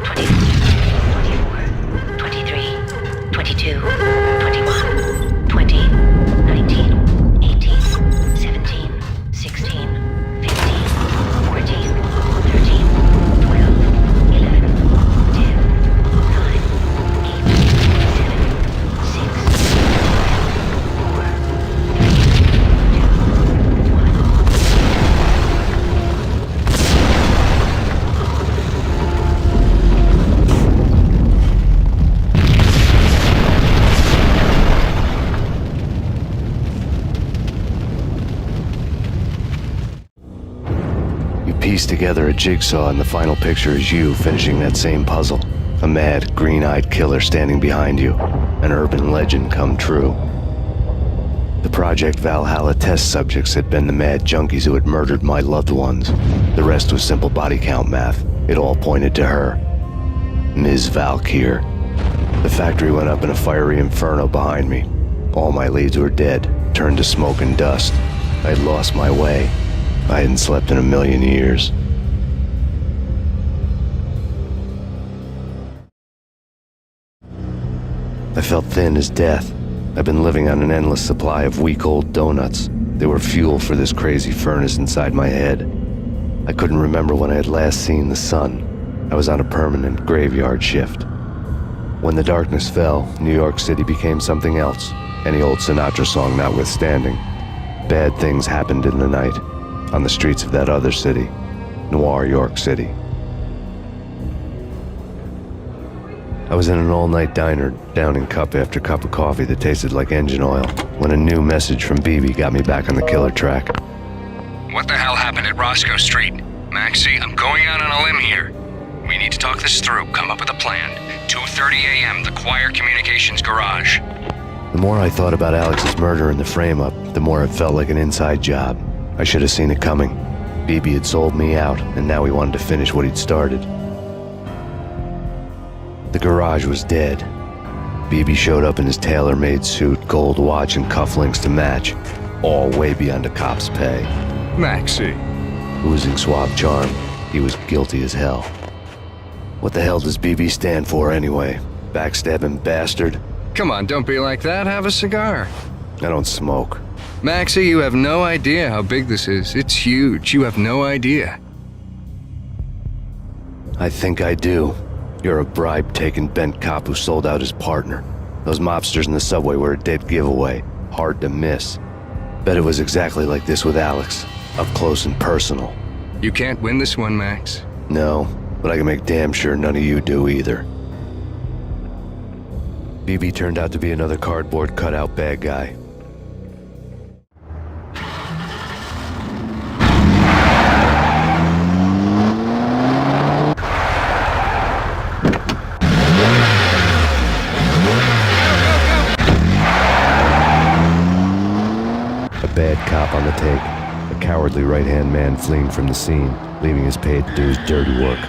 24, 23, 22, 21, 20, 19, 18, 17, 16, 15, 14, 13, 12, 11, 10, 9, 8, 7, 6, Piece together a jigsaw, and the final picture is you finishing that same puzzle. A mad, green-eyed killer standing behind you. An urban legend come true. The Project Valhalla test subjects had been the mad junkies who had murdered my loved ones. The rest was simple body count math. It all pointed to her. Ms. Valkyr. The factory went up in a fiery inferno behind me. All my leads were dead, turned to smoke and dust. I had lost my way. I hadn't slept in a million years. I felt thin as death. I've been living on an endless supply of week-old donuts. They were fuel for this crazy furnace inside my head. I couldn't remember when I had last seen the sun. I was on a permanent graveyard shift. When the darkness fell, New York City became something else, any old Sinatra song notwithstanding. Bad things happened in the night. On the streets of that other city, Noir York City. I was in an all-night diner, downing cup after cup of coffee that tasted like engine oil, when a new message from BB got me back on the killer track. What the hell happened at Roscoe Street? Maxie, I'm going out on a limb here. We need to talk this through, come up with a plan. 2:30 a.m., the Choir Communications Garage. The more I thought about Alex's murder and the frame-up, the more it felt like an inside job. I should have seen it coming. BB had sold me out, and now he wanted to finish what he'd started. The garage was dead. BB showed up in his tailor-made suit, gold watch, and cufflinks to match, all way beyond a cop's pay. Maxie. Oozing suave charm, he was guilty as hell. What the hell does BB stand for anyway? Backstabbing bastard? Come on, don't be like that. Have a cigar. I don't smoke. Maxie, you have no idea how big this is. It's huge. You have no idea. I think I do. You're a bribe-taking bent cop who sold out his partner. Those mobsters in the subway were a dead giveaway. Hard to miss. Bet it was exactly like this with Alex. Up close and personal. You can't win this one, Max. No, but I can make damn sure none of you do either. BB turned out to be another cardboard cutout bad guy. Bad cop on the take, a cowardly right-hand man fleeing from the scene, leaving his paid to do his dirty work.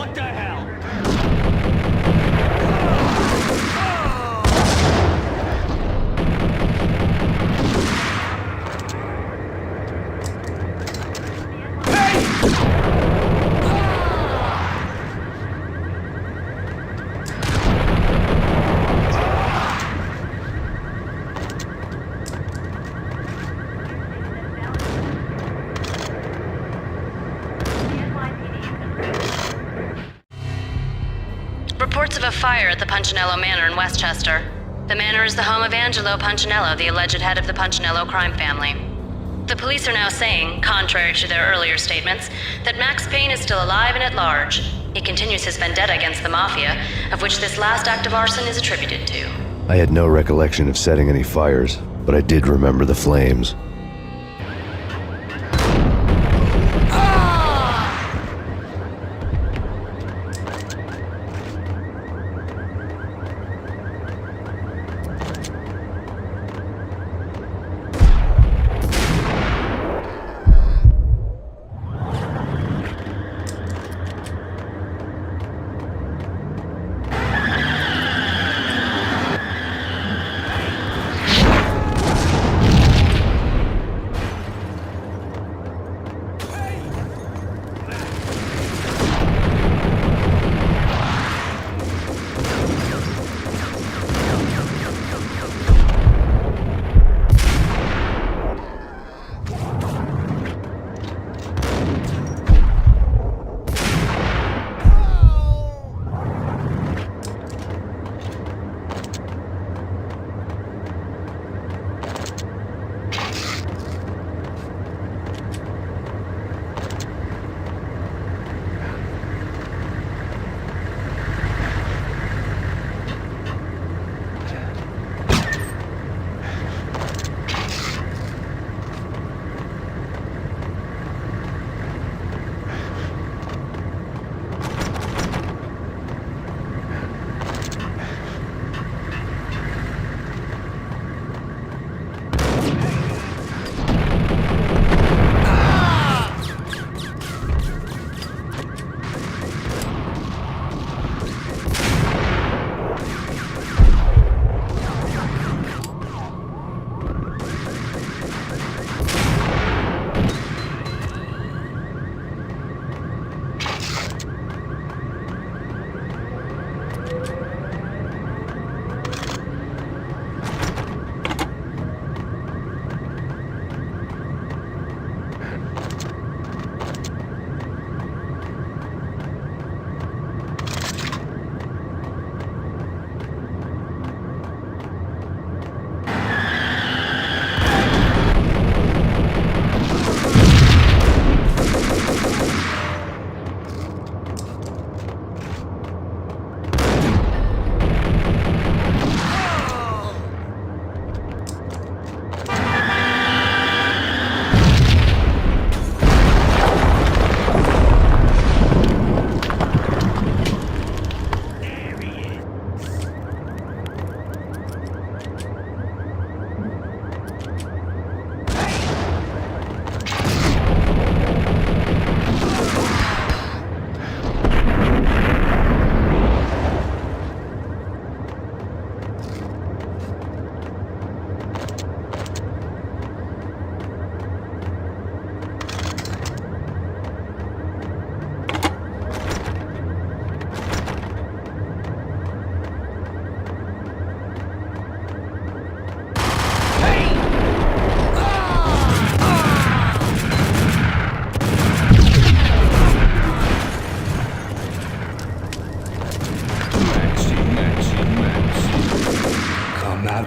What the hell? Reports of a fire at the Punchinello Manor in Westchester. The manor is the home of Angelo Punchinello, the alleged head of the Punchinello crime family. The police are now saying, contrary to their earlier statements, that Max Payne is still alive and at large. He continues his vendetta against the Mafia, of which this last act of arson is attributed to. I had no recollection of setting any fires, but I did remember the flames.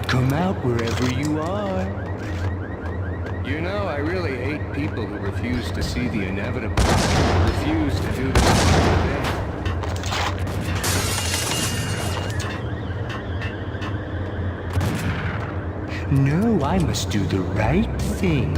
Come out wherever you are. You know, I really hate people who refuse to see the inevitable. Refuse to do the right thing. No, I must do the right thing.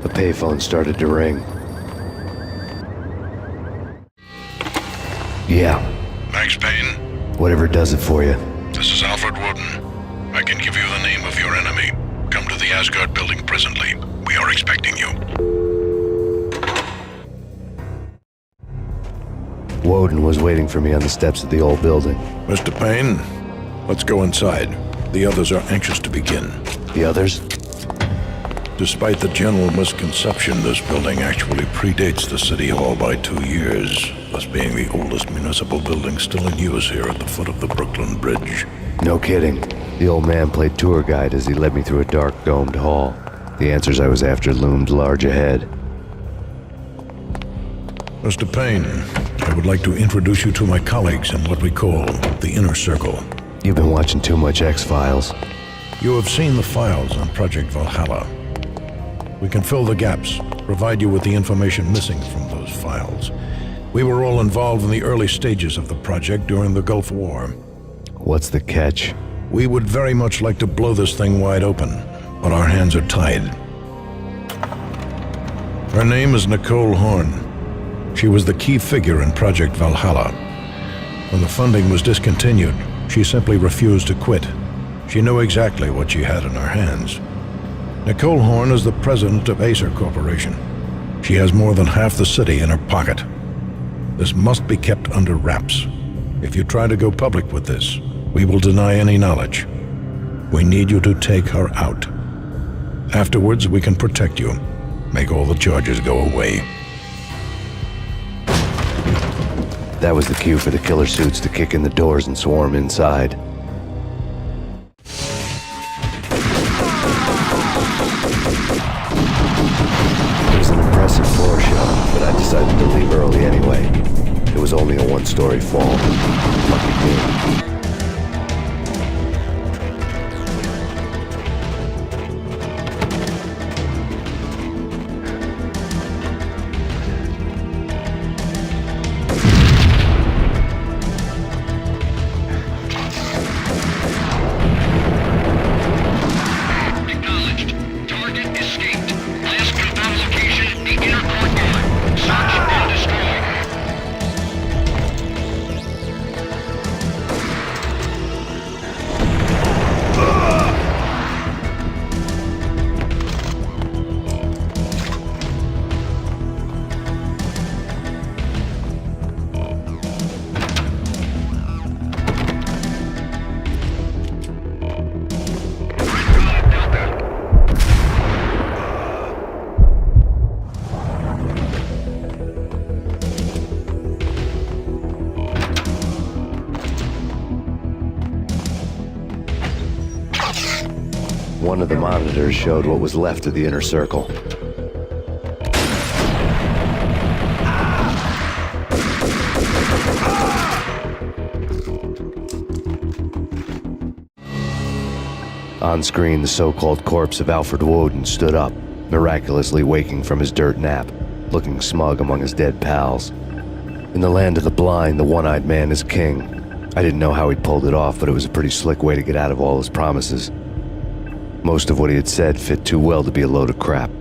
The payphone started to ring. Yeah. Max Payne? Whatever does it for you. This is Alfred Woden. I can give you the name of your enemy. Come to the Asgard building presently. We are expecting you. Woden was waiting for me on the steps of the old building. Mr. Payne, let's go inside. The others are anxious to begin. The others? Despite the general misconception, this building actually predates the City Hall by 2 years, thus being the oldest municipal building still in use here at the foot of the Brooklyn Bridge. No kidding. The old man played tour guide as he led me through a dark, domed hall. The answers I was after loomed large ahead. Mr. Payne, I would like to introduce you to my colleagues in what we call the Inner Circle. You've been watching too much X-Files. You have seen the files on Project Valhalla. We can fill the gaps, provide you with the information missing from those files. We were all involved in the early stages of the project during the Gulf War. What's the catch? We would very much like to blow this thing wide open, but our hands are tied. Her name is Nicole Horn. She was the key figure in Project Valhalla. When the funding was discontinued, she simply refused to quit. She knew exactly what she had in her hands. Nicole Horn is the president of Acer Corporation. She has more than half the city in her pocket. This must be kept under wraps. If you try to go public with this, we will deny any knowledge. We need you to take her out. Afterwards, we can protect you, make all the charges go away. That was the cue for the killer suits to kick in the doors and swarm inside. It was an impressive floor show, but I decided to leave early anyway. It was only a one-story fall. Lucky me. One of the monitors showed what was left of the inner circle. On screen, the so-called corpse of Alfred Woden stood up, miraculously waking from his dirt nap, looking smug among his dead pals. In the land of the blind, the one-eyed man is king. I didn't know how he'd pulled it off, but it was a pretty slick way to get out of all his promises. Most of what he had said fit too well to be a load of crap.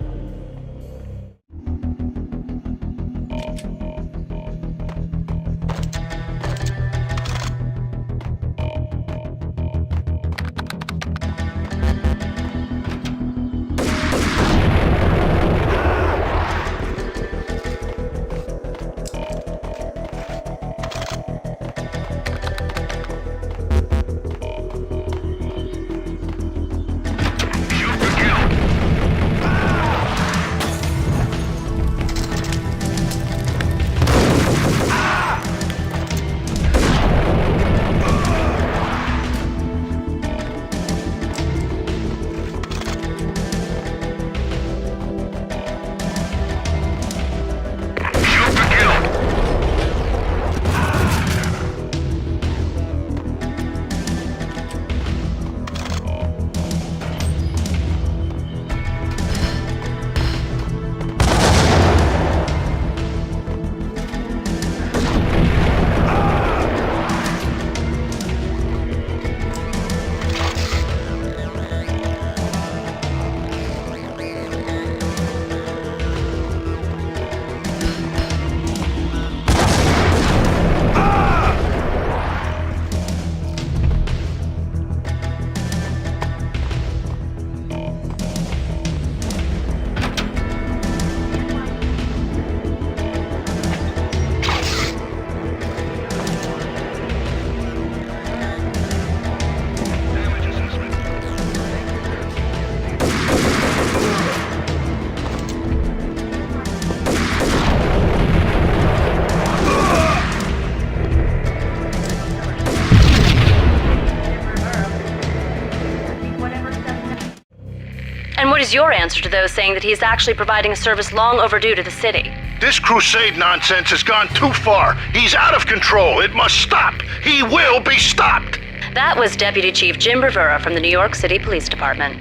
is your answer to those saying that he is actually providing a service long overdue to the city? This crusade nonsense has gone too far. He's out of control. It must stop. He will be stopped. That was Deputy Chief Jim Rivera from the New York City Police Department.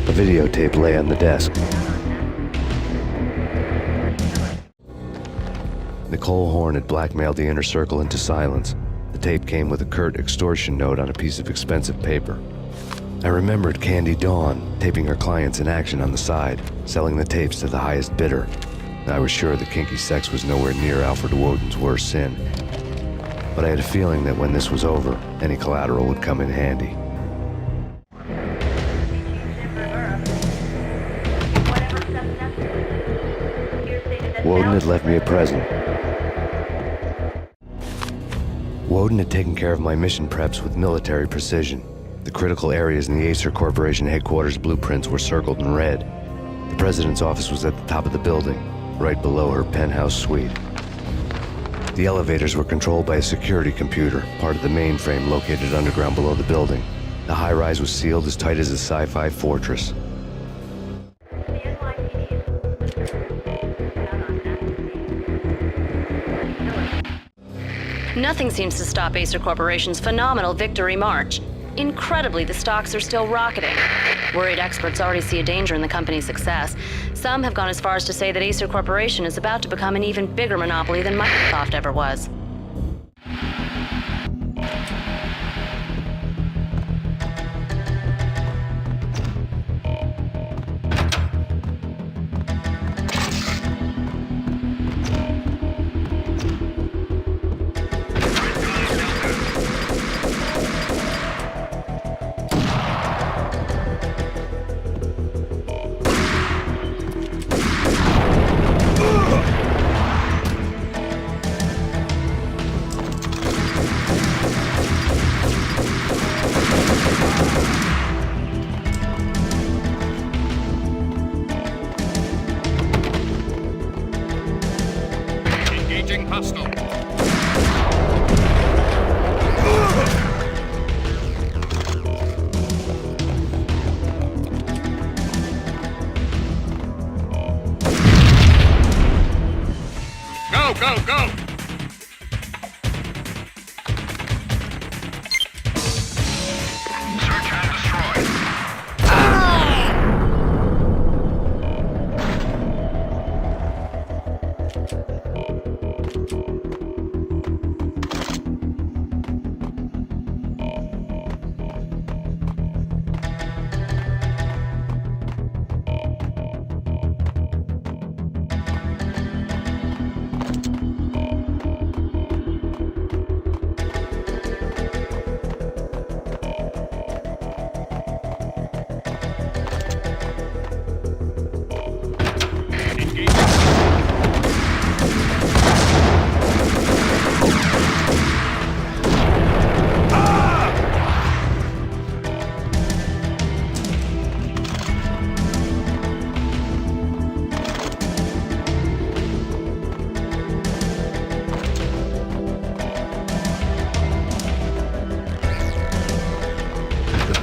A videotape lay on the desk. Nicole Horn had blackmailed the inner circle into silence. The tape came with a curt extortion note on a piece of expensive paper. I remembered Candy Dawn taping her clients in action on the side, selling the tapes to the highest bidder. I was sure that kinky sex was nowhere near Alfred Woden's worst sin. But I had a feeling that when this was over, any collateral would come in handy. Woden had left me a present. Woden had taken care of my mission preps with military precision. The critical areas in the Acer Corporation headquarters blueprints were circled in red. The president's office was at the top of the building, right below her penthouse suite. The elevators were controlled by a security computer, part of the mainframe located underground below the building. The high-rise was sealed as tight as a sci-fi fortress. Nothing seems to stop Acer Corporation's phenomenal victory march. Incredibly, the stocks are still rocketing. Worried experts already see a danger in the company's success. Some have gone as far as to say that Acer Corporation is about to become an even bigger monopoly than Microsoft ever was. Go!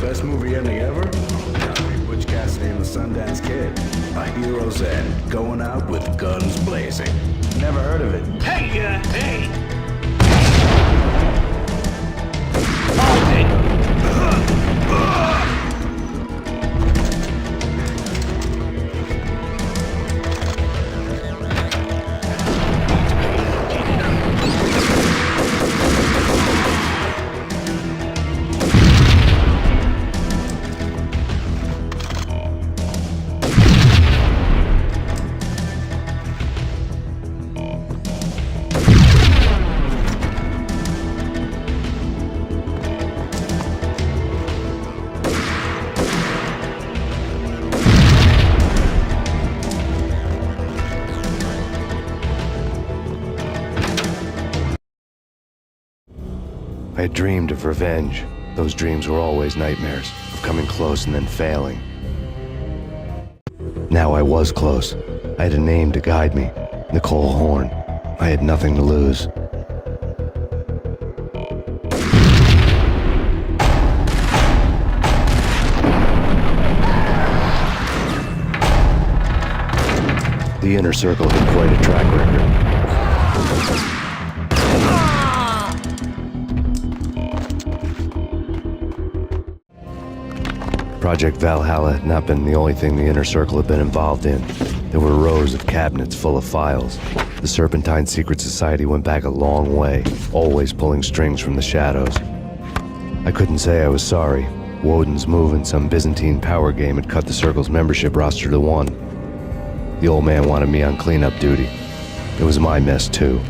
Best movie ending ever? Gotta be Butch Cassidy and the Sundance Kid. A hero's end, going out with guns blazing. Never heard of it. Hey! I dreamed of revenge. Those dreams were always nightmares, of coming close and then failing. Now I was close. I had a name to guide me, Nicole Horn. I had nothing to lose. The Inner Circle had quite a track record. Project Valhalla had not been the only thing the Inner Circle had been involved in. There were rows of cabinets full of files. The Serpentine Secret Society went back a long way, always pulling strings from the shadows. I couldn't say I was sorry. Woden's move in some Byzantine power game had cut the Circle's membership roster to 1. The old man wanted me on cleanup duty. It was my mess, too.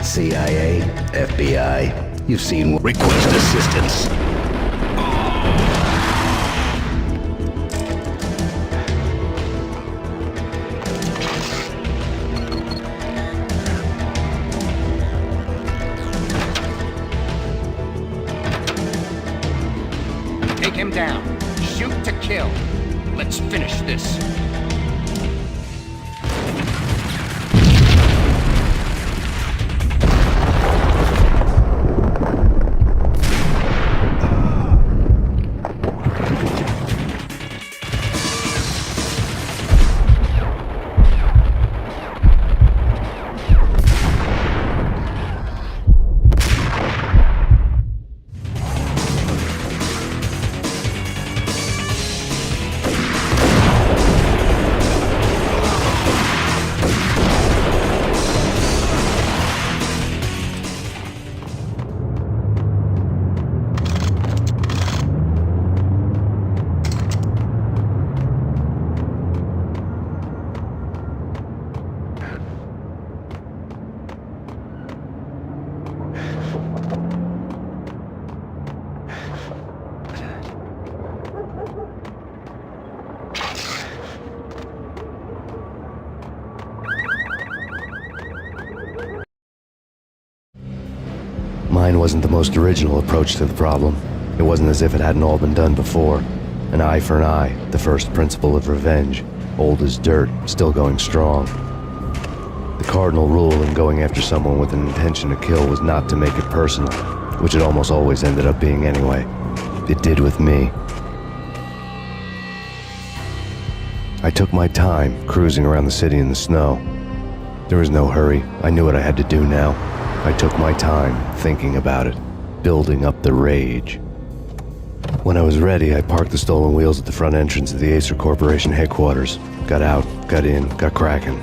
CIA, FBI, you've seen request assistance. Take him down. Shoot to kill. Let's finish this. Mine wasn't the most original approach to the problem. It wasn't as if it hadn't all been done before. An eye for an eye, the first principle of revenge. Old as dirt, still going strong. The cardinal rule in going after someone with an intention to kill was not to make it personal, which it almost always ended up being anyway. It did with me. I took my time, cruising around the city in the snow. There was no hurry. I knew what I had to do now. I took my time, thinking about it, building up the rage. When I was ready, I parked the stolen wheels at the front entrance of the Acer Corporation headquarters. Got out, got in, got cracking.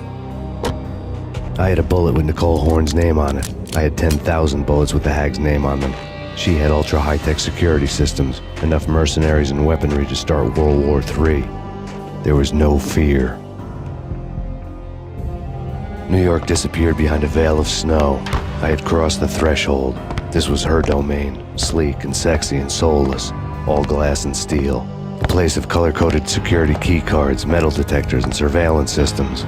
I had a bullet with Nicole Horn's name on it. I had 10,000 bullets with the Hag's name on them. She had ultra-high-tech security systems, enough mercenaries and weaponry to start World War III. There was no fear. New York disappeared behind a veil of snow. I had crossed the threshold. This was her domain, sleek and sexy and soulless, all glass and steel. A place of color-coded security key cards, metal detectors, and surveillance systems.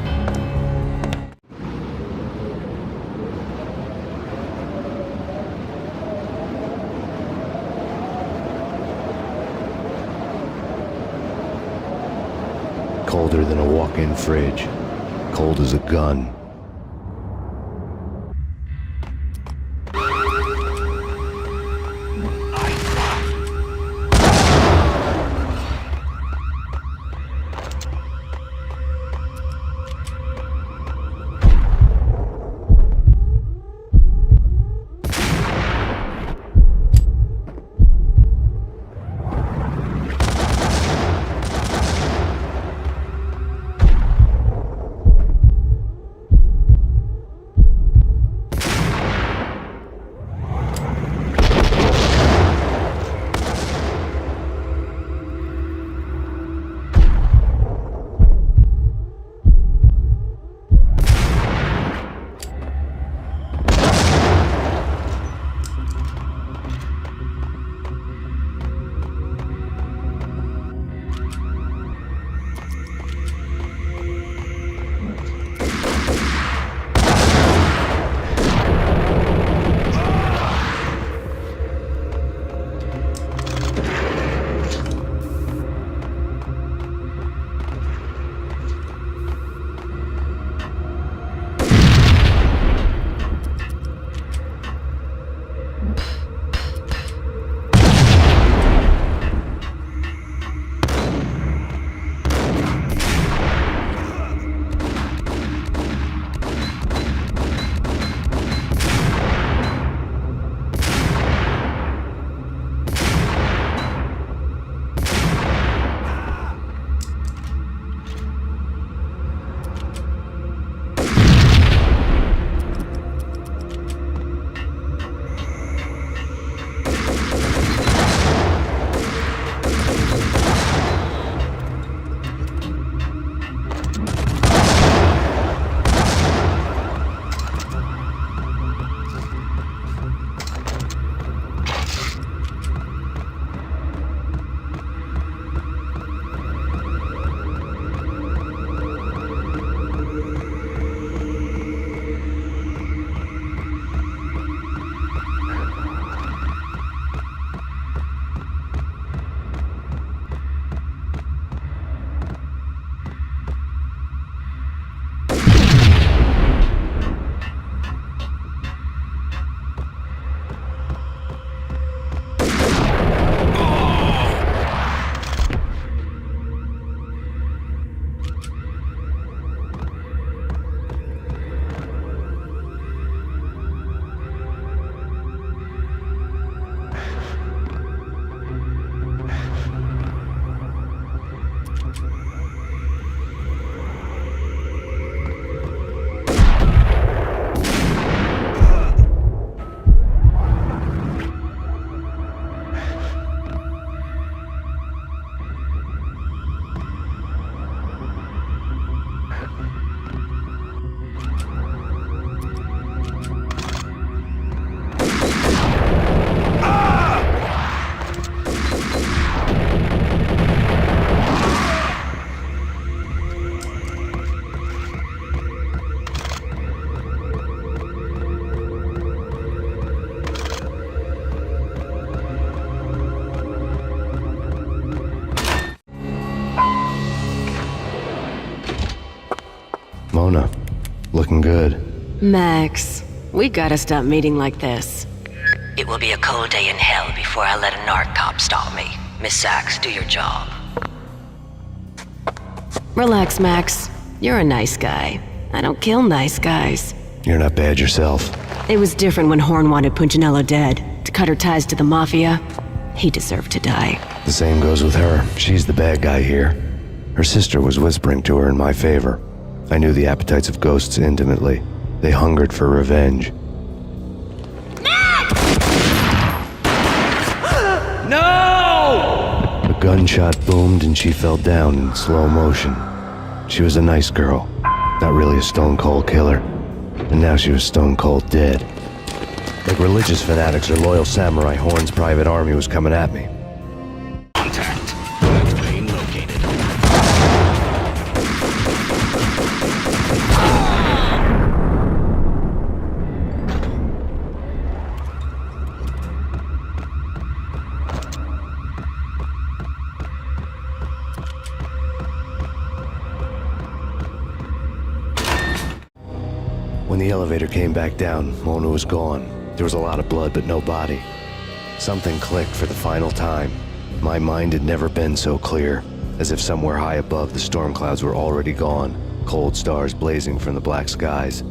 Colder than a walk-in fridge. Cold as a gun. Mona. Looking good. Max, we gotta stop meeting like this. It will be a cold day in hell before I let a narc cop stop me. Miss Sachs, do your job. Relax, Max. You're a nice guy. I don't kill nice guys. You're not bad yourself. It was different when Horn wanted Punchinello dead. To cut her ties to the Mafia, he deserved to die. The same goes with her. She's the bad guy here. Her sister was whispering to her in my favor. I knew the appetites of ghosts intimately. They hungered for revenge. No! A gunshot boomed and she fell down in slow motion. She was a nice girl, not really a stone-cold killer. And now she was stone-cold dead. Like religious fanatics or loyal samurai, Horn's private army was coming at me. Contact. Max Payne located. When the elevator came back down, Mona was gone. There was a lot of blood, but no body. Something clicked for the final time. My mind had never been so clear, as if somewhere high above the storm clouds were already gone, cold stars blazing from the black skies.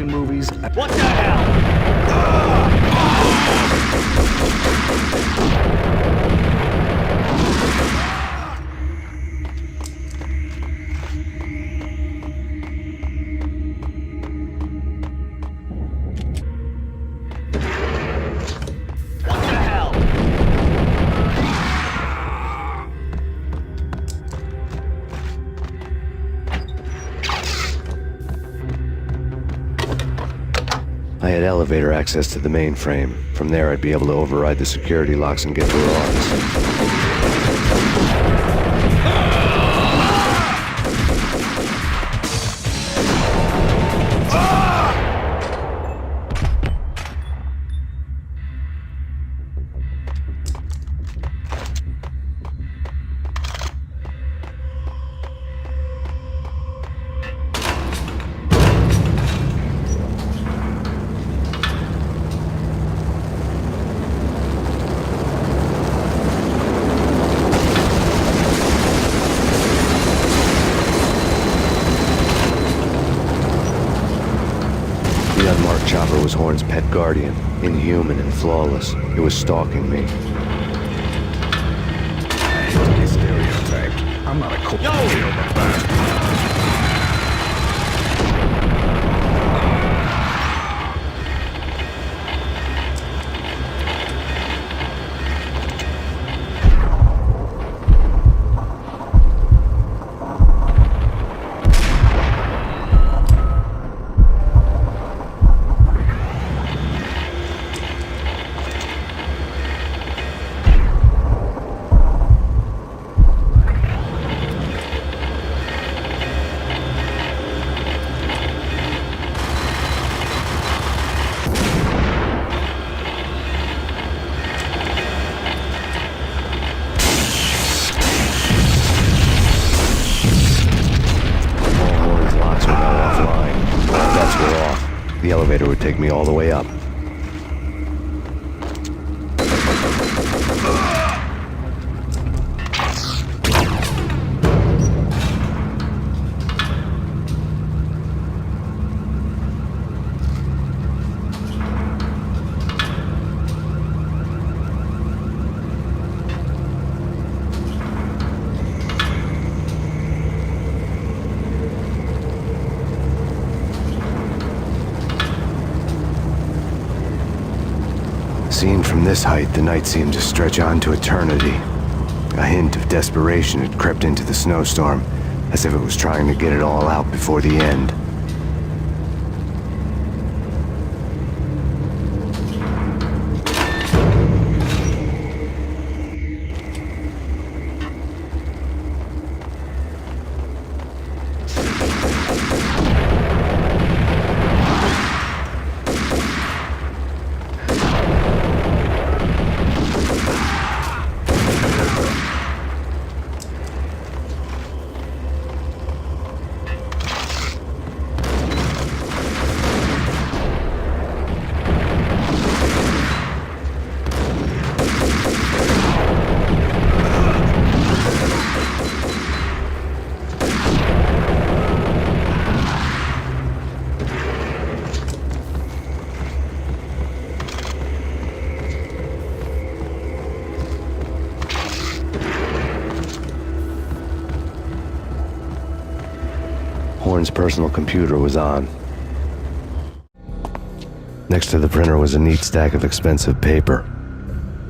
Movies. What the hell? I had elevator access to the mainframe. From there, I'd be able to override the security locks and get to her office. The unmarked chopper was Horn's pet guardian, inhuman and flawless. It was stalking me. I hate to be stereotyped. I'm not a cool The elevator would take me all the way up. Seen from this height, the night seemed to stretch on to eternity. A hint of desperation had crept into the snowstorm, as if it was trying to get it all out before the end. Horn's personal computer was on. Next to the printer was a neat stack of expensive paper.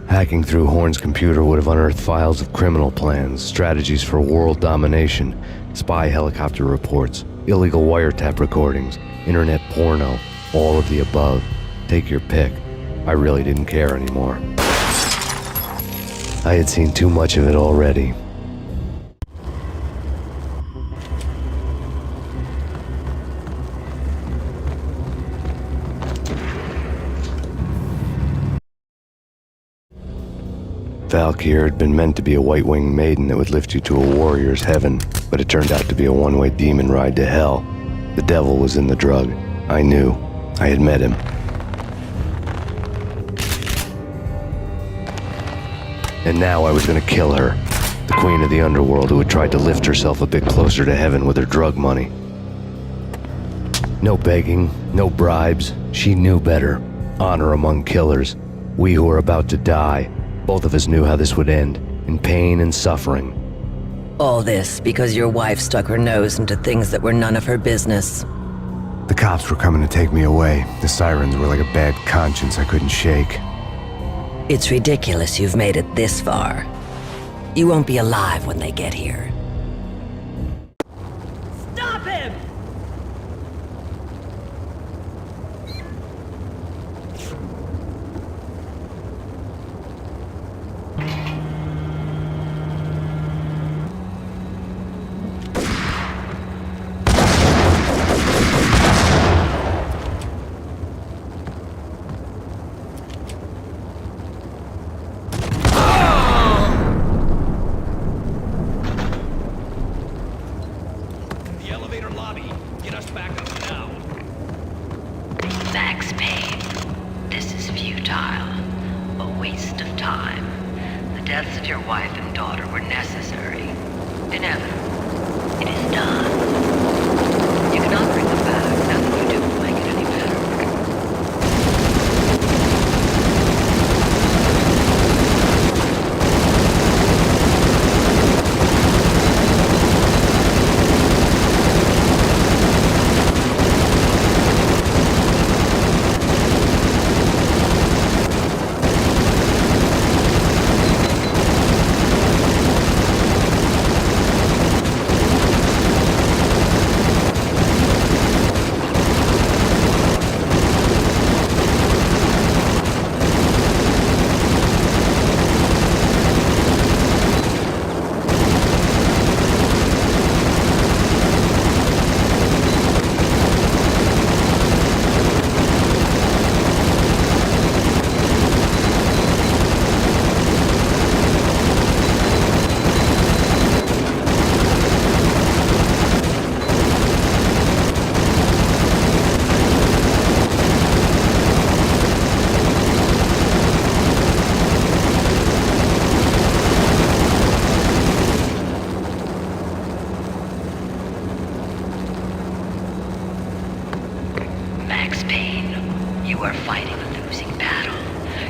Hacking through Horn's computer would have unearthed files of criminal plans, strategies for world domination, spy helicopter reports, illegal wiretap recordings, internet porno, all of the above. Take your pick. I really didn't care anymore. I had seen too much of it already. Valkyr had been meant to be a white-winged maiden that would lift you to a warrior's heaven, but it turned out to be a one-way demon ride to hell. The devil was in the drug. I knew. I had met him. And now I was gonna kill her, the queen of the underworld who had tried to lift herself a bit closer to heaven with her drug money. No begging, no bribes. She knew better. Honor among killers. We who were about to die. Both of us knew how this would end, in pain and suffering. All this because your wife stuck her nose into things that were none of her business. The cops were coming to take me away. The sirens were like a bad conscience I couldn't shake. It's ridiculous you've made it this far. You won't be alive when they get here. Stop him! Max Payne, this is futile. A waste of time. The deaths of your wife and daughter were necessary. Inevitable. It is done. You cannot bring them back. Nothing you do will make it any better. Max Payne, you are fighting a losing battle.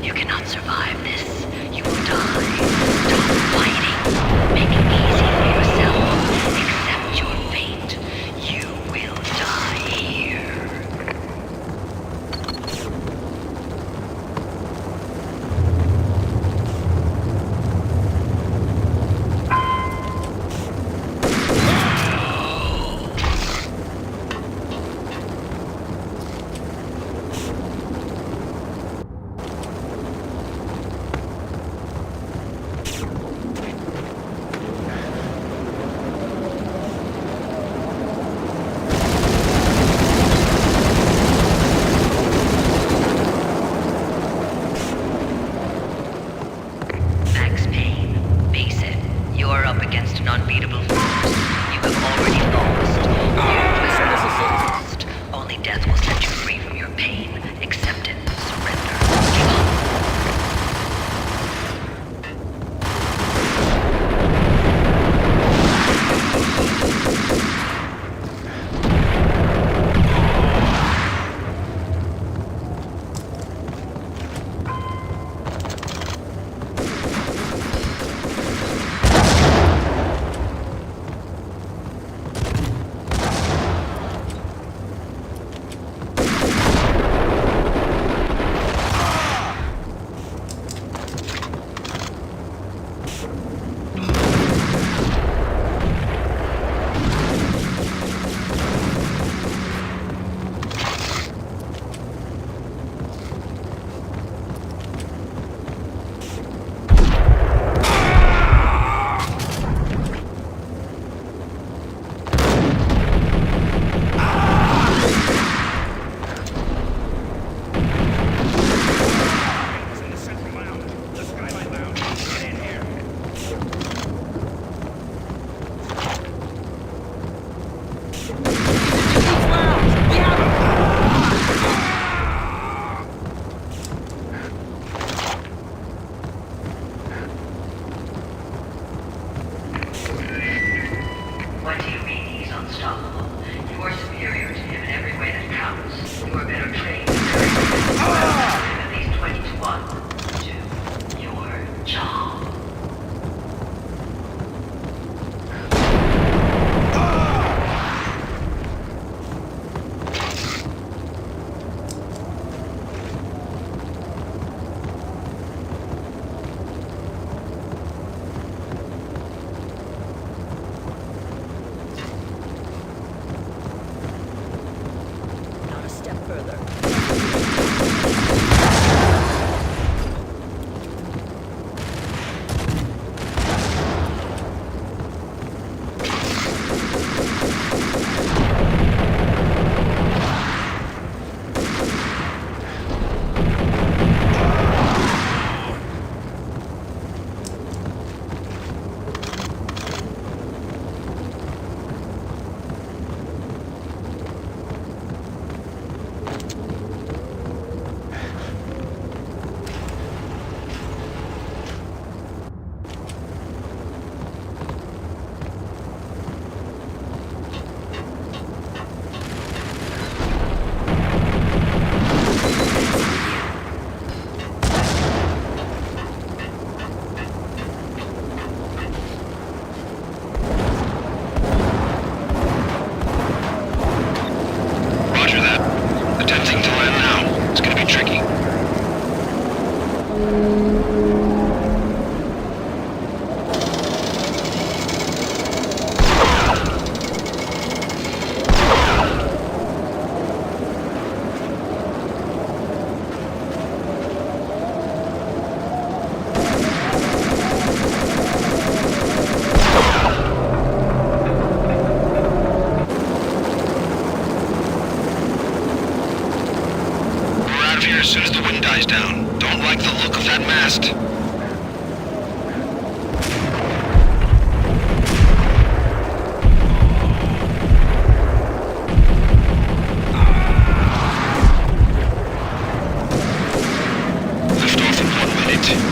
You cannot survive this. You will die. Stop fighting. Make it easy for yourself. Accept your fate. You will die here. like the look of that mast. Lift off in 1 minute.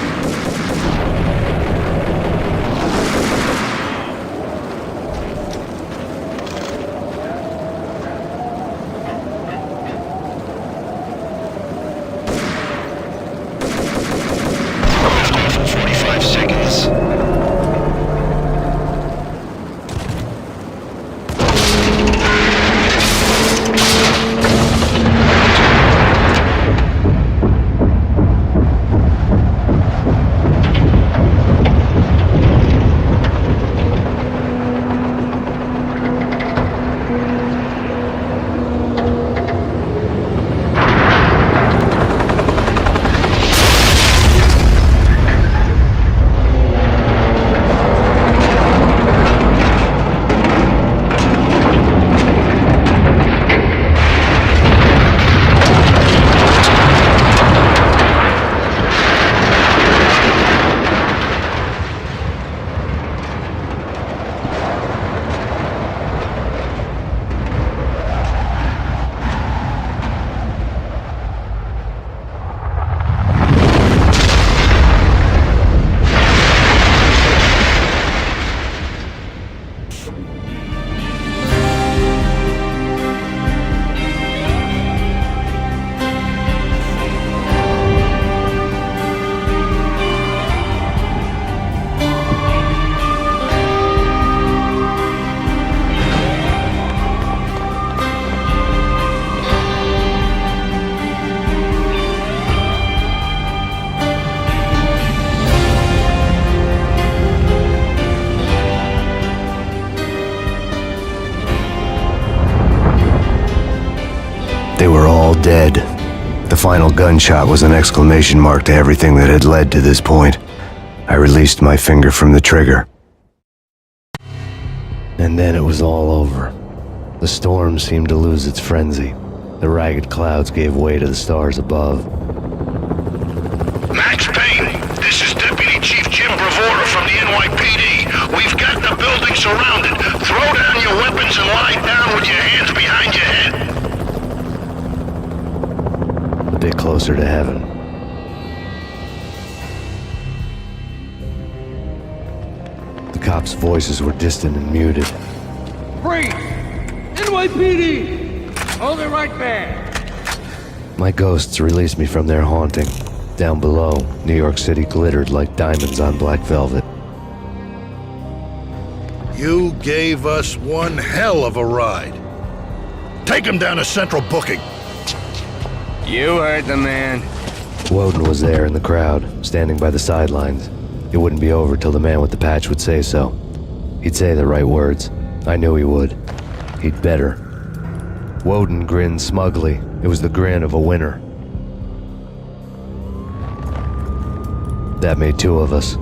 They were all dead. The final gunshot was an exclamation mark to everything that had led to this point. I released my finger from the trigger. And then it was all over. The storm seemed to lose its frenzy. The ragged clouds gave way to the stars above. Max Payne, this is Deputy Chief Jim Bravura from the NYPD. We've got the building surrounded. Throw down your weapons and lie down with your hands behind your head. A bit closer to heaven. The cops' voices were distant and muted. Freeze! NYPD! Hold it right there! My ghosts released me from their haunting. Down below, New York City glittered like diamonds on black velvet. You gave us one hell of a ride. Take him down to Central Booking. You heard the man. Woden was there in the crowd, standing by the sidelines. It wouldn't be over till the man with the patch would say so. He'd say the right words. I knew he would. He'd better. Woden grinned smugly. It was the grin of a winner. That made two of us.